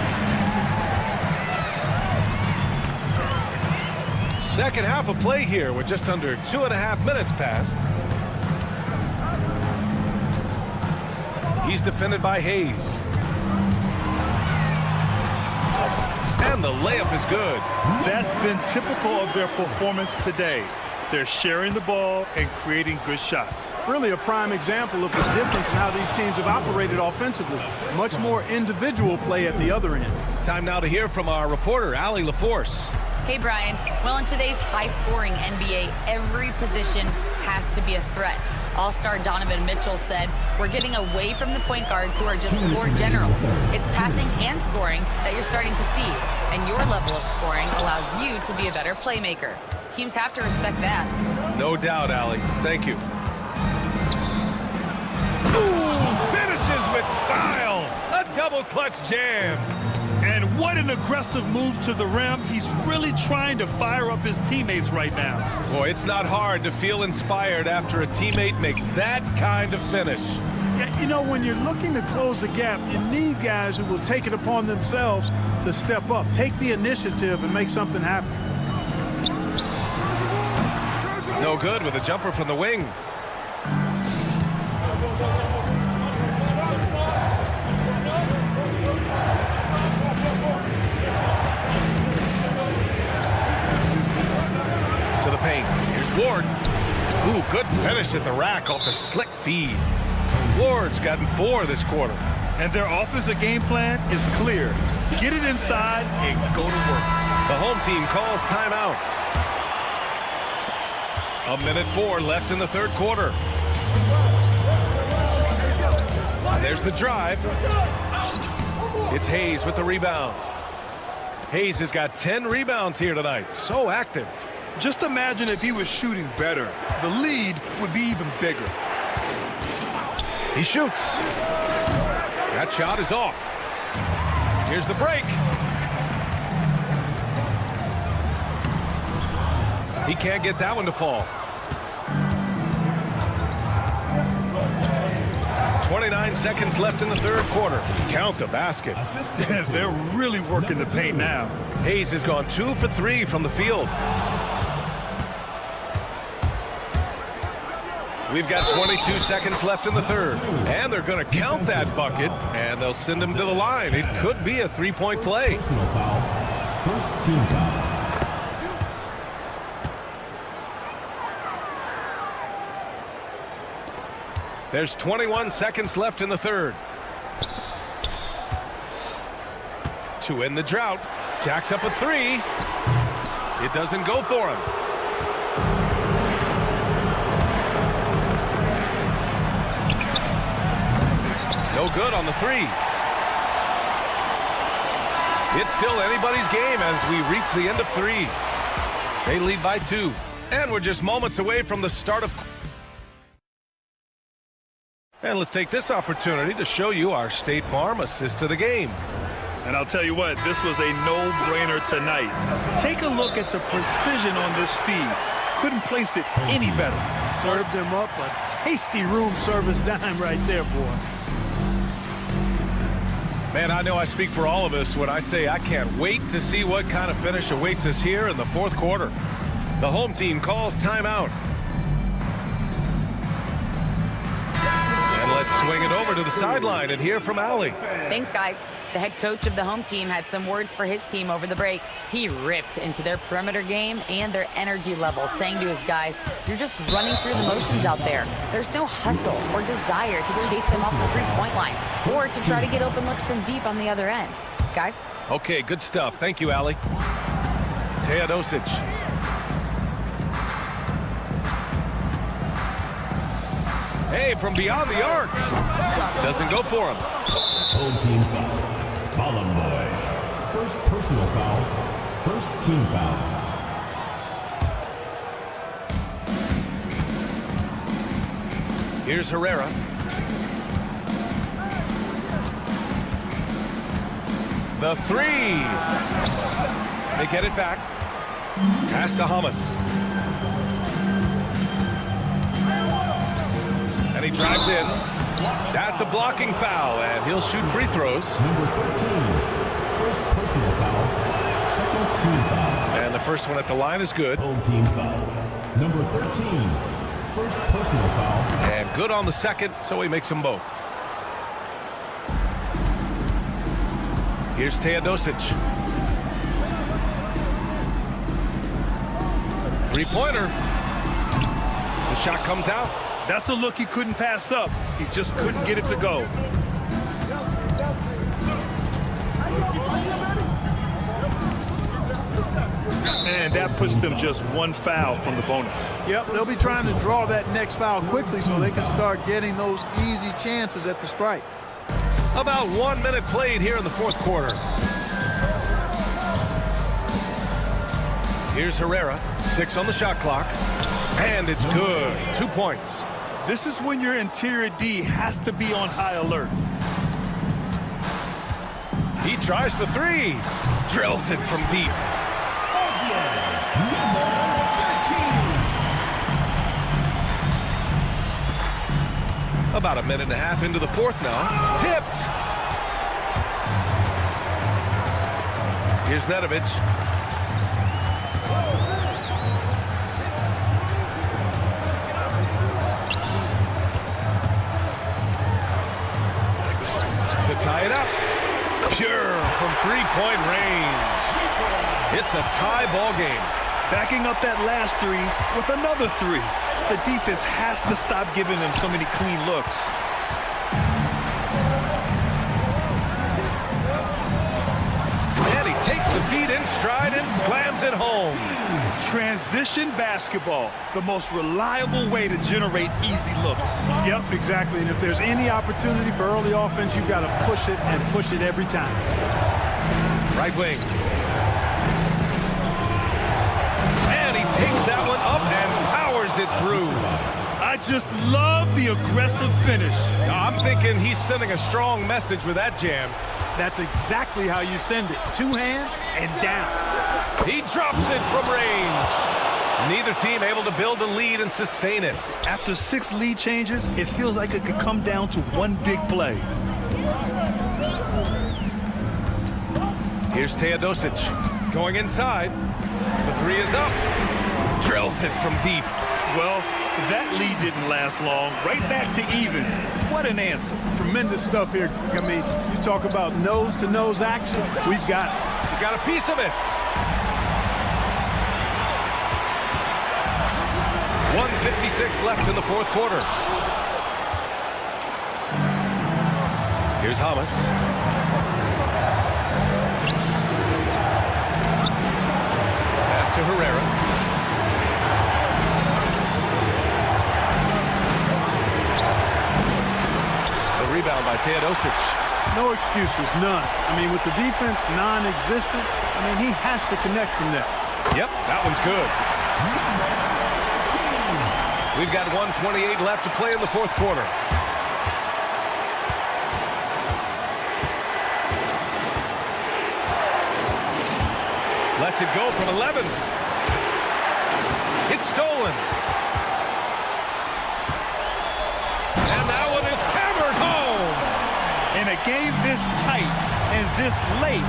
Second half of play here with just under 2.5 minutes passed. He's defended by Hayes. And the layup is good. That's been typical of their performance today. They're sharing the ball and creating good shots. Really a prime example of the difference in how these teams have operated offensively. Much more individual play at the other end. Time now to hear from our reporter, Allie LaForce. Hey, Brian. Well, in today's high-scoring NBA, every position has to be a threat. All-star Donovan Mitchell said, "We're getting away from the point guards who are just floor generals. It's passing and scoring that you're starting to see, and your level of scoring allows you to be a better playmaker. Teams have to respect that." No doubt, Allie. Thank you. Ooh, finishes with style. A double clutch jam. And what an aggressive move to the rim. He's really trying to fire up his teammates right now. Boy, it's not hard to feel inspired after a teammate makes that kind of finish. Yeah, you know, when you're looking to close the gap, you need guys who will take it upon themselves to step up, take the initiative, and make something happen. No good with a jumper from the wing. To the paint. Here's Ward. Ooh, good finish at the rack off the slick feed. Ward's gotten 4 this quarter. And their offensive game plan is clear. Get it inside and go to work. The home team calls timeout. 1:04 left in the third quarter. There's the drive. It's Hayes with the rebound. Hayes has got 10 rebounds here tonight. So active. Just imagine if he was shooting better. The lead would be even bigger. He shoots. That shot is off. Here's the break. He can't get that one to fall. 29 seconds left in the third quarter. Count the basket. They're really working the paint now. Hayes has gone 2 for 3 from the field. We've got 22 seconds left in the third. And they're going to count that bucket, and they'll send him to the line. It could be a three-point play. Personal foul. First team foul. There's 21 seconds left in the third. To end the drought. Jacks up a 3. It doesn't go for him. No good on the 3. It's still anybody's game as we reach the end of 3. They lead by 2. And we're just moments away from the start of... And let's take this opportunity to show you our State Farm assist to the game. And I'll tell you what, this was a no-brainer tonight. Take a look at the precision on this feed. Couldn't place it any better. Served him up a tasty room service dime right there, boy. Man, I know I speak for all of us when I say I can't wait to see what kind of finish awaits us here in the fourth quarter. The home team calls timeout. And let's swing it over to the sideline and hear from Allie. Thanks, guys. The head coach of the home team had some words for his team over the break. He ripped into their perimeter game and their energy level, saying to his guys, "You're just running through the motions out there. There's no hustle or desire to chase them off the three-point line or to try to get open looks from deep on the other end." Guys? Okay, good stuff. Thank you, Allie. Teodosic. Hey, from beyond the arc. Doesn't go for him. Home team foul. Boy. First personal foul. First team foul. Here's Herrera. The three. They get it back. Pass to Hamas. And he drives in. That's a blocking foul, and he'll shoot free throws. Number 13. First personal foul. Second team foul. And the first one at the line is good. Home team foul. Number 13. First personal foul. And good on the second, so he makes them both. Here's Teodosic. Three-pointer. The shot comes out. That's a look he couldn't pass up. He just couldn't get it to go. And that puts them just one foul from the bonus. Yep, they'll be trying to draw that next foul quickly so they can start getting those easy chances at the strike. About 1 minute played here in the fourth quarter. Here's Herrera. 6 on the shot clock. And it's good. 2 points. This is when your interior D has to be on high alert. He tries for three. Drills it from deep. About a minute and a half into the fourth now. Tipped. Here's Nedovic. To tie it up. Pure from three-point range. It's a tie ball game. Backing up that last three with another three. The defense has to stop giving them so many clean looks. And he takes the feed in stride and slams it home. Transition basketball, the most reliable way to generate easy looks. Yep, exactly. And if there's any opportunity for early offense, you've got to push it and push it every time. Right wing. And he takes that one up and powers it through. I just love the aggressive finish. I'm thinking he's sending a strong message with that jam. That's exactly how you send it. 2 hands and down. He drops it from range. Neither team able to build a lead and sustain it. After 6 lead changes, it feels like it could come down to one big play. Here's Teodosic going inside. The three is up. Drills it from deep. Well, that lead didn't last long. Right back to even. What an answer. Tremendous stuff here. I mean, you talk about nose-to-nose action. We've got it. We got a piece of it. 1:56 left in the fourth quarter. Here's Hamas. Pass to Herrera. The rebound by Teodosic. No excuses, none. I mean, with the defense non-existent, I mean, he has to connect from there. Yep, that one's good. We've got 1:28 left to play in the fourth quarter. Lets it go from 11. It's stolen. And that one is hammered home. In a game this tight and this late,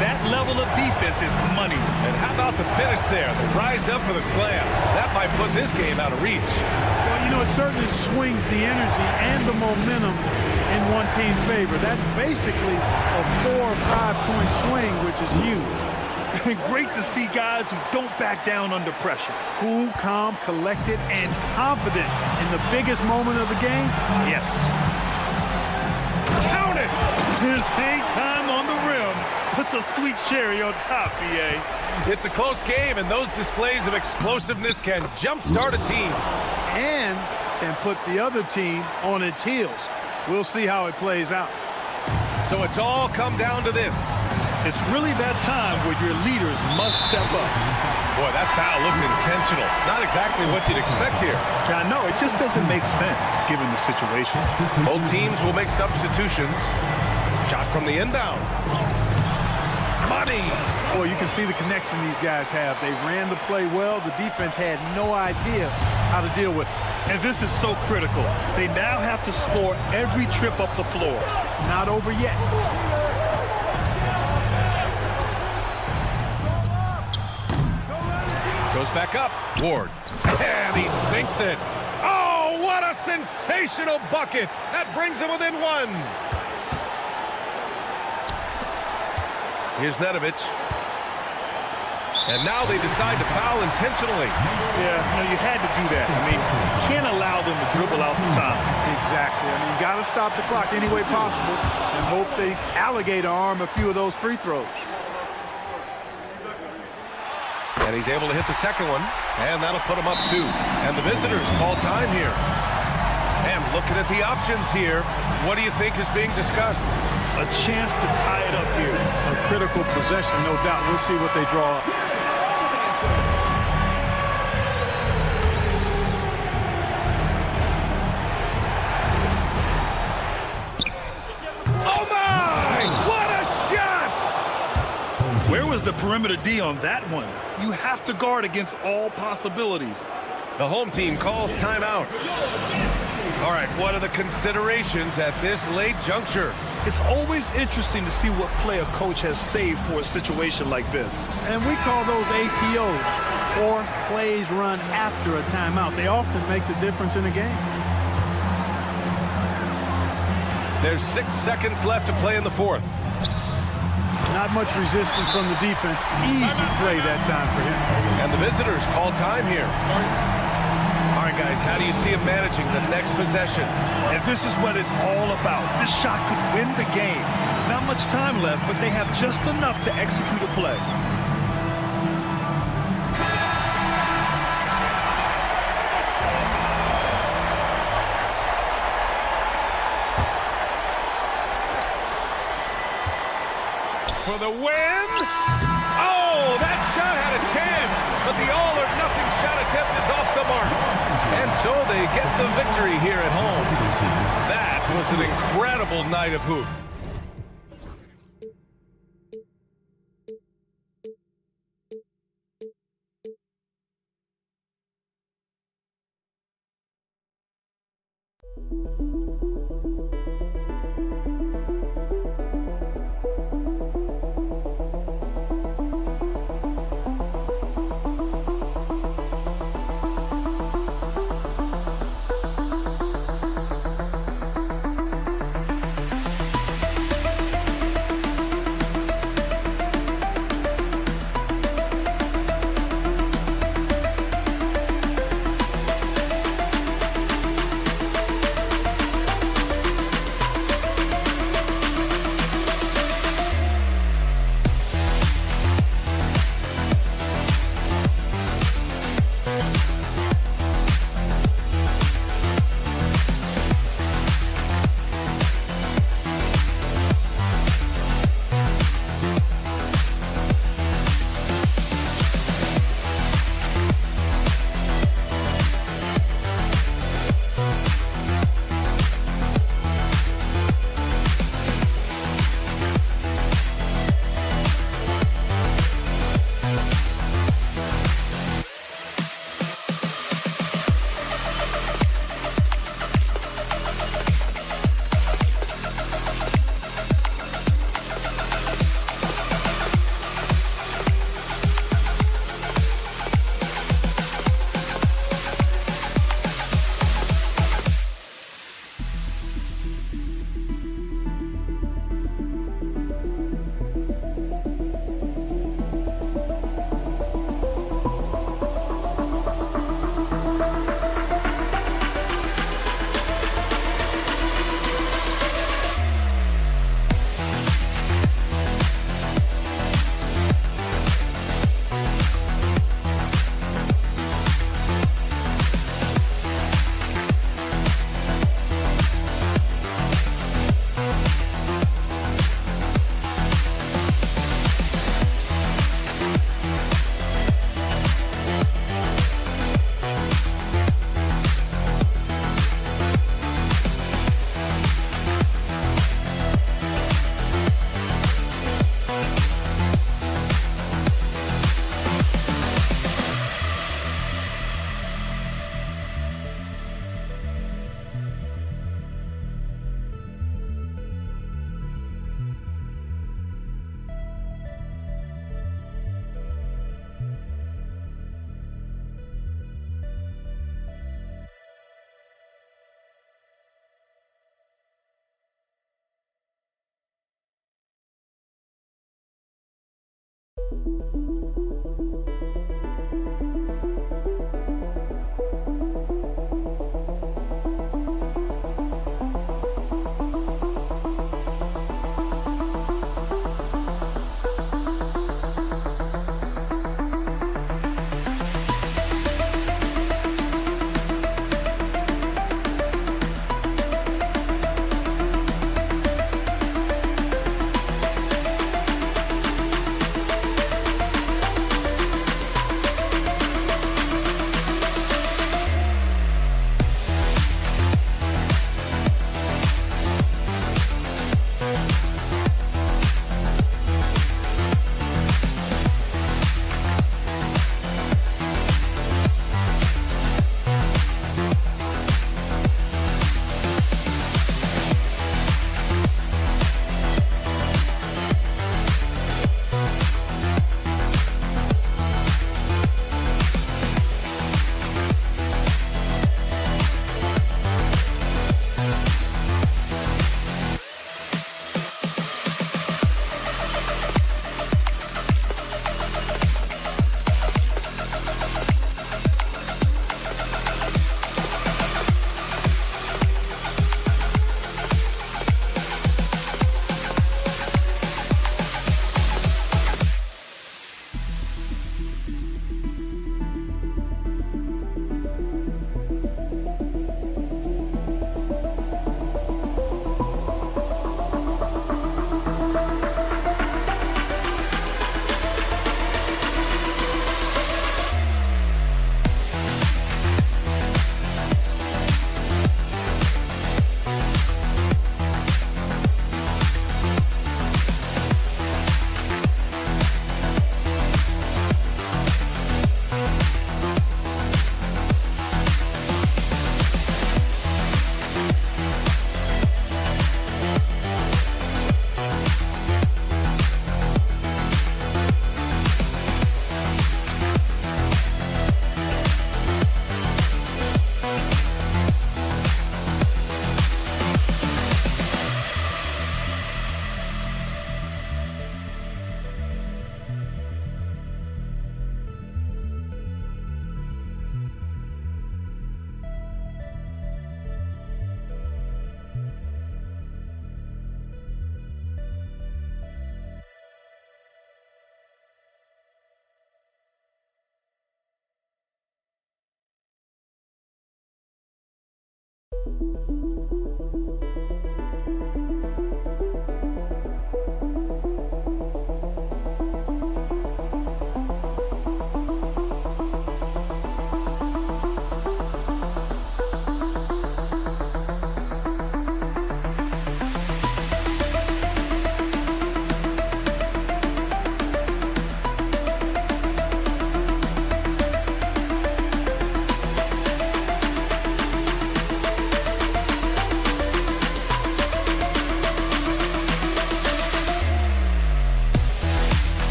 that level of defense is money. And how about the finish there? The rise up for the slam. That might put this game out of reach. Well, you know, it certainly swings the energy and the momentum in one team's favor. That's basically a 4 or 5 point swing, which is huge. Great to see guys who don't back down under pressure. Cool, calm, collected, and confident in the biggest moment of the game. Yes. Count it! His hang time on the rim puts a sweet cherry on top, BA. It's a close game, and those displays of explosiveness can jumpstart a team. And can put the other team on its heels. We'll see how it plays out. So it's all come down to this. It's really that time where your leaders must step up. Boy, that foul looked intentional. Not exactly what you'd expect here. I know, it just doesn't make sense given the situation. Both teams will make substitutions. Shot from the inbound. Money! Boy, you can see the connection these guys have. They ran the play well. The defense had no idea how to deal with it. And this is so critical. They now have to score every trip up the floor. It's not over yet. Goes back up. Ward. And he sinks it. Oh, what a sensational bucket. That brings him within one. Here's Nedovic. And now they decide to foul intentionally. Yeah, you had to do that. I mean, you can't allow them to dribble out the time. Exactly. I mean, you got to stop the clock any way possible and hope they alligator arm a few of those free throws. And he's able to hit the second one, and that'll put him up 2. And the visitors call time here. And looking at the options here, what do you think is being discussed? A chance to tie it up here. A critical possession, no doubt. We'll see what they draw up. Oh, my! What a shot! Where was the perimeter D on that one? You have to guard against all possibilities. The home team calls timeout. All right, what are the considerations at this late juncture? It's always interesting to see what play a coach has saved for a situation like this. And we call those ATOs, or plays run after a timeout. They often make the difference in a game. There's 6 seconds left to play in the fourth. Not much resistance from the defense. Easy play that time for him. And the visitors call time here. All right, guys, how do you see him managing the next possession? And this is what it's all about. This shot could win the game. Not much time left, but they have just enough to execute a play. For the win! Oh, that shot had a chance, but the all-or-nothing shot attempt is off the mark. And so they get the victory here at home. That was an incredible night of hoop.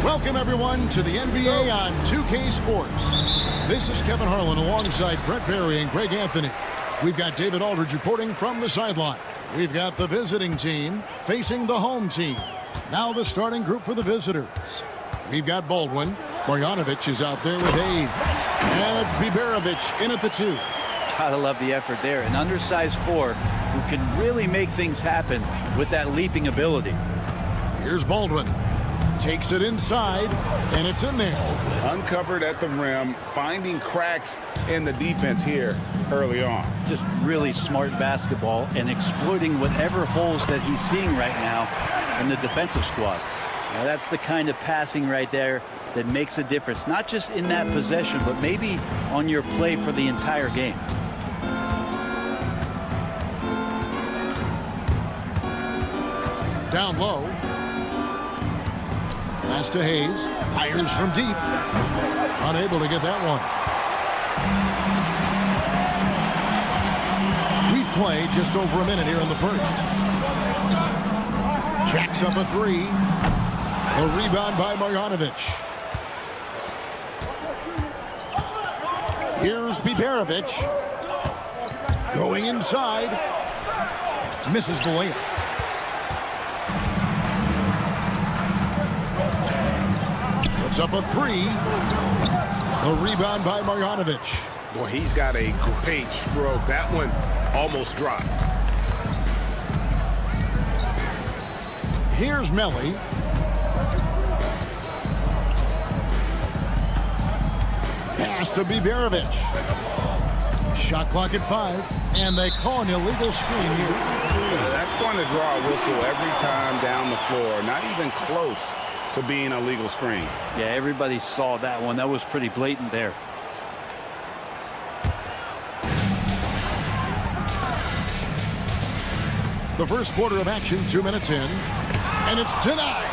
Welcome, everyone, to the NBA on 2K Sports. This is Kevin Harlan alongside Brett Barry and Greg Anthony. We've got David Aldridge reporting from the sideline. We've got the visiting team facing the home team. Now the starting group for the visitors. We've got Baldwin. Marjanovic is out there with Aid. And it's Biberovic in at the 2. Gotta love the effort there. An undersized 4 who can really make things happen with that leaping ability. Here's Baldwin. Takes it inside, and it's in there. Uncovered at the rim, finding cracks in the defense here early on. Just really smart basketball and exploiting whatever holes that he's seeing right now in the defensive squad. Now, that's the kind of passing right there that makes a difference, not just in that possession, but maybe on your play for the entire game. Down low. Pass to Hayes. Fires from deep. Unable to get that one. We've played just over a minute here in the first. Jacks up a three. A rebound by Marjanovic. Here's Biberovic. Going inside. Misses the layup. Puts up a three. A rebound by Marjanovic. Boy, he's got a great stroke. That one almost dropped. Here's Melly. Pass to Biberovic. Shot clock at 5, and they call an illegal screen here. That's going to draw a whistle every time down the floor. Not even close to being a legal screen. Yeah, everybody saw that one. That was pretty blatant there. The first quarter of action, 2 minutes in, and it's denied.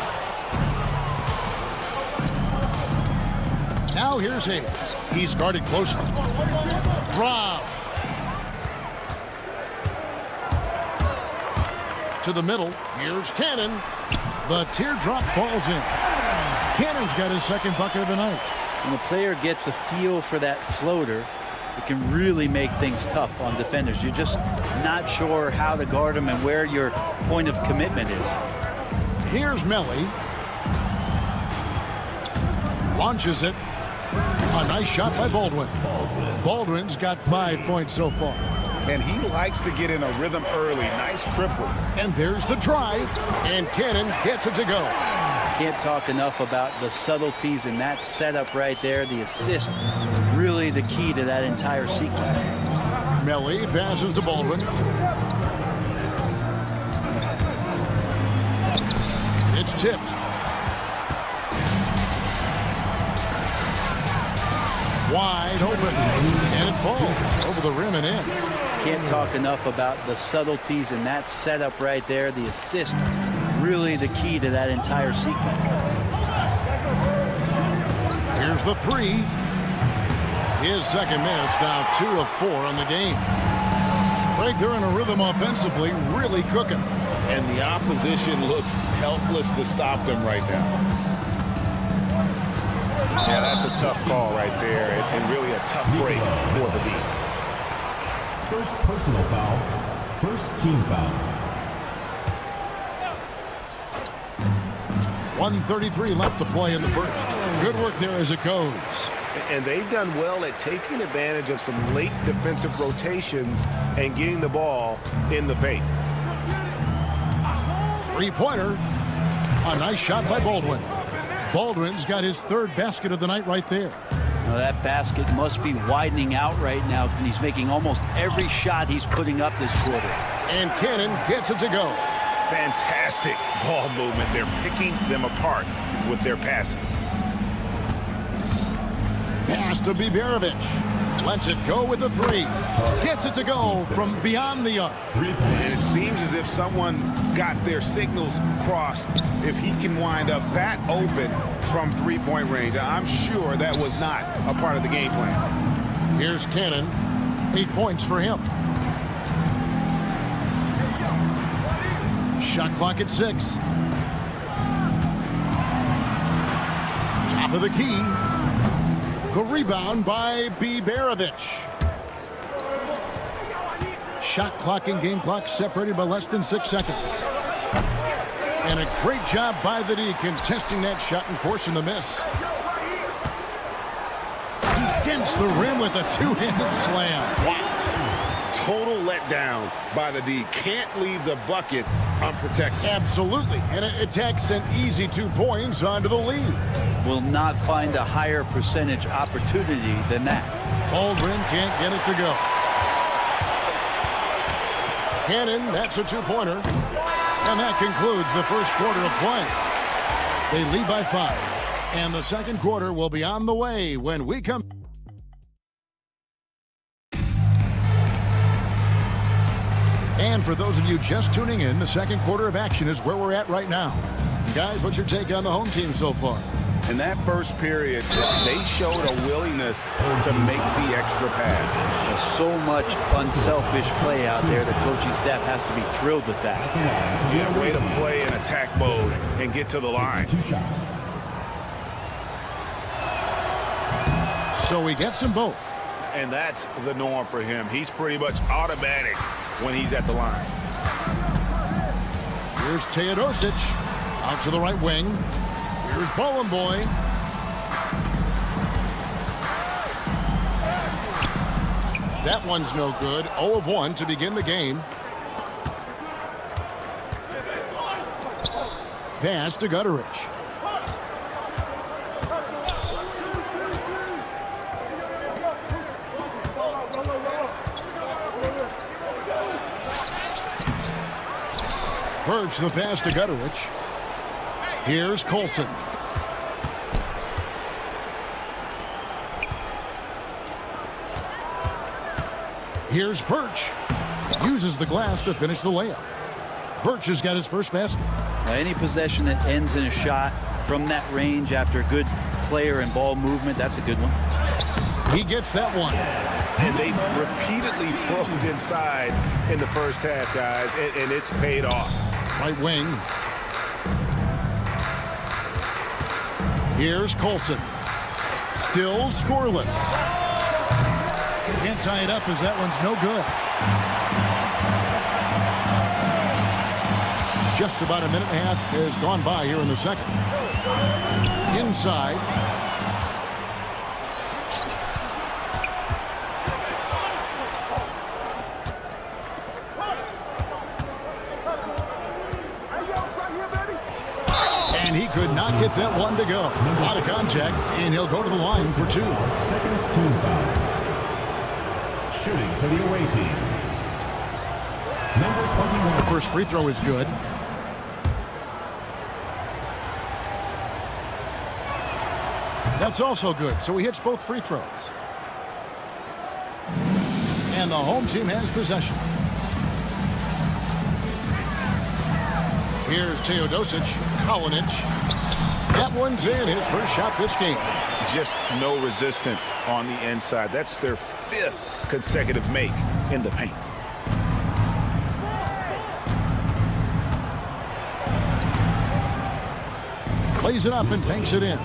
Now here's Hayes. He's guarded closely. Brown. To the middle. Here's Cannon. The teardrop falls in. Cannon's got his second bucket of the night. When the player gets a feel for that floater, it can really make things tough on defenders. You're just not sure how to guard them and where your point of commitment is. Here's Melly. Launches it. A nice shot by Baldwin. Baldwin's got 5 points so far. And he likes to get in a rhythm early. Nice triple. And there's the drive. And Cannon gets it to go. Can't talk enough about the subtleties in that setup right there. The assist, really the key to that entire sequence. Melly passes to Baldwin. It's tipped. Wide open. And it falls over the rim and in. Can't talk enough about the subtleties in that setup right there. The assist, really the key to that entire sequence. Here's the three. His second miss, now 2 of 4 on the game. Greg, they're in a rhythm offensively, really cooking. And the opposition looks helpless to stop them right now. Yeah, that's a tough call right there, and really a tough break for the lead. First personal foul. First team foul. 1:33 left to play in the first. Good work there as it goes. And they've done well at taking advantage of some late defensive rotations and getting the ball in the paint. Three-pointer. A nice shot by Baldwin. Baldwin's got his third basket of the night right there. Now that basket must be widening out right now. He's making almost every shot he's putting up this quarter. And Cannon gets it to go. Fantastic ball movement. They're picking them apart with their passing. Pass to Biberovic. Lets it go with a three. Gets it to go from beyond the arc. And it seems as if someone got their signals crossed. If he can wind up that open from three-point range, I'm sure that was not a part of the game plan. Here's Cannon. 8 points for him. Shot clock at 6. Top of the key. The rebound by Biberovic. Shot clock and game clock separated by less than 6 seconds. And a great job by the D contesting that shot and forcing the miss. He dents the rim with a two-handed slam. Wow. total letdown by the D. Can't leave the bucket unprotected. Absolutely. And it takes an easy 2 points onto the lead. Will not find a higher percentage opportunity than that. Aldrin can't get it to go. Cannon, that's a 2-pointer. And that concludes the first quarter of play. They lead by 5. And the second quarter will be on the way when we come. And for those of you just tuning in, the second quarter of action is where we're at right now. Guys, what's your take on the home team so far? In that first period, they showed a willingness to make the extra pass. There's so much unselfish play out there. The coaching staff has to be thrilled with that. Yeah, way to play in attack mode and get to the line. 2 shots. So he gets them both. And that's the norm for him. He's pretty much automatic when he's at the line. Here's Teodosic out to the right wing. Here's Bowling Boy. That one's no good. 0 of 1 to begin the game. Pass to Gutterich. Birch the pass to Gutterich. Here's Colson. Here's Birch. Uses the glass to finish the layup. Birch has got his first basket. Any possession that ends in a shot from that range after good player and ball movement, that's a good one. He gets that one. And they've repeatedly probed inside in the first half, guys, and it's paid off. Right wing. Here's Colson. Still scoreless. Can't tie it up as that one's no good. Just about a minute and a half has gone by here in the second. Inside. And he could not get that one to go. Out of contact, and he'll go to the line for 2. Second team foul. Shooting for the away team. Number 21. The first free throw is good. That's also good, so he hits both free throws. And the home team has possession. Here's Teodosic. Kalinic. That one's in, his first shot this game. Just no resistance on the inside. That's their 5th consecutive make in the paint. Plays it up and banks it in.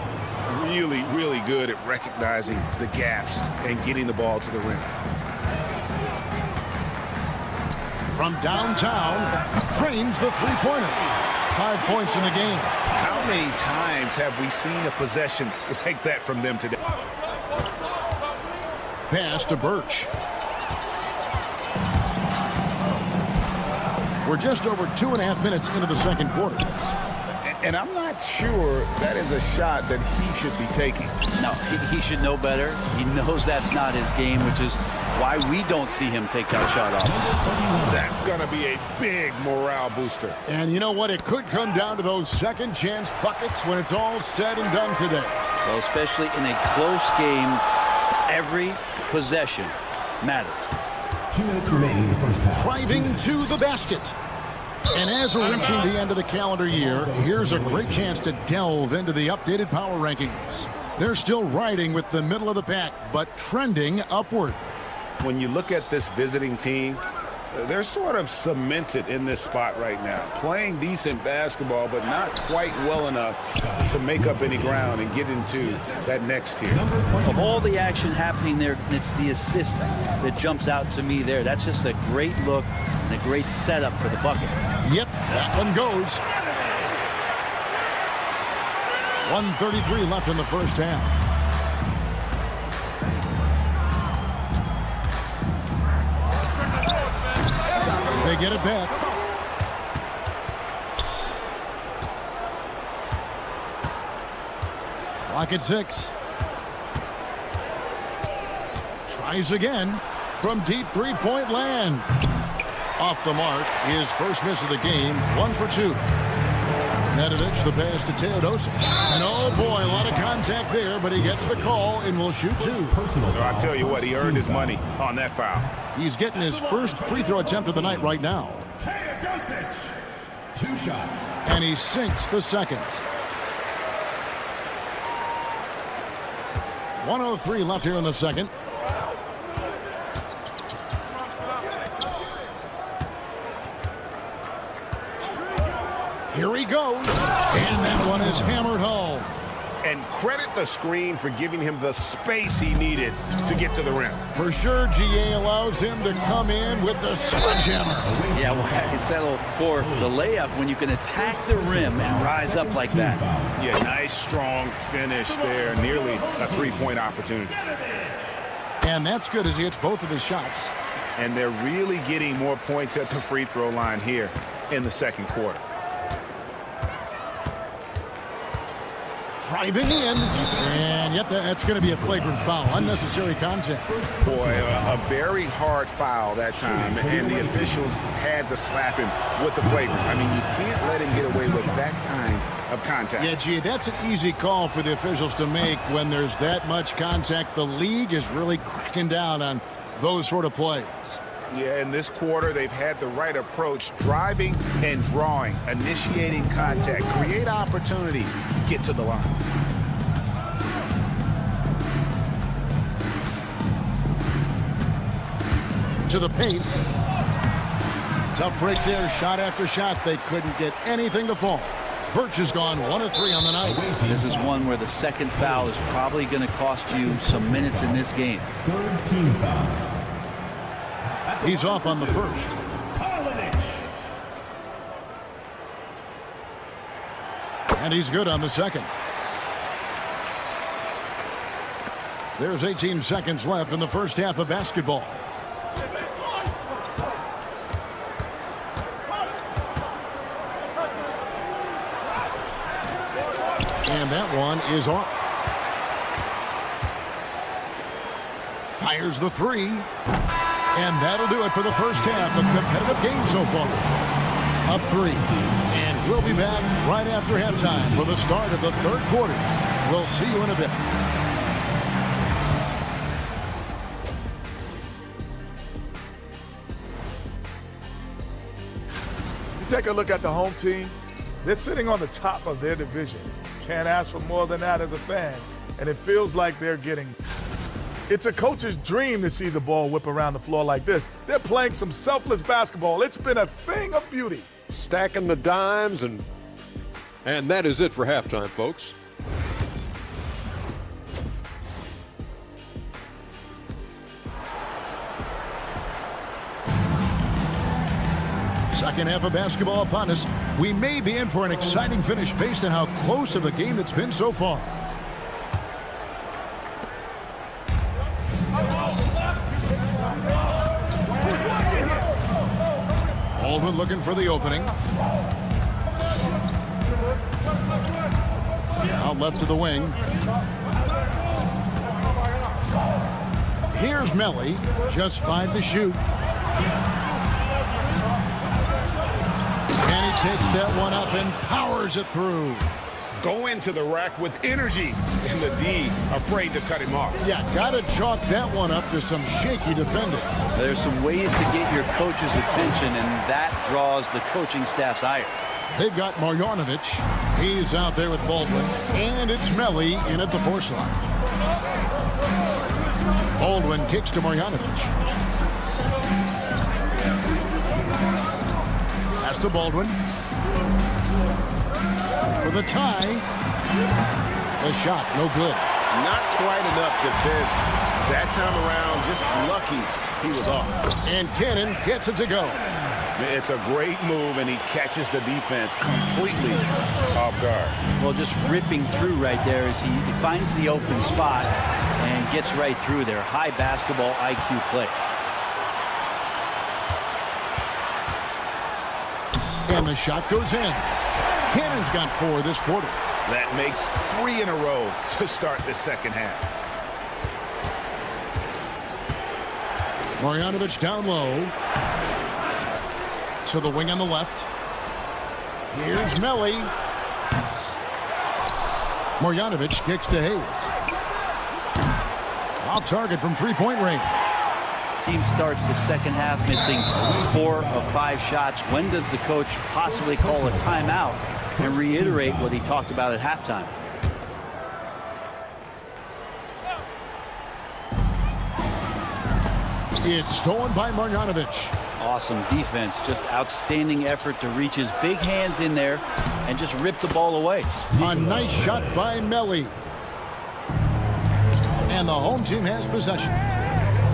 Really, really good at recognizing the gaps and getting the ball to the rim. From downtown, trains the three-pointer. 5 points in the game. How many times have we seen a possession like that from them today? Pass to Birch. We're just over 2.5 minutes into the second quarter. And I'm not sure that is a shot that he should be taking. No, he should know better. He knows that's not his game, which is why we don't see him take that shot off. That's going to be a big morale booster. And you know what? It could come down to those second chance buckets when it's all said and done today. Well, especially in a close game, every possession matters. 2 minutes remaining in the first half. Driving to the basket. And as we're reaching the end of the calendar year, here's a great chance to delve into the updated power rankings. They're still riding with the middle of the pack, but trending upward. When you look at this visiting team, they're sort of cemented in this spot right now. Playing decent basketball, but not quite well enough to make up any ground and get into that next tier. Of all the action happening there, it's the assist that jumps out to me there. That's just a great look and a great setup for the bucket. Yep, that one goes. 1:33 left in the first half. They get it back. Clock at 6. Tries again from deep three-point land. Off the mark, his first miss of the game, 1 for 2. Nedovic, the pass to Teodosic. And oh boy, a lot of contact there, but he gets the call and will shoot 2. So I tell you what, he earned his money on that foul. He's getting his first free throw attempt of the night right now. Teodosic. 2 shots. And he sinks the second. 1:03 left here in the second. Here he goes. And that one is hammered home. And credit the screen for giving him the space he needed to get to the rim. For sure, GA allows him to come in with the sledgehammer. Yeah, well, I can settle for the layup when you can attack the rim and rise up like that. Yeah, nice, strong finish there. Nearly a three-point opportunity. And that's good as he hits both of his shots. And they're really getting more points at the free throw line here in the second quarter. Driving in, and yep, that's going to be a flagrant foul. Unnecessary contact. Boy, a very hard foul that time, and the officials had to slap him with the flagrant. I mean, you can't let him get away with that kind of contact. Yeah, gee, that's an easy call for the officials to make when there's that much contact. The league is really cracking down on those sort of plays. Yeah, in this quarter, they've had the right approach, driving and drawing, initiating contact, create opportunities, get to the line. To the paint. Tough break there, shot after shot. They couldn't get anything to fall. Birch has gone 1 of 3 on the night. This is one where the second foul is probably going to cost you some minutes in this game. Third team foul. He's off on the first. And he's good on the second. There's 18 seconds left in the first half of basketball. And that one is off. Fires the 3. And that'll do it for the first half of competitive game so far. Up 3. And we'll be back right after halftime for the start of the third quarter. We'll see you in a bit. You take a look at the home team. They're sitting on the top of their division. Can't ask for more than that as a fan. And it feels like they're getting... It's a coach's dream to see the ball whip around the floor like this. They're playing some selfless basketball. It's been a thing of beauty. Stacking the dimes, and that is it for halftime, folks. Second half of basketball upon us. We may be in for an exciting finish based on how close of a game it's been so far. Baldwin looking for the opening. Out left to the wing. Here's Melly, just 5 to shoot. And he takes that one up and powers it through. Go into the rack with energy, and the D afraid to cut him off. Yeah, gotta chalk that one up to some shaky defending. There's some ways to get your coach's attention, and that draws the coaching staff's ire. They've got Marjanovic. He's out there with Baldwin. And it's Melly in at the force line. Baldwin kicks to Marjanovic. Pass to Baldwin. For the tie. The shot, no good. Not quite enough defense. That time around, just lucky he was off. And Cannon gets it to go. It's a great move, and he catches the defense completely off guard. Well, just ripping through right there as he finds the open spot and gets right through there. High basketball IQ play. And the shot goes in. Cannon's got 4 this quarter. That makes 3 in a row to start the second half. Marjanovic down low. To the wing on the left. Here's Melli. Marjanovic kicks to Hayes. Off target from three-point range. Team starts the second half missing 4 of 5 shots. When does the coach possibly call a timeout and reiterate what he talked about at halftime? It's stolen by Marjanovic. Awesome defense, just outstanding effort to reach his big hands in there and just rip the ball away. A nice shot by Melli. And the home team has possession.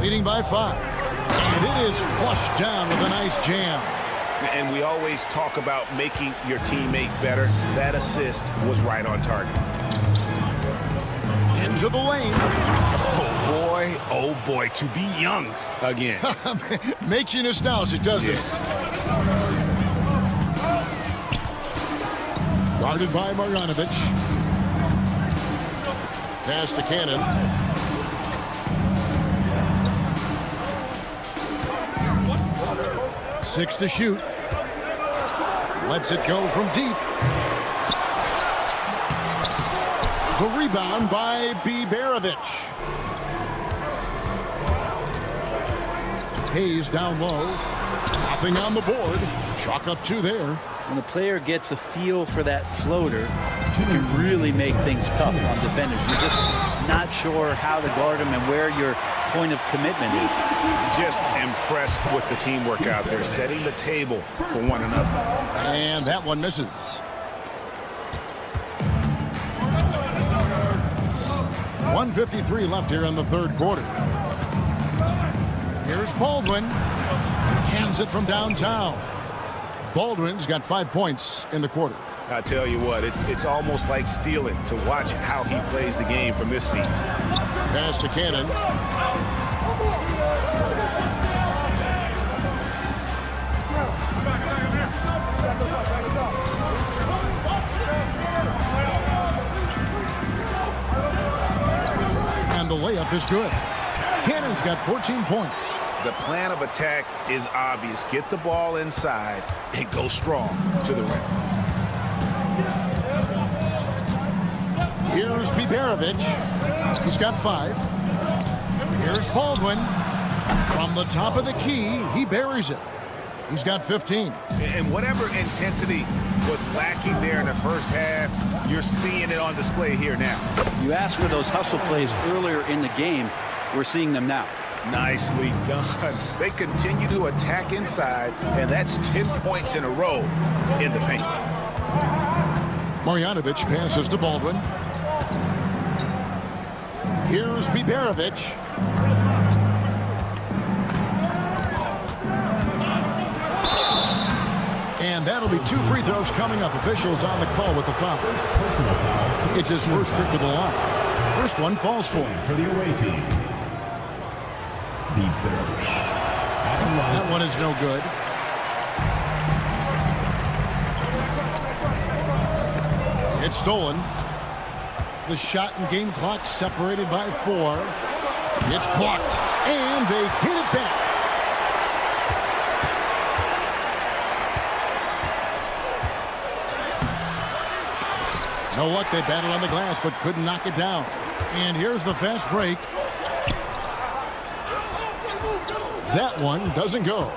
Leading by 5. And it is flushed down with a nice jam. And we always talk about making your teammate better. That assist was right on target. Into the lane. Oh boy, to be young again. Makes you nostalgic, doesn't it? Guarded by Marjanovic. Pass to Cannon. Six to shoot. Lets it go from deep. The rebound by Biberovic. Hayes down low. Nothing on the board. Chalk up 2 there. When a player gets a feel for that floater, you can really make things tough on defenders. You're just not sure how to guard them and where your point of commitment is. Just impressed with the teamwork out there, setting the table for one another. And that one misses. 1:53 left here in the third quarter. Here's Baldwin. Cans it from downtown. Baldwin's got 5 points in the quarter. I tell you what, it's almost like stealing to watch how he plays the game from this seat. Pass to Cannon. And the layup is good. Cannon's got 14 points. The plan of attack is obvious. Get the ball inside and go strong to the rim. Here's Biberovic. He's got 5. Here's Baldwin. From the top of the key, he buries it. He's got 15. And whatever intensity was lacking there in the first half, you're seeing it on display here now. You asked for those hustle plays earlier in the game. We're seeing them now. Nicely done. They continue to attack inside, and that's 10 points in a row in the paint. Marjanovic passes to Baldwin. Here's Biberovic. And that'll be 2 free throws coming up. Officials on the call with the foul. It's his first trip to the line. First one falls for him. For the away team. That one is no good. It's stolen. The shot and game clock separated by 4. It's blocked. And they hit it back. No luck, they battled on the glass, but couldn't knock it down. And here's the fast break. That one doesn't go.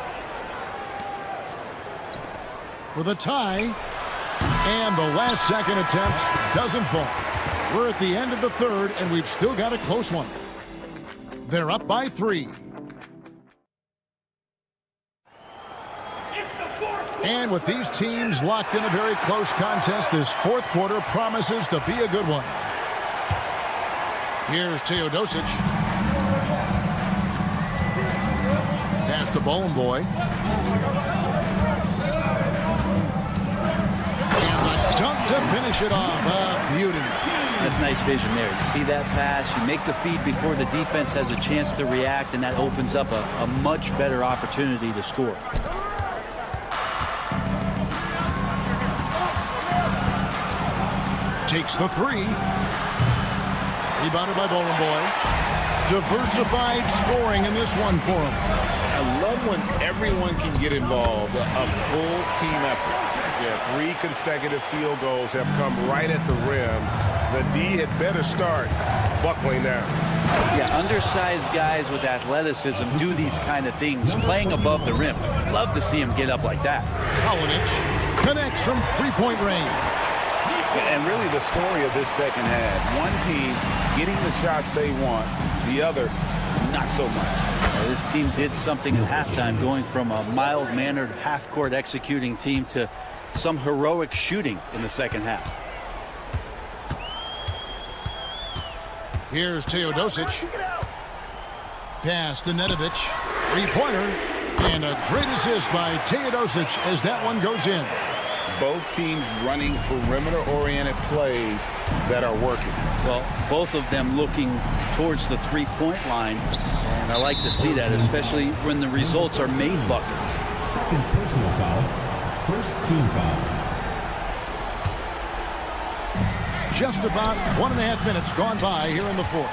For the tie. And the last second attempt doesn't fall. We're at the end of the third, and we've still got a close one. They're up by 3. And with these teams locked in a very close contest, this fourth quarter promises to be a good one. Here's Teodosic. Pass to Bone Boy. And the dunk to finish it off. Beauty. That's nice vision there. You see that pass, you make the feed before the defense has a chance to react, and that opens up a much better opportunity to score. Takes the three. Rebounded by Bowling Boy. Diversified scoring in this one for him. I love when everyone can get involved, a full team effort. Yeah, 3 consecutive field goals have come right at the rim. The D had better start buckling down. Yeah, undersized guys with athleticism do these kind of things, playing above the rim. Love to see him get up like that. Kalinic connects from three-point range. And really the story of this second half, one team getting the shots they want, the other not so much. This team did something at halftime, going from a mild-mannered half-court executing team to some heroic shooting in the second half. Here's Teodosic. Pass to Nedovic. Three-pointer. And a great assist by Teodosic as that one goes in. Both teams running perimeter-oriented plays that are working. Well, both of them looking towards the three-point line. And I like to see that, especially when the results are made buckets. Second personal foul. First team foul. Just about 1.5 minutes gone by here in the fourth.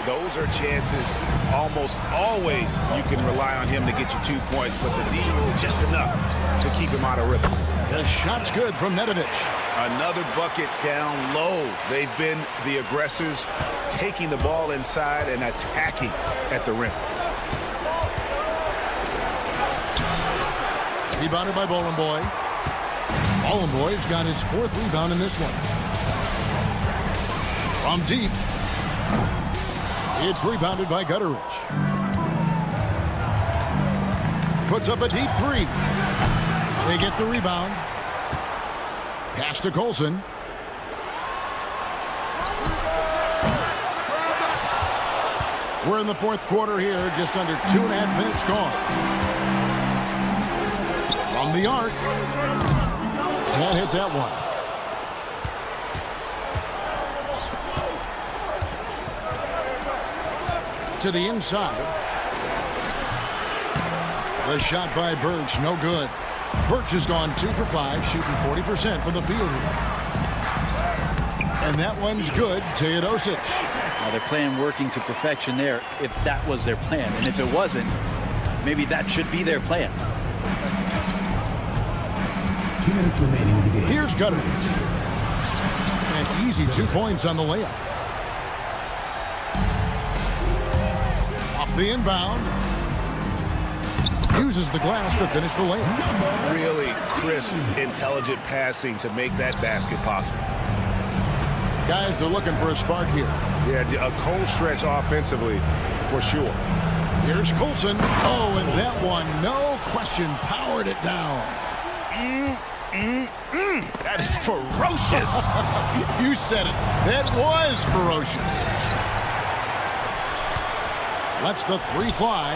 Those are chances almost always you can rely on him to get you 2 points, but the D just enough to keep him out of rhythm. The shot's good from Nedovic. Another bucket down low. They've been the aggressors, taking the ball inside and attacking at the rim. Rebounded by Bowling Boy. Bowling Boy's got his 4th rebound in this one. From deep. It's rebounded by Gutteridge. Puts up a deep 3. They get the rebound. Pass to Colson. We're in the fourth quarter here, just under 2.5 minutes gone. From the arc. Can't hit that one. To the inside. The shot by Birch, no good. Birch has gone 2 for 5, shooting 40% from the field here. And that one's good. Teodosic. Now they're playing working to perfection there, if that was their plan. And if it wasn't, maybe that should be their plan. 2 minutes remaining in the game. Here's Gutteridge. An easy 2 points on the layup. Off the inbound. Uses the glass to finish the layup. Really crisp, intelligent passing to make that basket possible. Guys are looking for a spark here. Yeah, a cold stretch offensively, for sure. Here's Colson. Oh, and that one, no question, powered it down. That is ferocious. You said it. That was ferocious. Lets the 3 fly.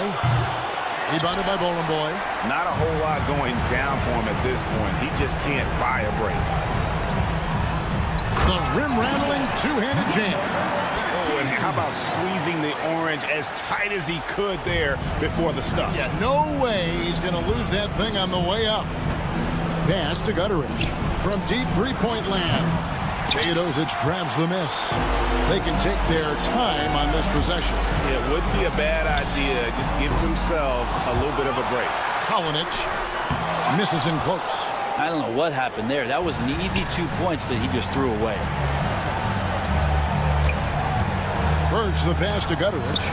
Rebounded by Bowling Boy. Not a whole lot going down for him at this point. He just can't buy a break. The rim-rattling two-handed jam. Oh, and how about squeezing the orange as tight as he could there before the stuff? Yeah, no way he's going to lose that thing on the way up. Pass to Gutteridge. From deep three-point land. Teodosic grabs the miss. They can take their time on this possession. It wouldn't be a bad idea. Just give themselves a little bit of a break. Kalinic misses in close. I don't know what happened there. That was an easy 2 points that he just threw away. Birch the pass to Gutteridge.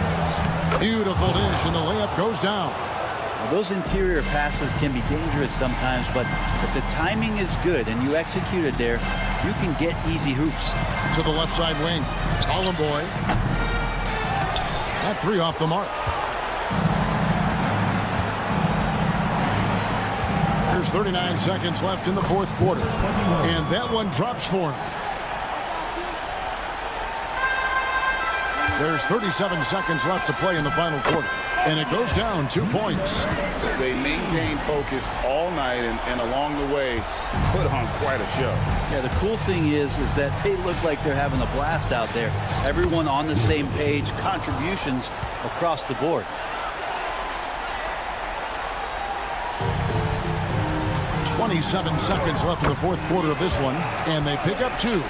Beautiful dish, and the layup goes down. Well, those interior passes can be dangerous sometimes, but if the timing is good and you execute it there, you can get easy hoops. To the left side wing. Bowling Boy. That 3 off the mark. There's 39 seconds left in the fourth quarter. And that one drops for him. There's 37 seconds left to play in the final quarter. And it goes down 2 points. They maintain focus all night and along the way put on quite a show. Yeah, the cool thing is that they look like they're having a blast out there. Everyone on the same page, contributions across the board. .27 seconds left in the fourth quarter of this one, and they pick up 2.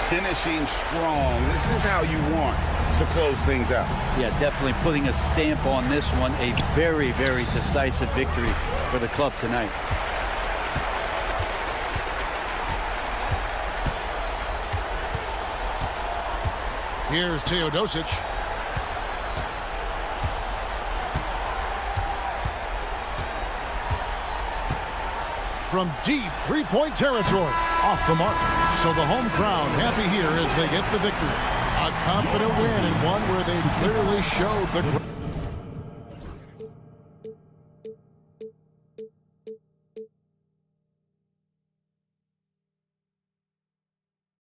finishing strong. This is how you want to close things out. Yeah, definitely putting a stamp on this one. A very, very decisive victory for the club tonight. Here's Teodosic. From deep three-point territory, off the mark. So the home crowd happy here as they get the victory. A confident win and one where they clearly showed the